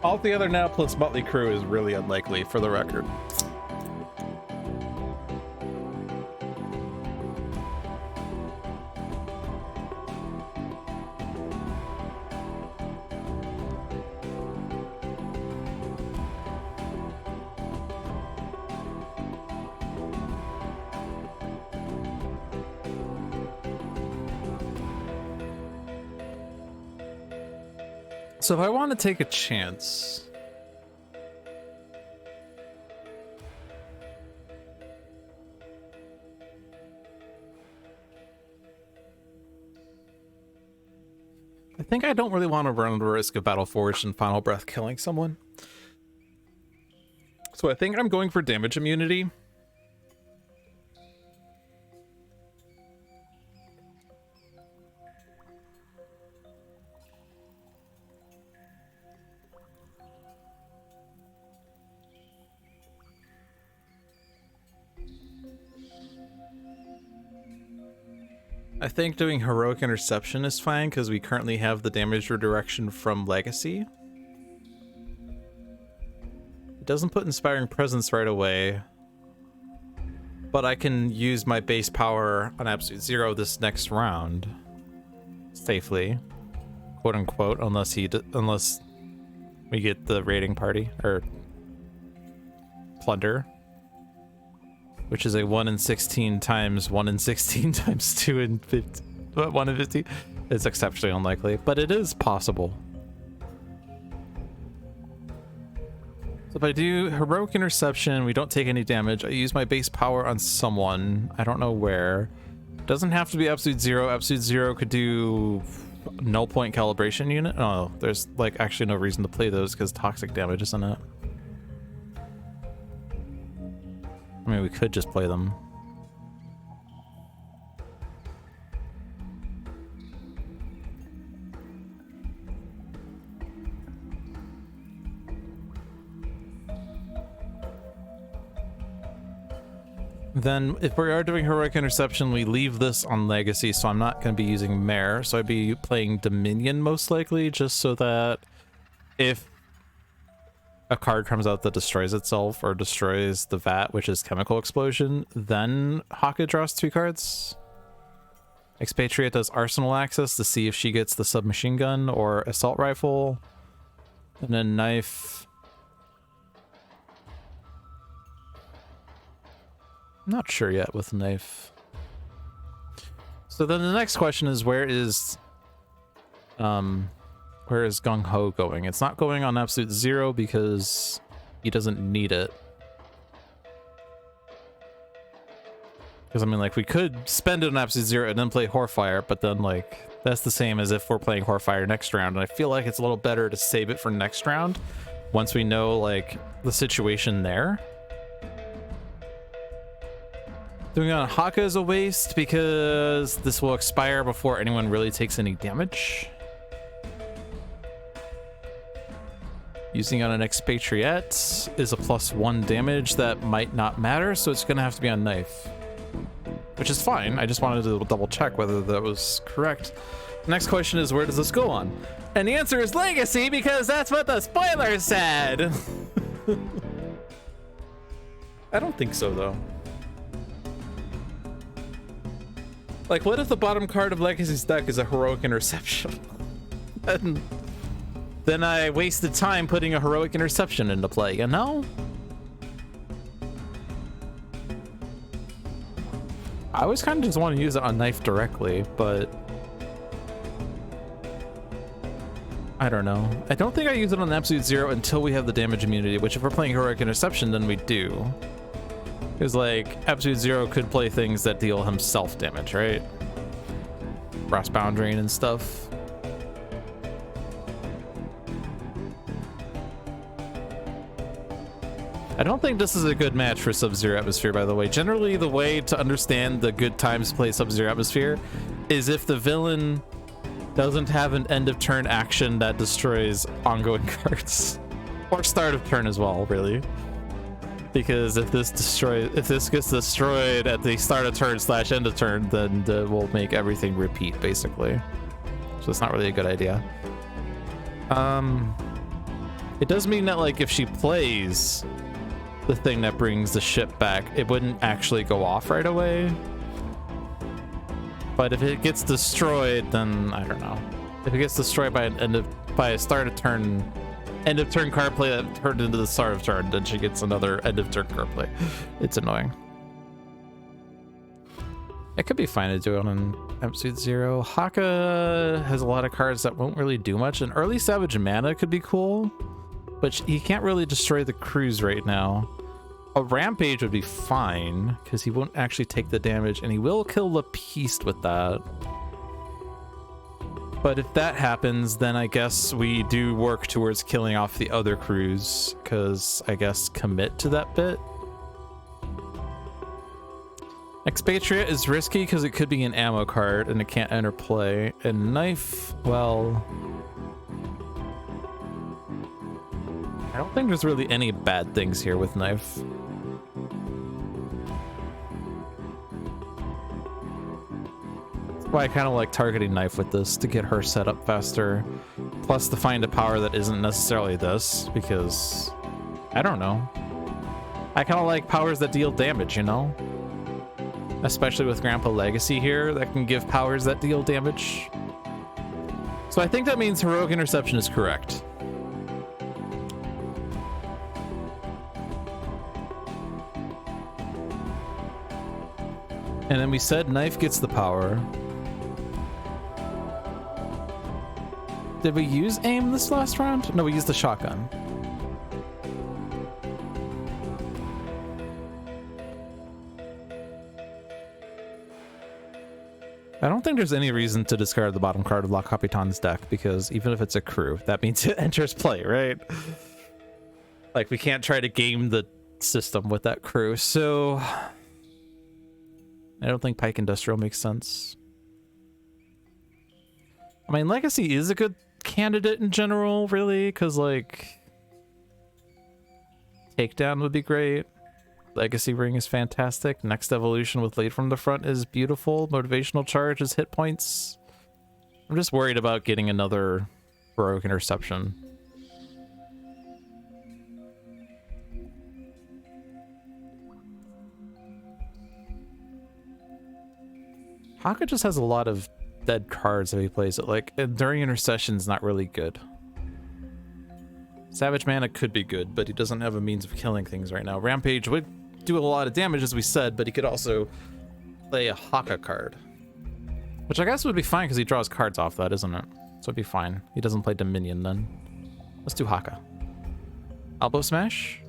Altogether now plus Motley crew is really unlikely, for the record. So if I want to take a chance, I think I don't really want to run the risk of Battle Forged and Final Breath killing someone. So I think I'm going for damage immunity. I think doing Heroic Interception is fine because we currently have the damage redirection from Legacy. It doesn't put Inspiring Presence right away, but I can use my base power on Absolute Zero this next round safely, quote unquote, unless we get the raiding party or plunder, which is a 1 in 16 times 1 in 16 times 2 in 50, 1 in 50. It's exceptionally unlikely, but it is possible. So if I do Heroic Interception, we don't take any damage. I use my base power on someone. I don't know where. It doesn't have to be Absolute Zero. Absolute Zero could do Null Point Calibration Unit. Oh, there's like actually no reason to play those because toxic damage, isn't it? I mean, we could just play them. Then if we are doing Heroic Interception, we leave this on Legacy, so I'm not going to be using Mare, so I'd be playing Dominion most likely, just so that if a card comes out that destroys itself or destroys the vat, which is Chemical Explosion, then Haka draws 2 cards. Expatriate does Arsenal access to see if she gets the submachine gun or assault rifle. And then Knife. I'm not sure yet with Knife. So then the next question is where is Gung Ho going? It's not going on Absolute Zero because he doesn't need it. Because, I mean, like, we could spend it on Absolute Zero and then play Horfire, but then, like, that's the same as if we're playing Horfire next round. And I feel like it's a little better to save it for next round once we know, like, the situation there. Doing it on Haka is a waste because this will expire before anyone really takes any damage. Using on an Expatriate is a +1 damage that might not matter, so it's going to have to be on Knife. Which is fine, I just wanted to double check whether that was correct. Next question is, where does this go on? And the answer is Legacy, because that's what the spoiler said! I don't think so, though. Like, what if the bottom card of Legacy's deck is a Heroic Interception? And then I wasted time putting a Heroic Interception into play, you know? I always kind of just want to use it on Knife directly, but I don't know. I don't think I use it on Absolute Zero until we have the damage immunity, which if we're playing Heroic Interception, then we do. Because, like, Absolute Zero could play things that deal himself damage, right? Brass Boundary and stuff. I don't think this is a good match for Sub-Zero Atmosphere, by the way. Generally, the way to understand the good times to play Sub-Zero Atmosphere is if the villain doesn't have an end-of-turn action that destroys ongoing cards. Or start of turn as well, really. Because if this gets destroyed at the start of turn / end of turn, then we'll make everything repeat, basically. So it's not really a good idea. It does mean that, like, if she plays the thing that brings the ship back, it wouldn't actually go off right away. But if it gets destroyed, then I don't know. If it gets destroyed by a start of turn, end of turn card play that turned into the start of turn, then she gets another end of turn card play. It's annoying. It could be fine to do it on Absolute Zero. Haka has a lot of cards that won't really do much. An early Savage Mana could be cool, but he can't really destroy the crews right now. A Rampage would be fine, because he won't actually take the damage, and he will kill the Beast with that. But if that happens, then I guess we do work towards killing off the other crews, because I guess commit to that bit. Expatriate is risky because it could be an ammo card, and it can't enter play. And Knife, well, I don't think there's really any bad things here with Knife. That's why I kind of like targeting Knife with this, to get her set up faster. Plus to find a power that isn't necessarily this, because I don't know. I kind of like powers that deal damage, you know? Especially with Grandpa Legacy here, that can give powers that deal damage. So I think that means Heroic Interception is correct. And then we said Knife gets the power. Did we use aim this last round? No, we used the shotgun. I don't think there's any reason to discard the bottom card of La Capitan's deck, because even if it's a crew, that means it enters play, right? Like, we can't try to game the system with that crew, so I don't think Pike Industrial makes sense. I mean, Legacy is a good candidate in general, really, because, like, Takedown would be great. Legacy Ring is fantastic. Next Evolution with Lead from the Front is beautiful. Motivational Charge is hit points. I'm just worried about getting another Heroic Interception. Haka just has a lot of dead cards if he plays it. Like, Enduring Intercession's not really good. Savage Mana could be good, but he doesn't have a means of killing things right now. Rampage would do a lot of damage, as we said, but he could also play a Haka card. Which I guess would be fine, because he draws cards off that, isn't it? So it'd be fine. He doesn't play Dominion then. Let's do Haka. Elbow Smash?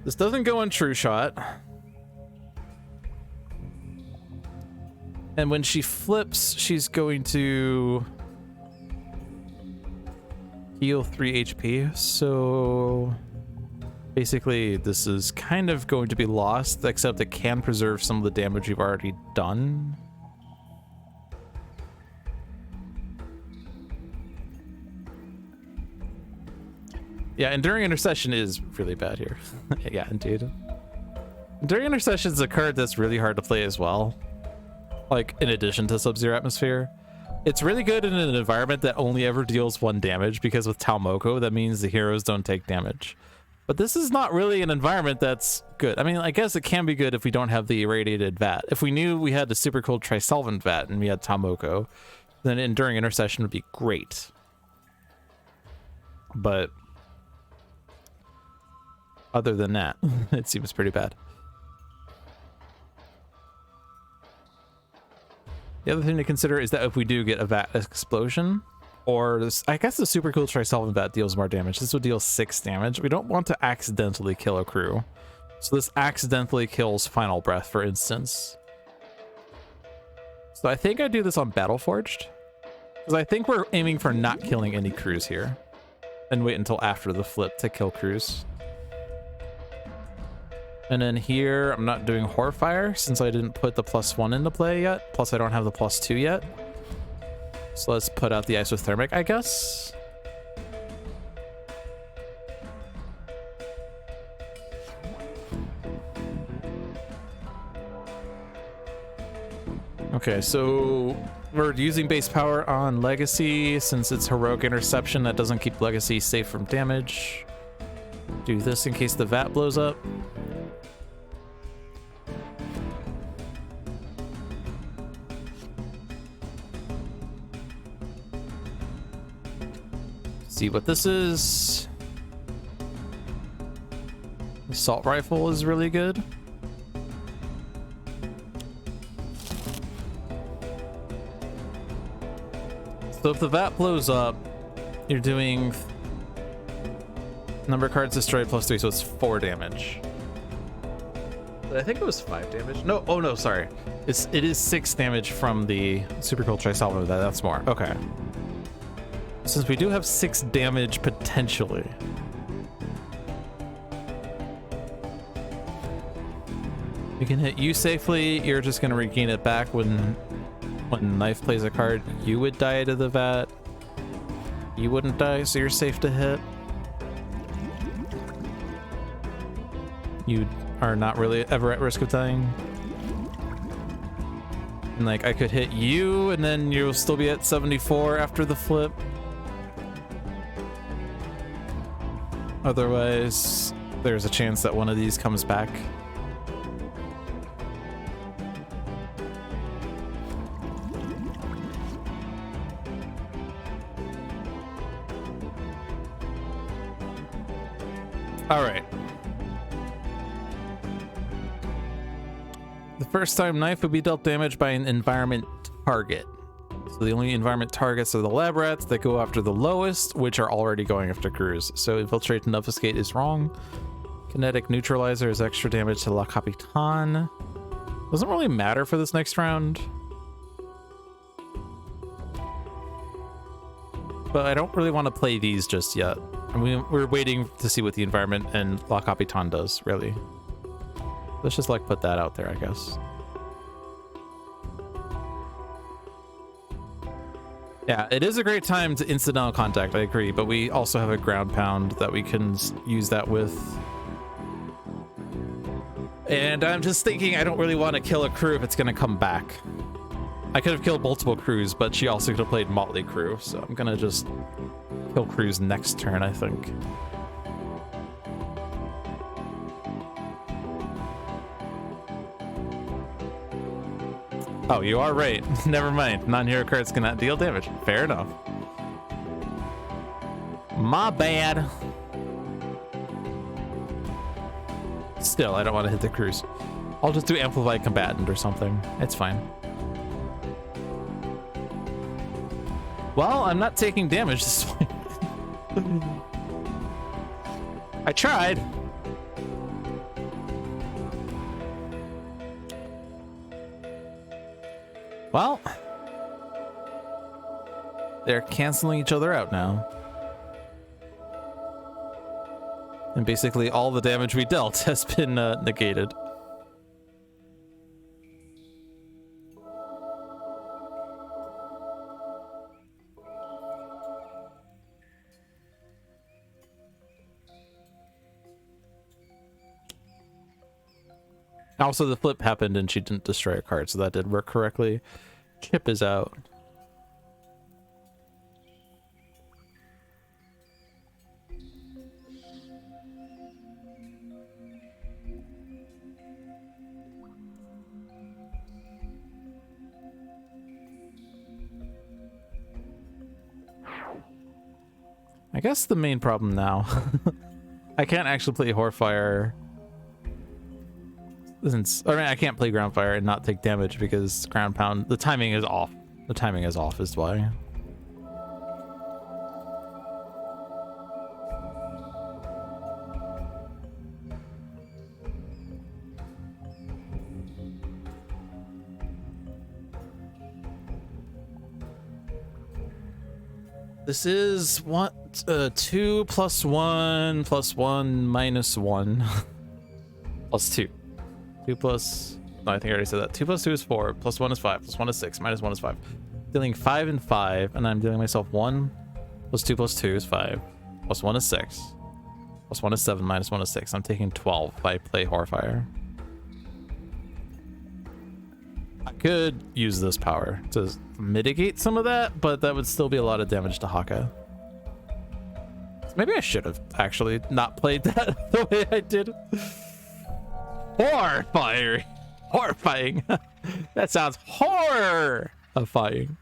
This doesn't go in True Shot. And when she flips, she's going to heal 3 HP. So basically, this is kind of going to be lost, except it can preserve some of the damage you've already done. Yeah, Enduring Intercession is really bad here. Yeah, indeed. Enduring Intercession is a card that's really hard to play as well. Like, in addition to Sub-Zero Atmosphere. It's really good in an environment that only ever deals 1 damage, because with Talmoko, that means the heroes don't take damage. But this is not really an environment that's good. I mean, I guess it can be good if we don't have the irradiated vat. If we knew we had a super cool Trisolvent vat and we had Talmoko, then Enduring Intercession would be great. But other than that, it seems pretty bad. The other thing to consider is that if we do get a vat explosion, or this, I guess the super cool Trisolvent vat deals more damage. This would deal 6 damage. We don't want to accidentally kill a crew. So this accidentally kills Final Breath, for instance. So I think I do this on Battleforged, because I think we're aiming for not killing any crews here, and wait until after the flip to kill crews. And then here, I'm not doing Horfire since I didn't put the +1 into play yet. Plus, I don't have the +2 yet. So let's put out the Isothermic, I guess. Okay, so we're using base power on Legacy since it's Heroic Interception that doesn't keep Legacy safe from damage. Do this in case the vat blows up. See what this is. Assault Rifle is really good. So if the vat blows up, you're doing number of cards destroyed +3, so it's 4 damage. But I think it was 5 damage. No, oh no, sorry. It is 6 damage from the Super Cool Trisolvent. That's more. Okay. Since we do have 6 damage potentially. We can hit you safely. You're just gonna regain it back when Knife plays a card. You would die to the vat. You wouldn't die, so you're safe to hit. You are not really ever at risk of dying. And like I could hit you and then you'll still be at 74 after the flip. Otherwise, there's a chance that one of these comes back. All right. The first time Knife would be dealt damage by an environment target. So the only environment targets are the lab rats that go after the lowest, which are already going after crews. So Infiltrate and Obfuscate is wrong. Kinetic Neutralizer is extra damage to La Capitan. Doesn't really matter for this next round. But I don't really want to play these just yet. I mean, we're waiting to see what the environment and La Capitan does, really. Let's just like put that out there, I guess. Yeah, it is a great time to incidental contact, I agree, but we also have a ground pound that we can use that with. And I'm just thinking I don't really want to kill a crew if it's going to come back. I could have killed multiple crews, but she also could have played Motley Crew, so I'm going to just kill crews next turn, I think. Oh, you are right. Never mind. Non-hero cards cannot deal damage. Fair enough. My bad. Still, I don't want to hit the crews. I'll just do Amplified Combatant or something. It's fine. Well, I'm not taking damage this point. I tried. Well, they're canceling each other out now. And basically all the damage we dealt has been negated. Also, the flip happened and she didn't destroy a card, so that did work correctly. Chip is out. I guess the main problem now, I can't actually play Horfire. Since, I mean, I can't play Ground Fire and not take damage because Ground Pound, the timing is off. The timing is off is why. This is what 2 plus 1 plus 1 minus 1 plus 2. 2 plus, no, I think I already said that. 2 plus 2 is 4, plus 1 is 5, plus 1 is 6, minus 1 is 5. Dealing 5 and 5, and I'm dealing myself 1 plus 2 plus 2 is 5, plus 1 is 6, plus 1 is 7, minus 1 is 6. I'm taking 12 if I play Horfire. I could use this power to mitigate some of that, but that would still be a lot of damage to Haka. So maybe I should have actually not played that the way I did. Horrifying. Horrifying. That sounds horrifying.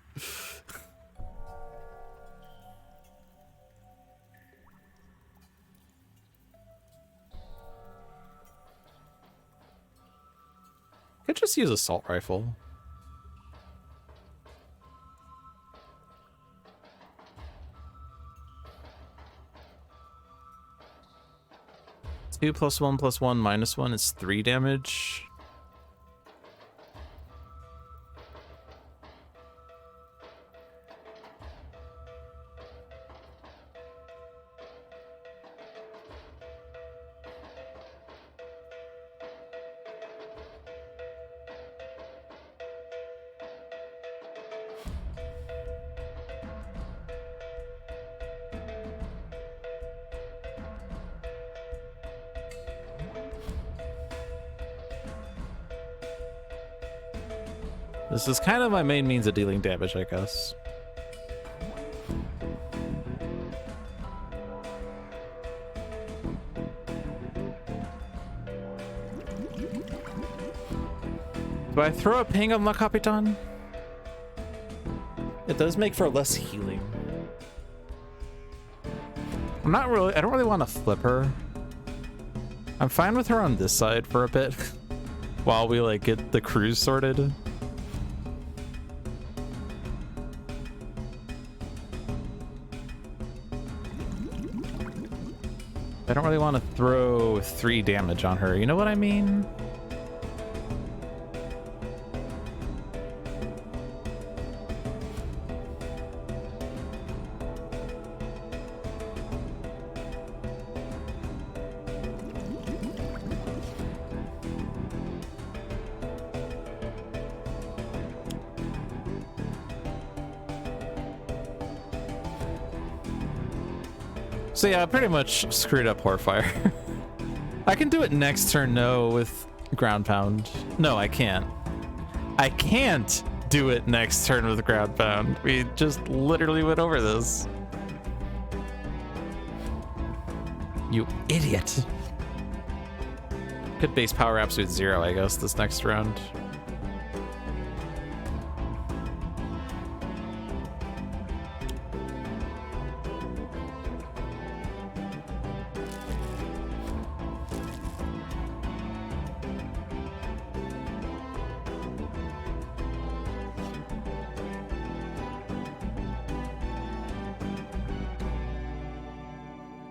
Could just use assault rifle. Two plus 1 minus 1 is 3 damage. This is kind of my main means of dealing damage, I guess. Do I throw a ping on La Capitan? It does make for less healing. I don't really want to flip her. I'm fine with her on this side for a bit while we like get the crews sorted. I don't really want to throw 3 damage on her, you know what I mean? So yeah, I pretty much screwed up Horfire. I can do it next turn, no, with Ground Pound. No, I can't. I can't do it next turn with Ground Pound. We just literally went over this. You idiot. Could base power absolute 0, I guess, this next round.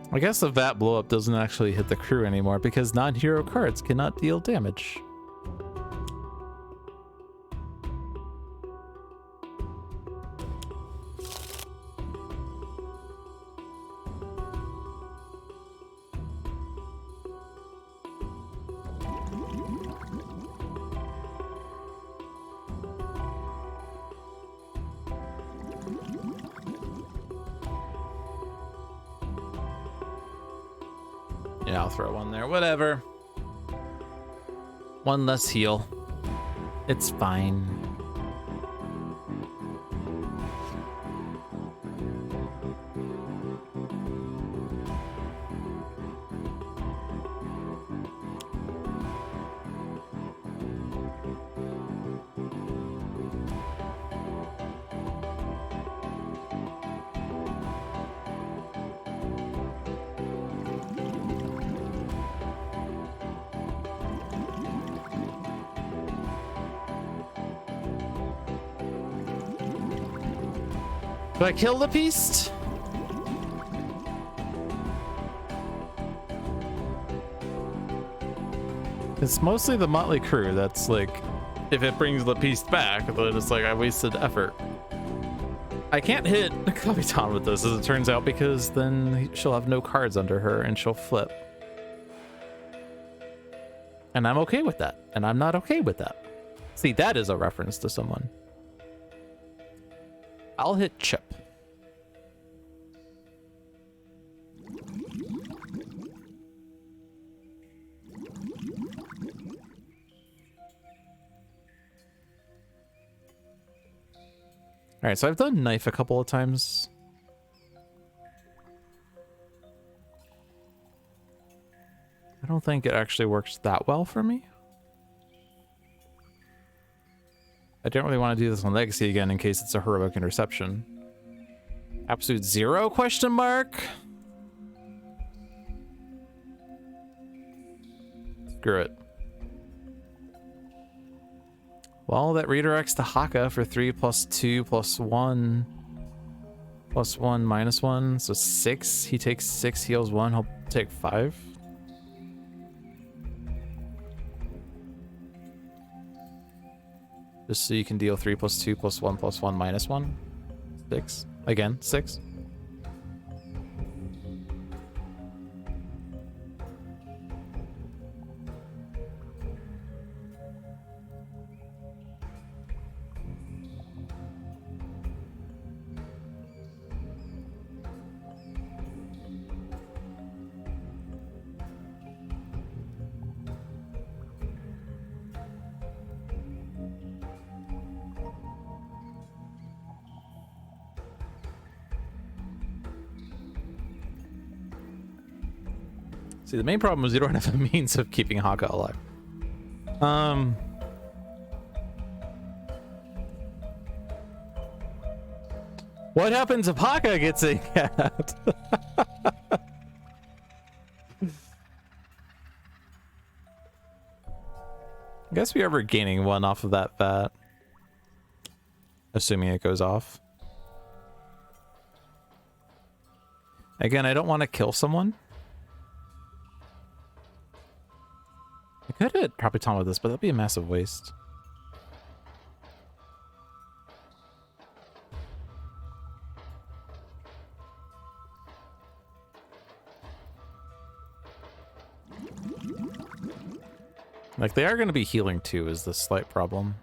I guess the VAT blow up doesn't actually hit the crew anymore because non-hero cards cannot deal damage. Yeah, I'll throw one there. Whatever. One less heal. It's fine. Do I kill the beast? It's mostly the motley crew that's like, if it brings the beast back, then it's like I wasted effort. I can't hit Kapitan with this, as it turns out, because then she'll have no cards under her and she'll flip. And I'm okay with that. And I'm not okay with that. See, that is a reference to someone. I'll hit Chip. All right, so I've done knife a couple of times. I don't think it actually works that well for me. I don't really want to do this on Legacy again in case it's a heroic interception. Absolute zero question mark? Screw it. Well, that redirects to Haka for 3 plus 2 plus 1 plus 1 minus 1. So 6. He takes 6, heals 1. He'll take 5. Just so you can deal 3 plus 2 plus 1 plus 1 minus 1. 6. Again, 6. See, the main problem is you don't have a means of keeping Haka alive. What happens if Haka gets a cat? I guess we are regaining 1 off of that fat. Assuming it goes off. Again, I don't want to kill someone. I could hit Kapitan with this, but that'd be a massive waste. Like, they are going to be healing too, is the slight problem.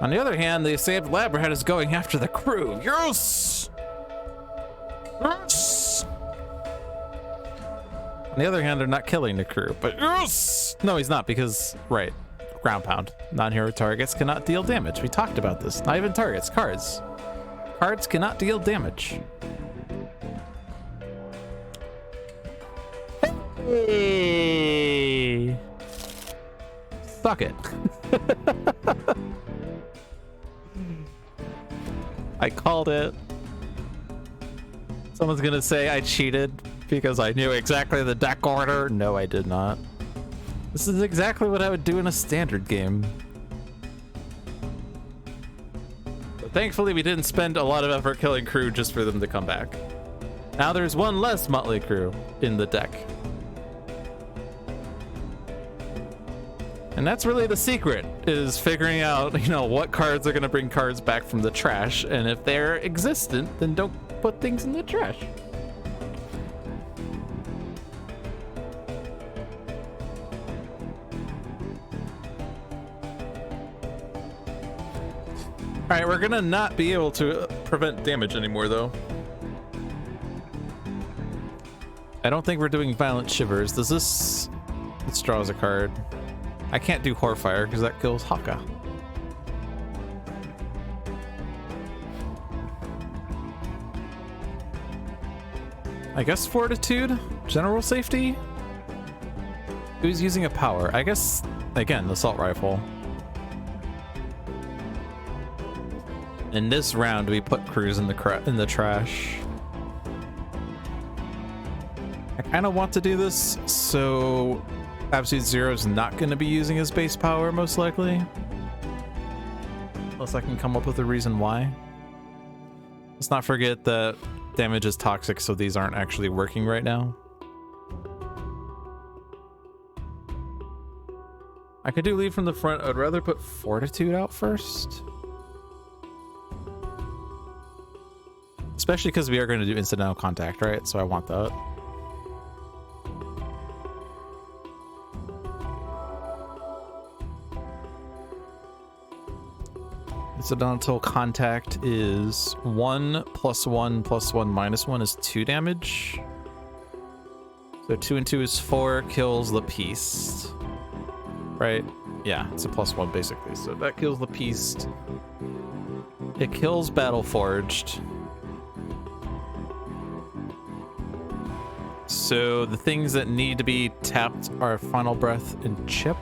On the other hand, the saved Labrador is going after the crew. Yes! Yes! On the other hand, they're not killing the crew, but yes! No, he's not, because, right, ground pound. Non-hero targets cannot deal damage. We talked about this. Not even targets, cards. Cards cannot deal damage. Hey! Suck it. I called it. Someone's gonna say I cheated because I knew exactly the deck order. No, I did not. This is exactly what I would do in a standard game. But thankfully, we didn't spend a lot of effort killing crew just for them to come back. Now there's 1 less motley crew in the deck. And that's really the secret, is figuring out, you know, what cards are going to bring cards back from the trash. And if they're existent, then don't put things in the trash. Alright, we're gonna not be able to prevent damage anymore, though. I don't think we're doing Violent Shivers. Does this... This draws a card. I can't do Horfire because that kills Haka. I guess Fortitude? General Safety? Who's using a power? I guess, again, the Assault Rifle. In this round, we put Cruise in the trash. I kind of want to do this, so Absolute Zero is not going to be using his base power, most likely. Unless I can come up with a reason why. Let's not forget that damage is toxic, so these aren't actually working right now. I could do lead from the front. I'd rather put Fortitude out first. Especially because we are going to do incidental contact, right? So I want that. Incidental contact is 1 + 1 + 1 - 1 is 2 damage. So 2 and 2 is 4, kills the Peace. Right? Yeah, it's a +1 basically. So that kills the Peace. It kills Battleforged. So the things that need to be tapped are Final Breath and Chip.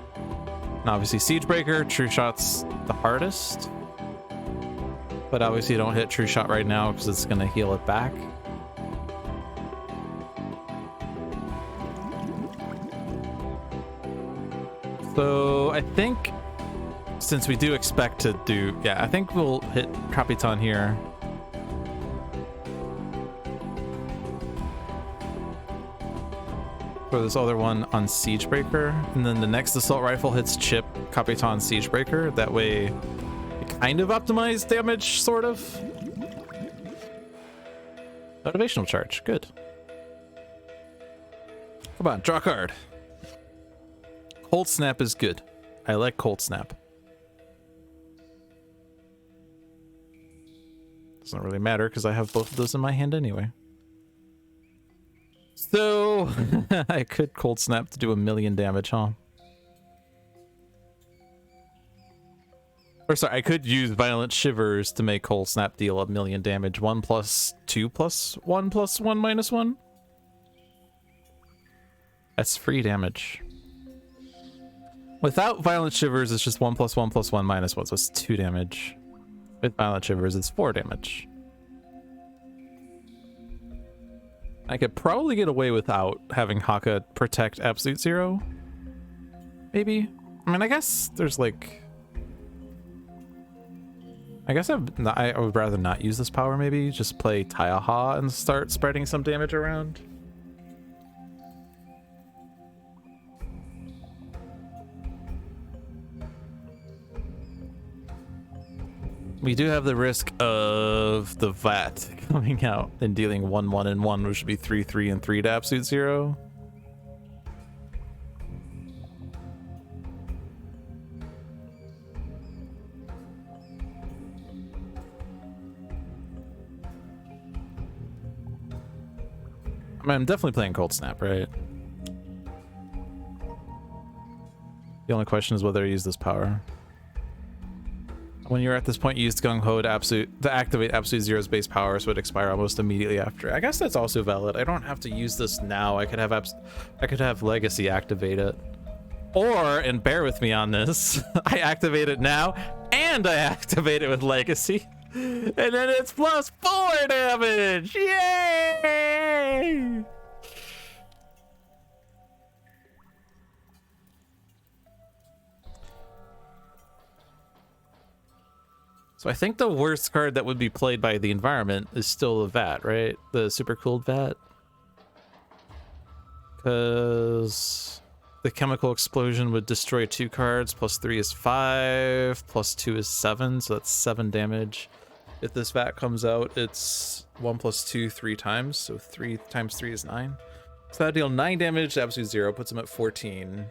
And obviously Siegebreaker, True Shot's the hardest. But obviously don't hit True Shot right now because it's going to heal it back. So I think since we do expect to do... Yeah, I think we'll hit Capitan here. For this other one on Siegebreaker, and then the next assault rifle hits Chip, Capitan, Siegebreaker. That way, it kind of optimized damage, sort of. Motivational charge, good. Come on, draw a card. Cold Snap is good. I like Cold Snap. Doesn't really matter because I have both of those in my hand anyway. So, I could Cold Snap to do 1,000,000 damage, huh? Or sorry, I could use Violent Shivers to make Cold Snap deal 1,000,000 damage. 1 + 2 + 1 + 1 - 1. That's free damage. Without Violent Shivers, it's just 1 + 1 + 1 - 1, so it's 2 damage. With Violent Shivers, it's 4 damage. I could probably get away without having Haka protect Absolute Zero. Maybe. I mean, I guess there's like... I guess I would rather not use this power, maybe. Just play Taiaha and start spreading some damage around. We do have the risk of the VAT coming out and dealing 1 1 and 1, which would be 3 3 and 3 to Absolute Zero. I mean, I'm definitely playing Cold Snap, right? The only question is whether I use this power. When you're at this point, you use Gung Ho to activate Absolute Zero's base power, so it expire almost immediately after. I guess that's also valid. I don't have to use this now. I could have Legacy activate it. Or, and bear with me on this, I activate it now, and I activate it with Legacy. And then it's +4 damage! Yay! So I think the worst card that would be played by the environment is still the VAT, right? The super cooled VAT. Because the chemical explosion would destroy 2 cards, +3 is 5, +2 is 7, so that's 7 damage. If this VAT comes out, it's 1 + 2 3 times, so 3 times 3 is 9. So that'd deal 9 damage to Absolute Zero, puts him at 14.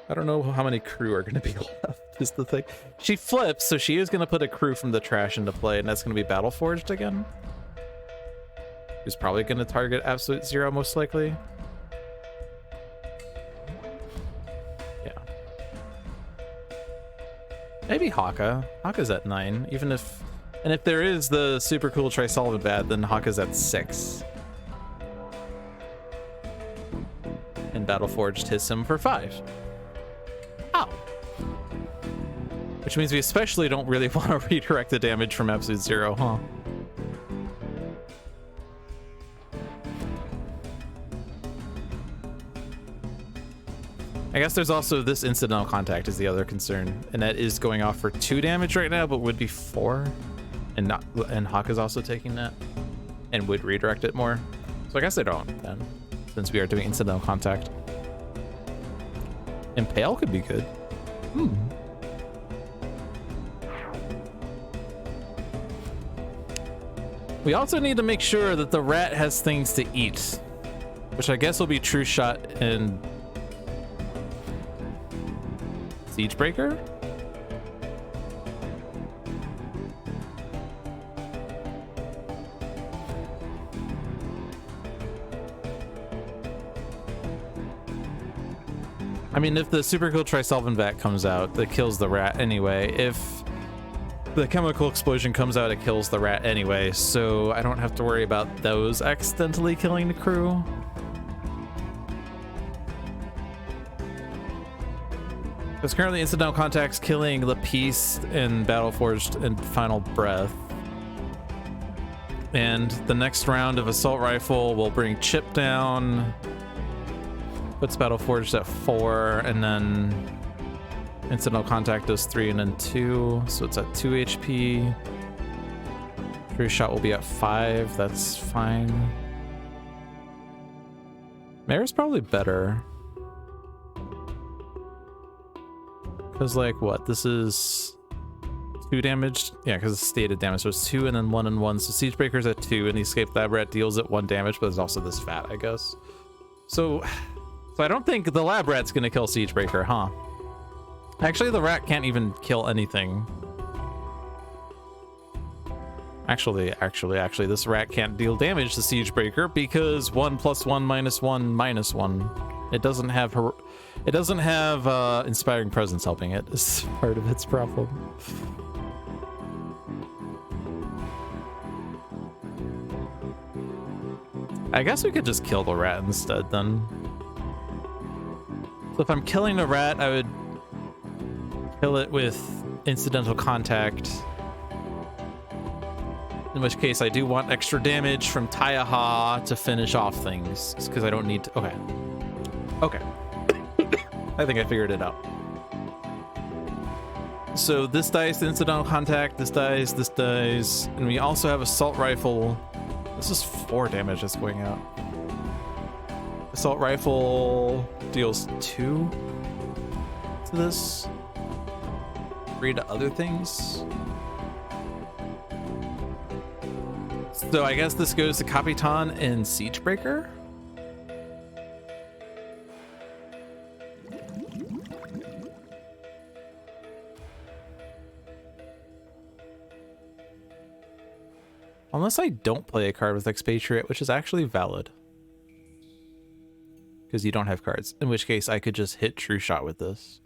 I don't know how many crew are going to be left, is the thing. She flips, so she is going to put a crew from the trash into play, and that's going to be Battle Forged again. Who's probably going to target Absolute Zero, most likely. Yeah. Maybe Haka. Haka's at 9, even if... And if there is the super cool Trisolvent Bat, then Haka's at 6. And Battle Forged hits him for 5. Oh. Which means we especially don't really want to redirect the damage from Absolute Zero, huh? I guess there's also this incidental contact is the other concern, and that is going off for 2 damage right now, but would be 4, and Haka's also taking that, and would redirect it more. So I guess they don't then, since we are doing incidental contact. Impale could be good. We also need to make sure that the rat has things to eat, which I guess will be True Shot and Siegebreaker? I mean, if the super cool Trisolvent Bat comes out, that kills the rat anyway. If the chemical explosion comes out, it kills the rat anyway, so I don't have to worry about those accidentally killing the crew. Because currently incidental contact's killing the Peace and Battle Forged and Final Breath. And the next round of Assault Rifle will bring Chip down. Puts Battle Forged at 4, and then incidental contact does 3 and then 2. So it's at 2 HP. True Shot will be at 5. That's fine. Mare's probably better. Because, like, what? This is 2 damage? Yeah, because it's stated damage. So it's 2 and then 1 and 1. So Siegebreaker's at 2, and the Escape Lab Rat deals it 1 damage, but there's also this fat, I guess. So I don't think the Lab Rat's going to kill Siegebreaker, huh? Actually, the rat can't even kill anything. Actually, this rat can't deal damage to Siegebreaker because 1 + 1 - 1 - 1. It doesn't have Inspiring Presence helping it. Is part of its problem. I guess we could just kill the rat instead then. So if I'm killing the rat, I would kill it with incidental contact. In which case I do want extra damage from Taiaha to finish off things. Because I don't need to... Okay. I think I figured it out. So this dies to incidental contact, this dies, and we also have Assault Rifle. This is 4 damage that's going out. Assault Rifle deals 2 to this. 3 to other things. So I guess this goes to Capitan and Siegebreaker. Unless I don't play a card with Expatriate, which is actually valid. Because you don't have cards. In which case, I could just hit True Shot with this.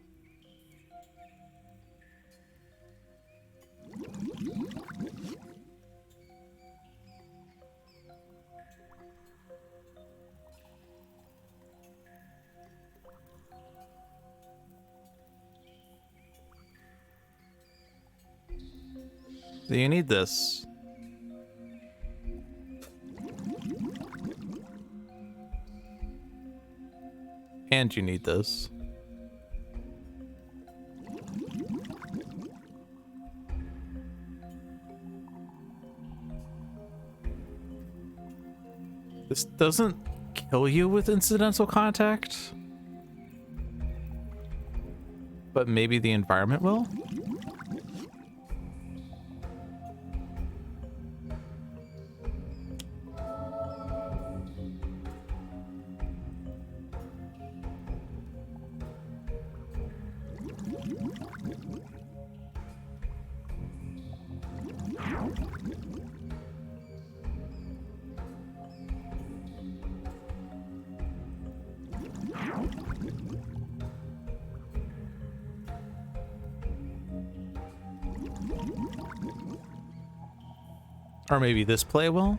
So you need this. And you need this. This doesn't kill you with incidental contact, but maybe the environment will. Or maybe this play will?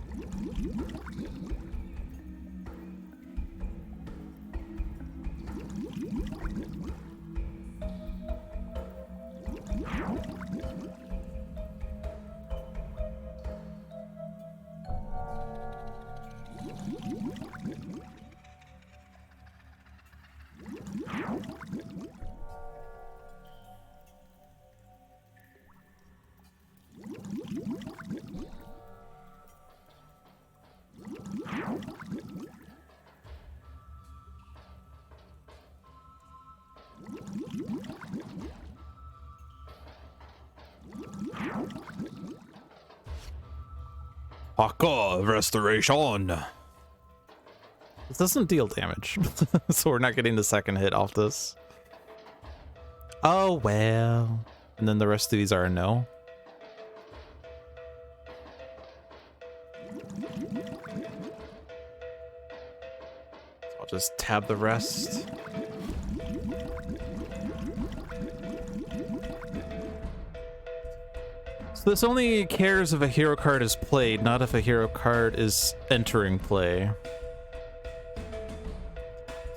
Haka restoration. This doesn't deal damage, so we're not getting the second hit off this. Oh, well. And then the rest of these are a no. So I'll just tab the rest. So this only cares if a hero card is played, not if a hero card is entering play.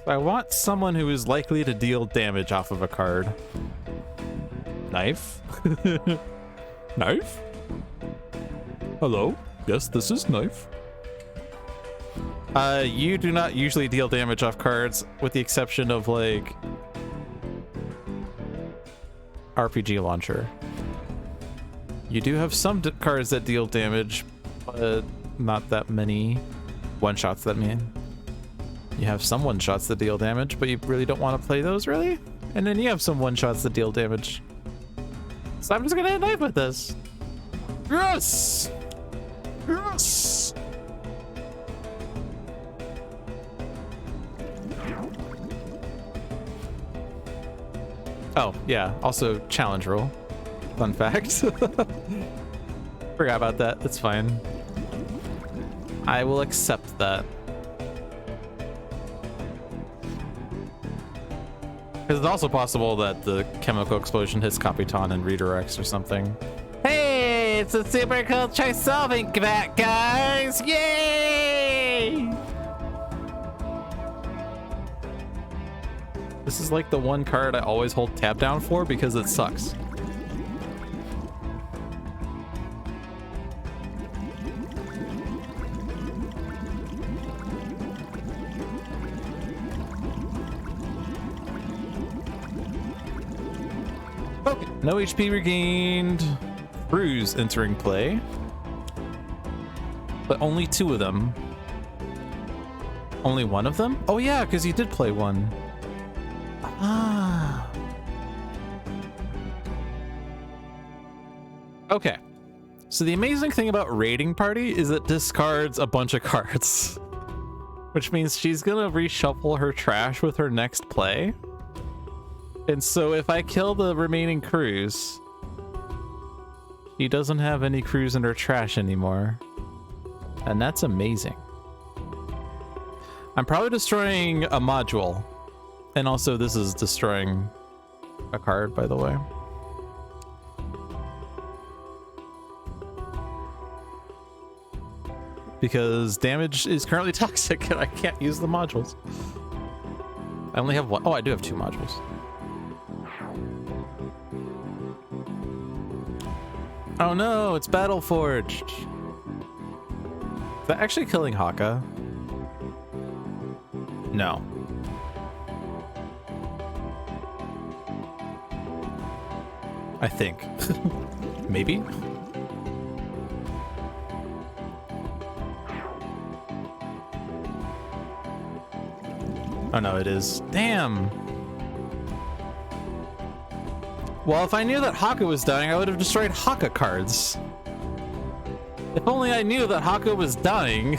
So I want someone who is likely to deal damage off of a card. Knife? Knife? Hello? Yes, this is Knife. You do not usually deal damage off cards, with the exception of, like, RPG Launcher. You do have some cards that deal damage, but not that many one-shots, that mean. You have some one-shots that deal damage, but you really don't want to play those, really? And then you have some one-shots that deal damage. So I'm just gonna hit knife with this. Yes! Yes! Oh, yeah, also challenge roll. Fun fact. Forgot about that. That's fine. I will accept that. Because it's also possible that the chemical explosion hits Capitan and redirects or something. Hey, it's a super cool choice solving vat, guys! Yay! This is like the one card I always hold tab down for because it sucks. Okay, no HP regained. Cruise entering play. But only 2 of them. Only 1 of them? Oh yeah, because you did play 1. Ah. Okay. So the amazing thing about Raiding Party is it discards a bunch of cards. Which means she's gonna reshuffle her trash with her next play. And so if I kill the remaining crews, she doesn't have any crews in her trash anymore. And that's amazing. I'm probably destroying a module. And also this is destroying a card, by the way. Because damage is currently toxic and I can't use the modules. I only have 1. Oh, I do have 2 modules. Oh no, it's Battle Forged. Is that actually killing Haka? No. I think. Maybe? Oh no, it is. Damn! Well, if I knew that Haka was dying, I would have destroyed Haka cards. If only I knew that Haka was dying.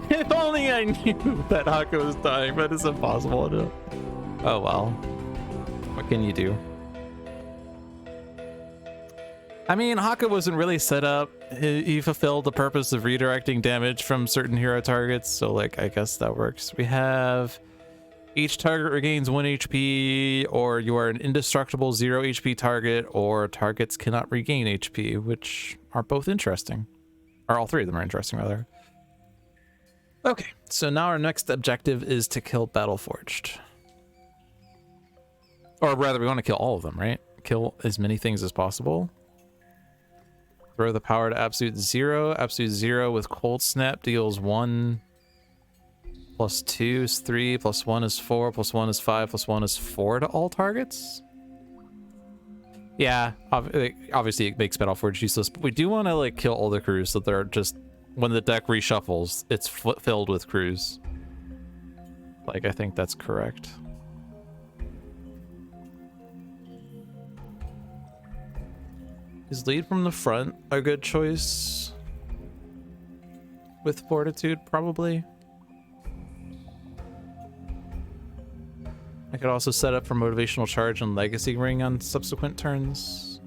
If only I knew that Haka was dying, but it's impossible to... Oh well. What can you do? I mean, Haka wasn't really set up. He fulfilled the purpose of redirecting damage from certain hero targets, so like, I guess that works. We have Each target regains 1 HP, or you are an indestructible 0 HP target, or targets cannot regain HP, which are both interesting. Or all three of them are interesting, rather. Okay, so now our next objective is to kill Battleforged. Or rather, we want to kill all of them, right? Kill as many things as possible. Throw the power to absolute 0. Absolute 0 with Cold Snap deals 1... Plus 2 is 3, plus 1 is 4, plus 1 is 5, plus 1 is 4 to all targets? Yeah, obviously it makes Battleforge useless, but we do want to like kill all the crews so they're just, when the deck reshuffles, it's filled with crews. Like, I think that's correct. Is lead from the front a good choice? With Fortitude, probably. I could also set up for Motivational Charge and Legacy Ring on subsequent turns.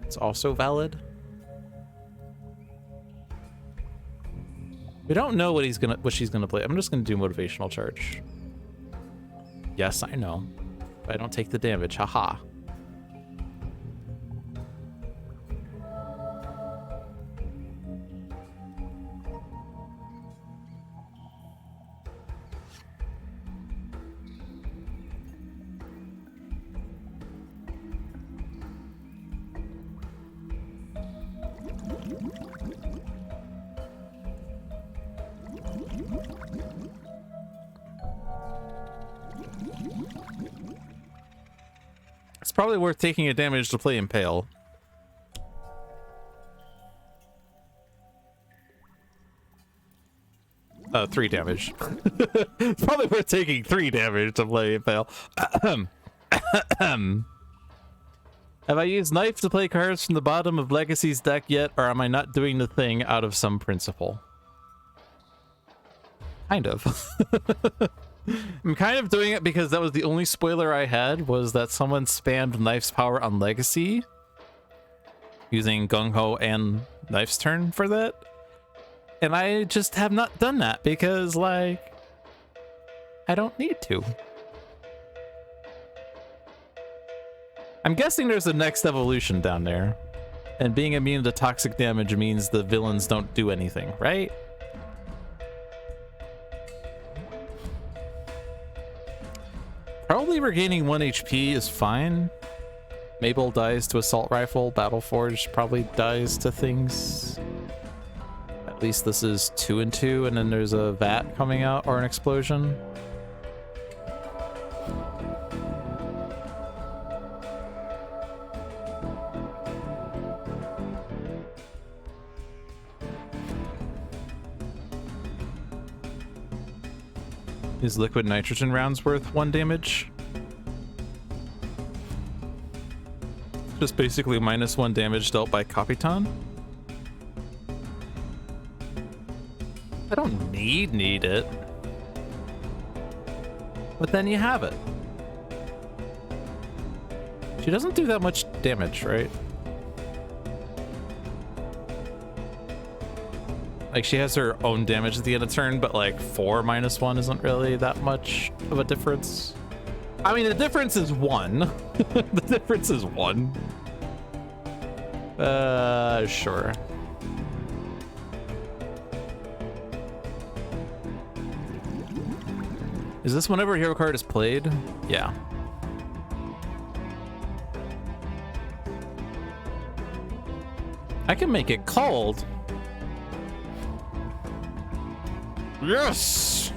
It's also valid. We don't know what she's gonna play. I'm just gonna do Motivational Charge. Yes, I know. But I don't take the damage. Haha. It's probably worth taking a damage to play Impale. Oh, 3 damage. It's probably worth taking 3 damage to play Impale. Have I used Knife to play cards from the bottom of Legacy's deck yet, or am I not doing the thing out of some principle? Kind of. I'm kind of doing it because that was the only spoiler I had, was that someone spammed Knife's power on Legacy using Gung Ho and Knife's turn for that. And I just have not done that because, like, I don't need to. I'm guessing there's a next evolution down there. And being immune to toxic damage means the villains don't do anything, right? Probably regaining 1 HP is fine. Mabel dies to Assault Rifle. Battleforge probably dies to things. At least this is 2 and 2, and then there's a vat coming out or an explosion. Is liquid nitrogen rounds worth 1 damage? Just basically -1 damage dealt by Capitan? I don't need it. But then you have it. She doesn't do that much damage, right? Like, she has her own damage at the end of turn, but like 4 -1 isn't really that much of a difference. I mean, the difference is 1. The difference is 1. Sure. Is this whenever a hero card is played? Yeah. I can make it cold. Yes!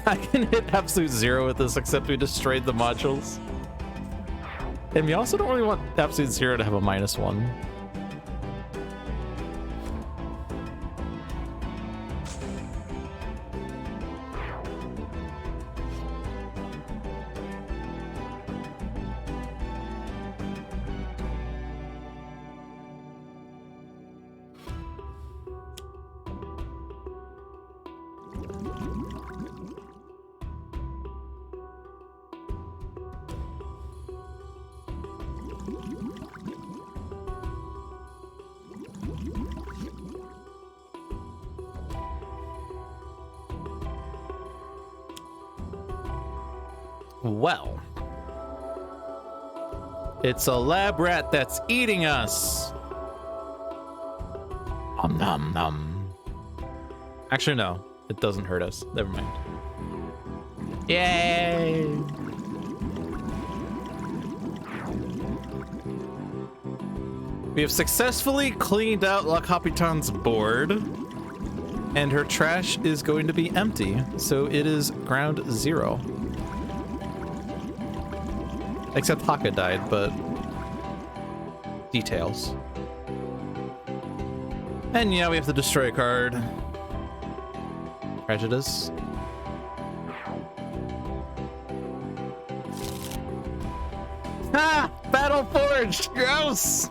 I can hit absolute 0 with this, except we destroyed the modules. And we also don't really want absolute 0 to have a -1. Well, it's a lab rat that's eating us. Nom nom. Actually, no, it doesn't hurt us. Never mind. Yay! We have successfully cleaned out La Capitan's board, and her trash is going to be empty, so it is ground zero. Except Haka died, but details. And yeah, we have to destroy a card. Prejudice. Ah! Battle Forged! Gross!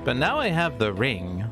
But now I have the ring.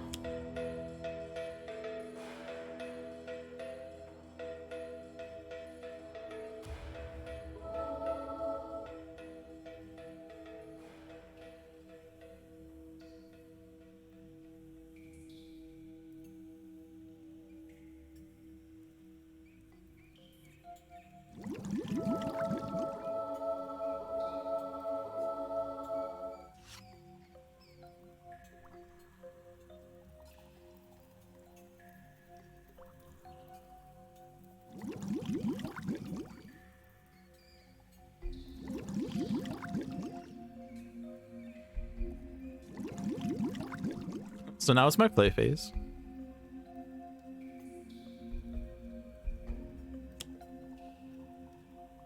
So now it's my play phase.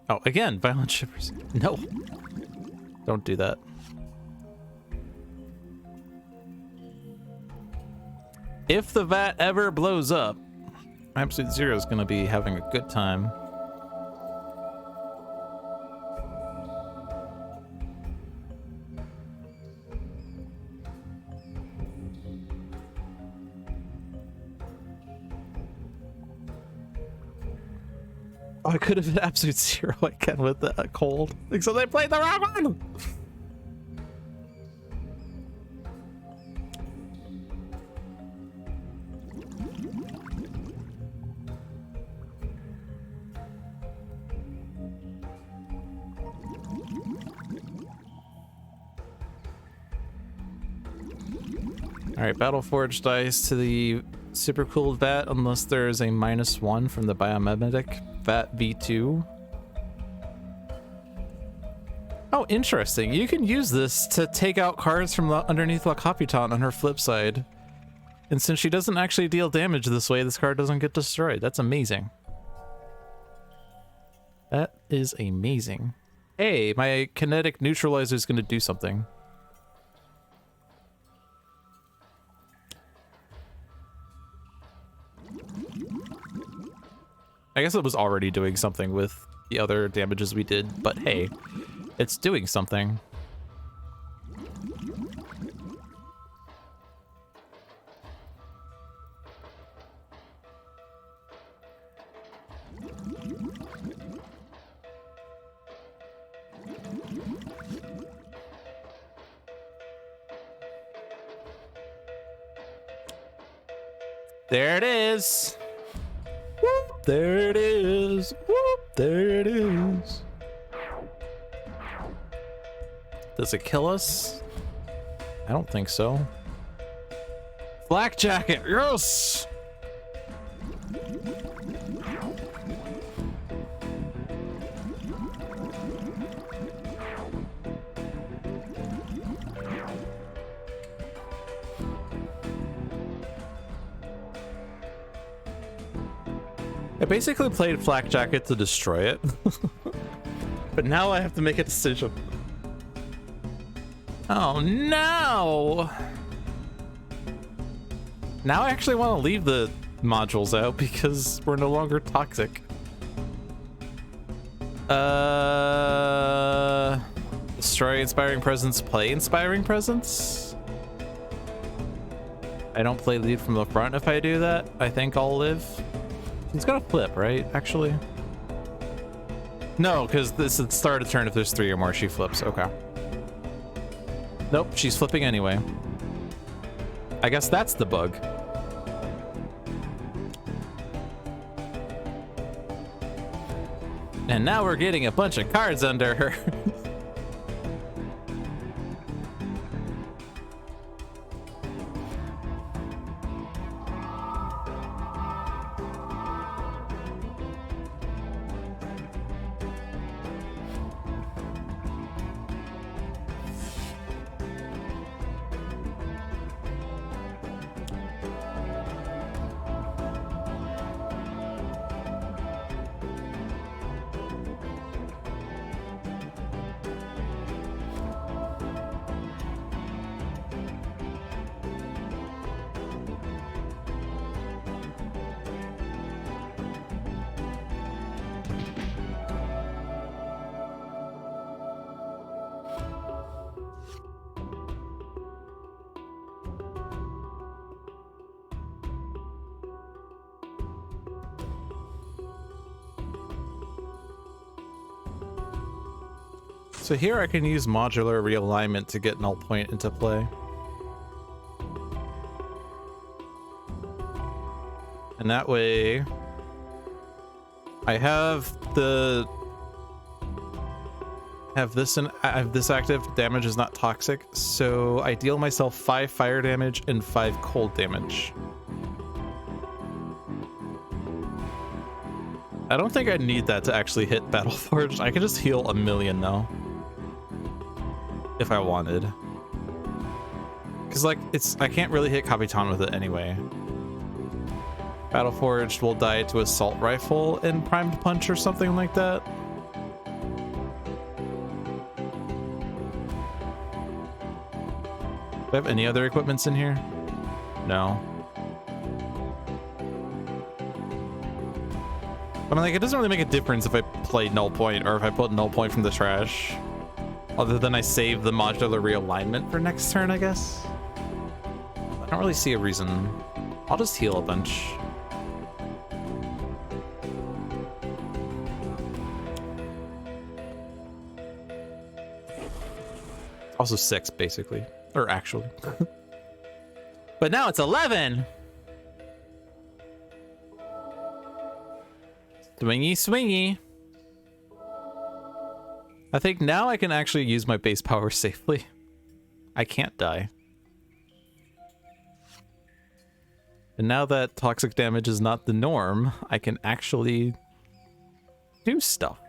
Oh, again, violent shivers. No. Don't do that. If the vat ever blows up, Absolute Zero is going to be having a good time. Oh, I could have hit Absolute Zero again with the cold. Except they played the wrong one! Alright, Battle Forged dice to the super cooled vat unless there is a -1 from the biomimetic vat V2. Oh, interesting. You can use this to take out cards from underneath La Capitan on her flip side. And since she doesn't actually deal damage this way, this card doesn't get destroyed. That's amazing. That is amazing. Hey, my kinetic neutralizer is going to do something. I guess it was already doing something with the other damages we did, but hey, it's doing something. There it is. Whoop, there it is. Whoop, there it is. Does it kill us? I don't think so. Flak jacket, yes! I basically played Flak Jacket to destroy it. But now I have to make a decision. Oh no! Now I actually want to leave the modules out because we're no longer toxic. Destroy Inspiring Presence, play Inspiring Presence? I don't play lead from the front if I do that. I think I'll live. He's got a flip, right? Actually. No, because this is the start of turn. If there's 3 or more, she flips. Okay. Nope, she's flipping anyway. I guess that's the bug. And now we're getting a bunch of cards under her. So here I can use modular realignment to get null point into play. And that way I have this active, damage is not toxic, so I deal myself 5 fire damage and 5 cold damage. I don't think I need that to actually hit Battleforged. I could just heal 1,000,000 though. If I wanted. Because like I can't really hit Capitan with it anyway. Battleforged will die to Assault Rifle and Primed Punch or something like that. Do I have any other equipments in here? No. But I'm like, it doesn't really make a difference if I play null point or if I put null point from the trash. Other than I save the modular realignment for next turn, I guess. I don't really see a reason. I'll just heal a bunch. Also 6, basically. Or actually. But now it's 11! Swingy, swingy. I think now I can actually use my base power safely. I can't die. And now that toxic damage is not the norm, I can actually do stuff.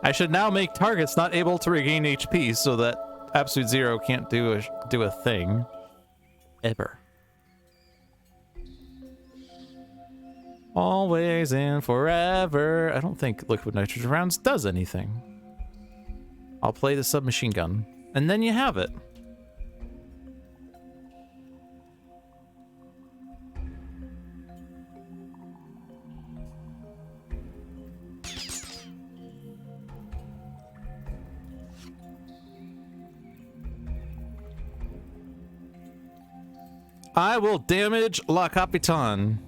I should now make targets not able to regain HP so that Absolute Zero can't do a thing. Ever. Always and forever. I don't think liquid nitrogen rounds does anything. I'll play the submachine gun. And then you have it. I will damage La Capitan.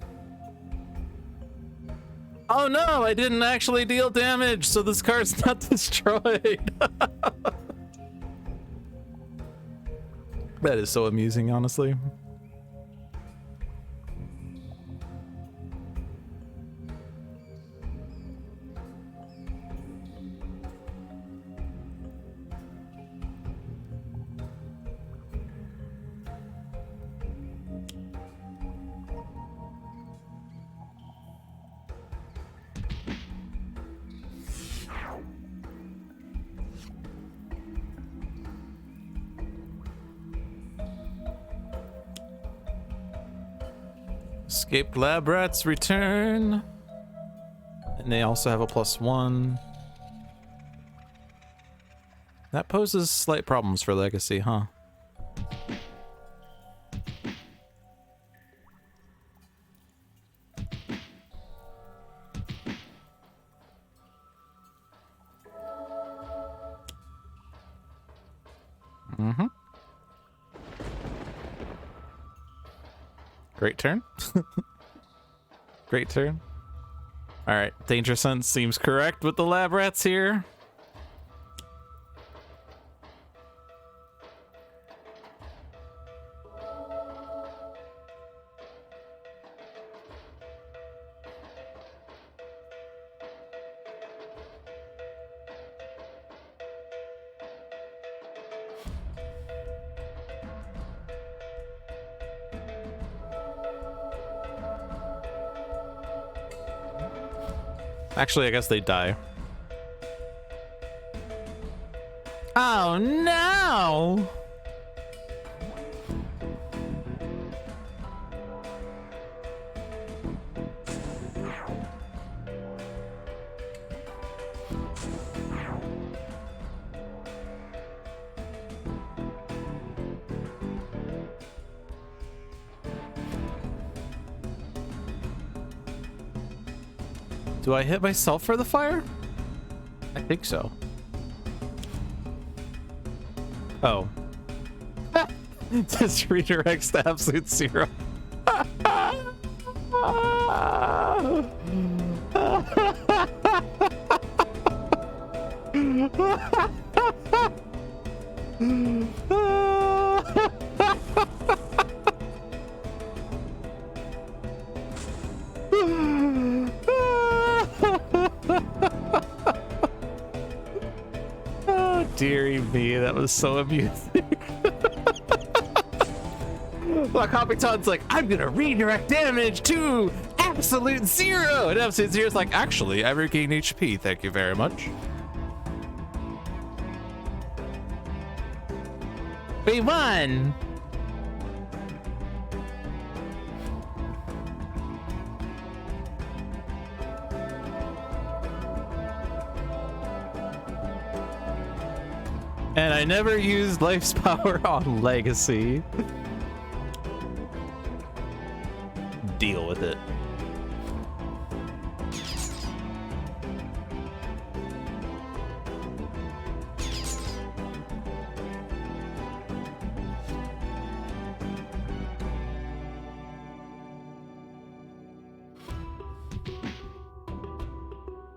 Oh no, I didn't actually deal damage, so this card's not destroyed. That is so amusing, honestly. Escaped lab rats return. And they also have a +1. That poses slight problems for Legacy, huh? Mm-hmm. Great turn. Great turn. All right, danger sense seems correct with the lab rats here. Actually, I guess they die. Oh no! Do I hit myself for the fire? I think so. Oh. Just redirects to absolute zero. Deary me, that was so amusing. Well, Kapitan's like, I'm gonna redirect damage to absolute zero, and absolute zero's like, actually, I regain HP, thank you very much. We won! And I never used life's power on Legacy. Deal with it.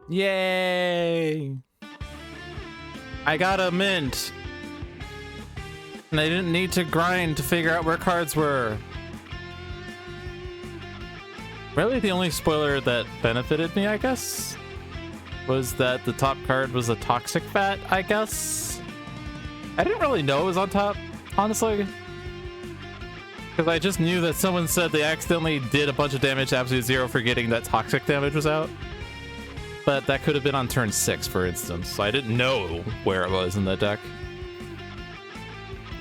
Yay! I got a mint. And I didn't need to grind to figure out where cards were. Really, the only spoiler that benefited me, I guess, was that the top card was a toxic vat, I guess. I didn't really know it was on top, honestly. Because I just knew that someone said they accidentally did a bunch of damage to absolute zero forgetting that toxic damage was out. But that could have been on turn 6, for instance. So I didn't know where it was in the deck.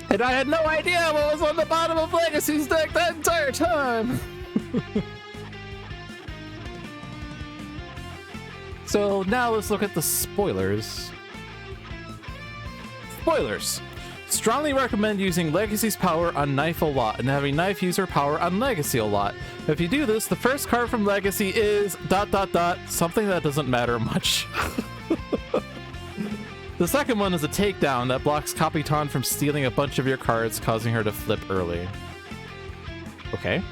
And I had no idea what was on the bottom of Legacy's deck that entire time! So now let's look at the spoilers. Spoilers! Strongly recommend using Legacy's power on Knife a lot and having Knife use her power on Legacy a lot. If you do this, the first card from Legacy is ... something that doesn't matter much. The second one is a takedown that blocks Kapitan from stealing a bunch of your cards, causing her to flip early. Okay.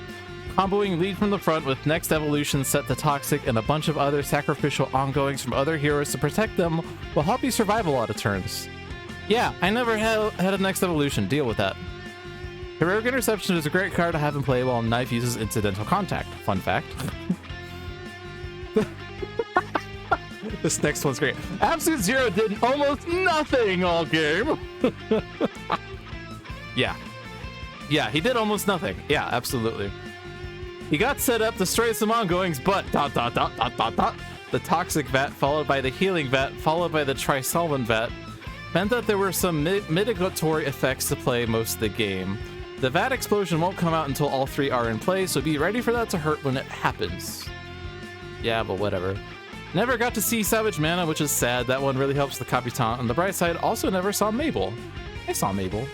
Comboing lead from the front with next evolution set to toxic and a bunch of other sacrificial ongoings from other heroes to protect them will help you survive a lot of turns. Yeah, I never had a next evolution. Deal with that. Heroic Interception is a great card to have in play while Knife uses incidental contact. Fun fact. This next one's great. Absolute Zero did almost nothing all game. Yeah. Yeah, he did almost nothing. Yeah, absolutely. He got set up, destroyed some ongoings, but ... The Toxic Vat, followed by the Healing Vat, followed by the Trisolvent Vat, meant that there were some mitigatory effects to play most of the game. The Vat explosion won't come out until all three are in play, so be ready for that to hurt when it happens. Yeah, but whatever. Never got to see Savage Mana, which is sad. That one really helps the Kapitan. On the bright side, also never saw Mabel. I saw Mabel.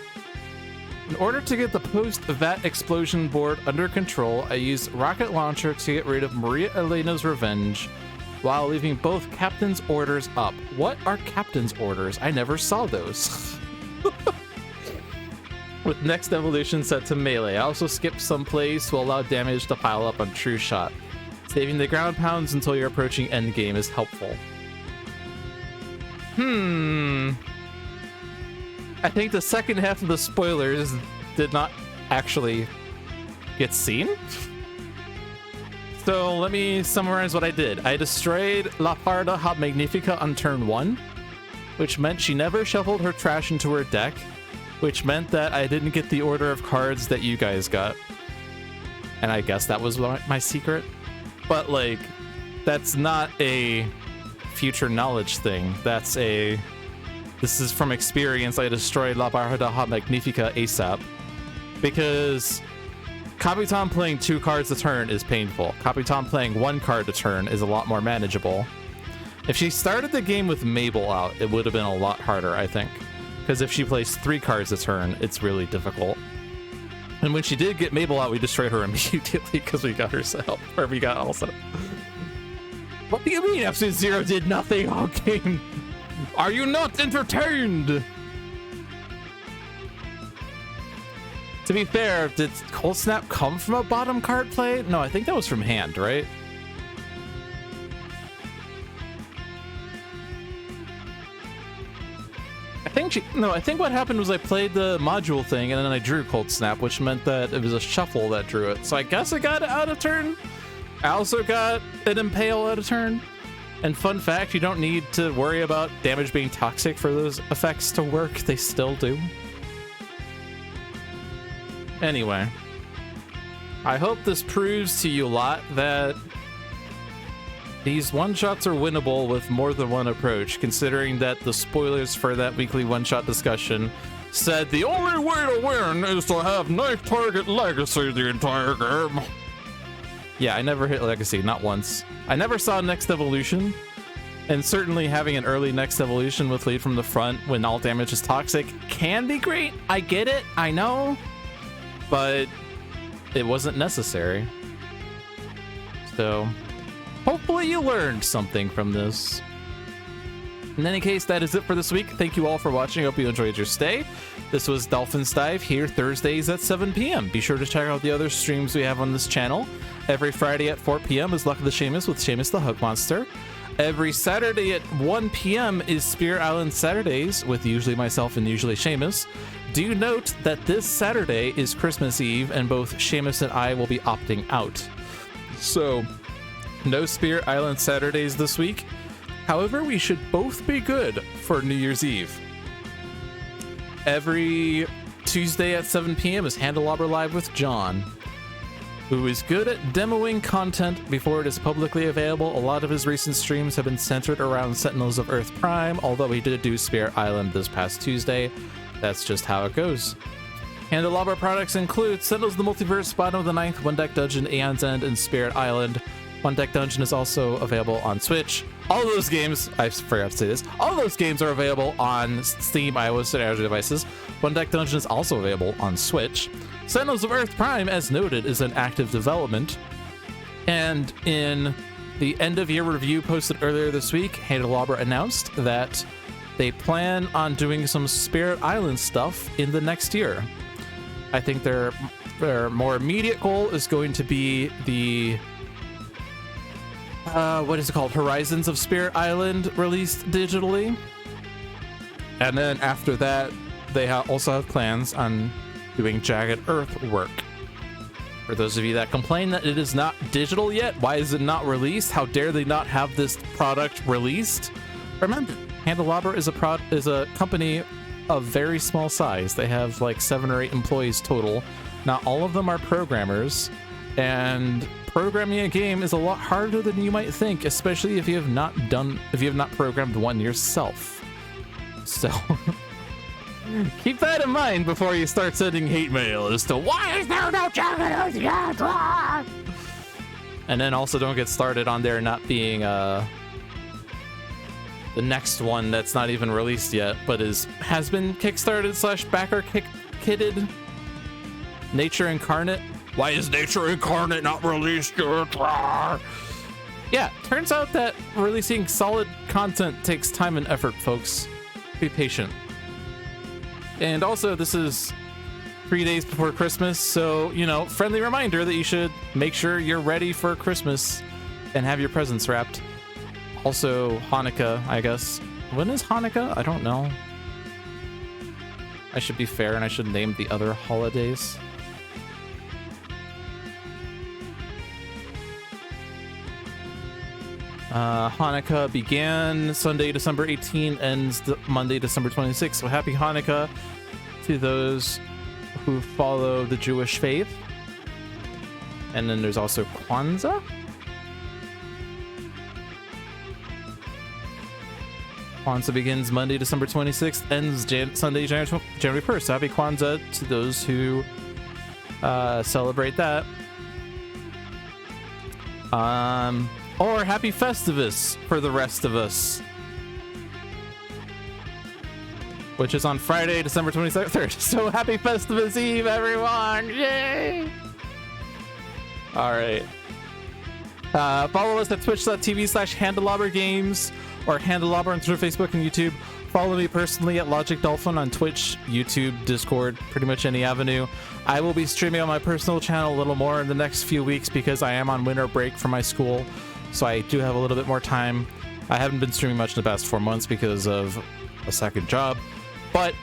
In order to get the post-Vat explosion board under control, I used Rocket Launcher to get rid of Maria Elena's Revenge, while leaving both Captain's Orders up. What are Captain's Orders? I never saw those. With next evolution set to melee, I also skipped some plays to allow damage to pile up on True Shot. Saving the ground pounds until you're approaching endgame is helpful. I think the second half of the spoilers did not actually get seen. So let me summarize what I did. I destroyed La Farda Hot Magnifica on turn 1, which meant she never shuffled her trash into her deck, which meant that I didn't get the order of cards that you guys got. And I guess that was my secret. But, like, that's not a future knowledge thing. That's a... This is from experience. I destroyed La Farda Hot Magnifica ASAP. Because Kapitan playing 2 cards a turn is painful. Kapitan playing 1 card a turn is a lot more manageable. If she started the game with Mabel out, it would have been a lot harder, I think. Because if she plays 3 cards a turn, it's really difficult. And when she did get Mabel out, we destroyed her immediately because we got her set up. Or we got all set up. What do you mean F-Zero did nothing all game? Are you not entertained? To be fair, did Cold Snap come from a bottom card play? No, I think that was from hand, right? I think what happened was I played the module thing and then I drew Cold Snap, which meant that it was a shuffle that drew it. So I guess I got it out of turn. I also got an Impale out of turn. And fun fact, you don't need to worry about damage being toxic for those effects to work. They still do. Anyway, I hope this proves to you lot that these one-shots are winnable with more than one approach, considering that the spoilers for that weekly one-shot discussion said the only way to win is to have knife target legacy the entire game. Yeah, I never hit legacy, not once. I never saw next evolution, and certainly having an early next evolution with lead from the front when all damage is toxic can be great. I get it, I know, but it wasn't necessary. So hopefully you learned something from this. In any case, that is it for this week. Thank you all for watching. I hope you enjoyed your stay. This was Dolphin's Dive here Thursdays at 7 p.m. Be sure to check out the other streams we have on this channel. Every Friday at 4 p.m. is Luck of the Seamus with Seamus the Hug Monster. Every Saturday at 1 p.m. is Spirit Island Saturdays with usually myself and usually Seamus. Do note that this Saturday is Christmas Eve and both Seamus and I will be opting out. So, no Spirit Island Saturdays this week. However, we should both be good for New Year's Eve. Every Tuesday at 7 p.m. is Handelabra Live with John, who is good at demoing content before it is publicly available. A lot of his recent streams have been centered around Sentinels of Earth Prime, although he did do Spirit Island this past Tuesday. That's just how it goes. Handelabra products include Sentinels of the Multiverse, Bottom of the Ninth, One Deck Dungeon, Aeon's End, and Spirit Island. One Deck Dungeon is also available on Switch. All of those games, I forgot to say this, all of those games are available on Steam, iOS, and Android devices. One Deck Dungeon is also available on Switch. Sentinels of Earth Prime, as noted, is in active development. And in the end-of-year review posted earlier this week, Handelabra announced that they plan on doing some Spirit Island stuff in the next year. I think their more immediate goal is going to be the what is it called? Horizons of Spirit Island released digitally. And then after that, they also have plans on doing Jagged Earth work. For those of you that complain that it is not digital yet, why is it not released? How dare they not have this product released? Remember, Handelabra is a company of very small size. They have like 7 or 8 employees total. Not all of them are programmers, and programming a game is a lot harder than you might think, especially if you have not programmed one yourself. So keep that in mind before you start sending hate mail as to why is there no Jagged yet? And then also don't get started on there not being the next one that's not even released yet, but has been kickstarted / backer kitted. Nature Incarnate. Why is Nature Incarnate not released yet? Yeah, turns out that releasing solid content takes time and effort, folks. Be patient. And also, this is 3 days before Christmas, so, you know, friendly reminder that you should make sure you're ready for Christmas and have your presents wrapped. Also, Hanukkah, I guess. When is Hanukkah? I don't know. I should be fair and I should name the other holidays. Hanukkah began Sunday, December 18, ends Monday, December 26. So happy Hanukkah to those who follow the Jewish faith. And then there's also Kwanzaa. Kwanzaa begins Monday, December 26th, ends Sunday, January 1st. So happy Kwanzaa to those who celebrate that. Or happy Festivus for the rest of us, which is on Friday, December 23rd. So happy Festivus Eve, everyone! Yay! All right. Follow us at twitch.tv/Handelabra Games or Handelabra on Twitter, Facebook, and YouTube. Follow me personally at Logic Dolphin on Twitch, YouTube, Discord, pretty much any avenue. I will be streaming on my personal channel a little more in the next few weeks because I am on winter break for my school. So I do have a little bit more time. I haven't been streaming much in the past 4 months because of a second job. But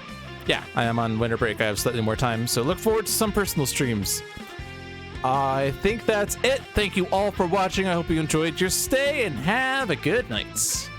yeah, I am on winter break. I have slightly more time. So look forward to some personal streams. I think that's it. Thank you all for watching. I hope you enjoyed your stay and have a good night.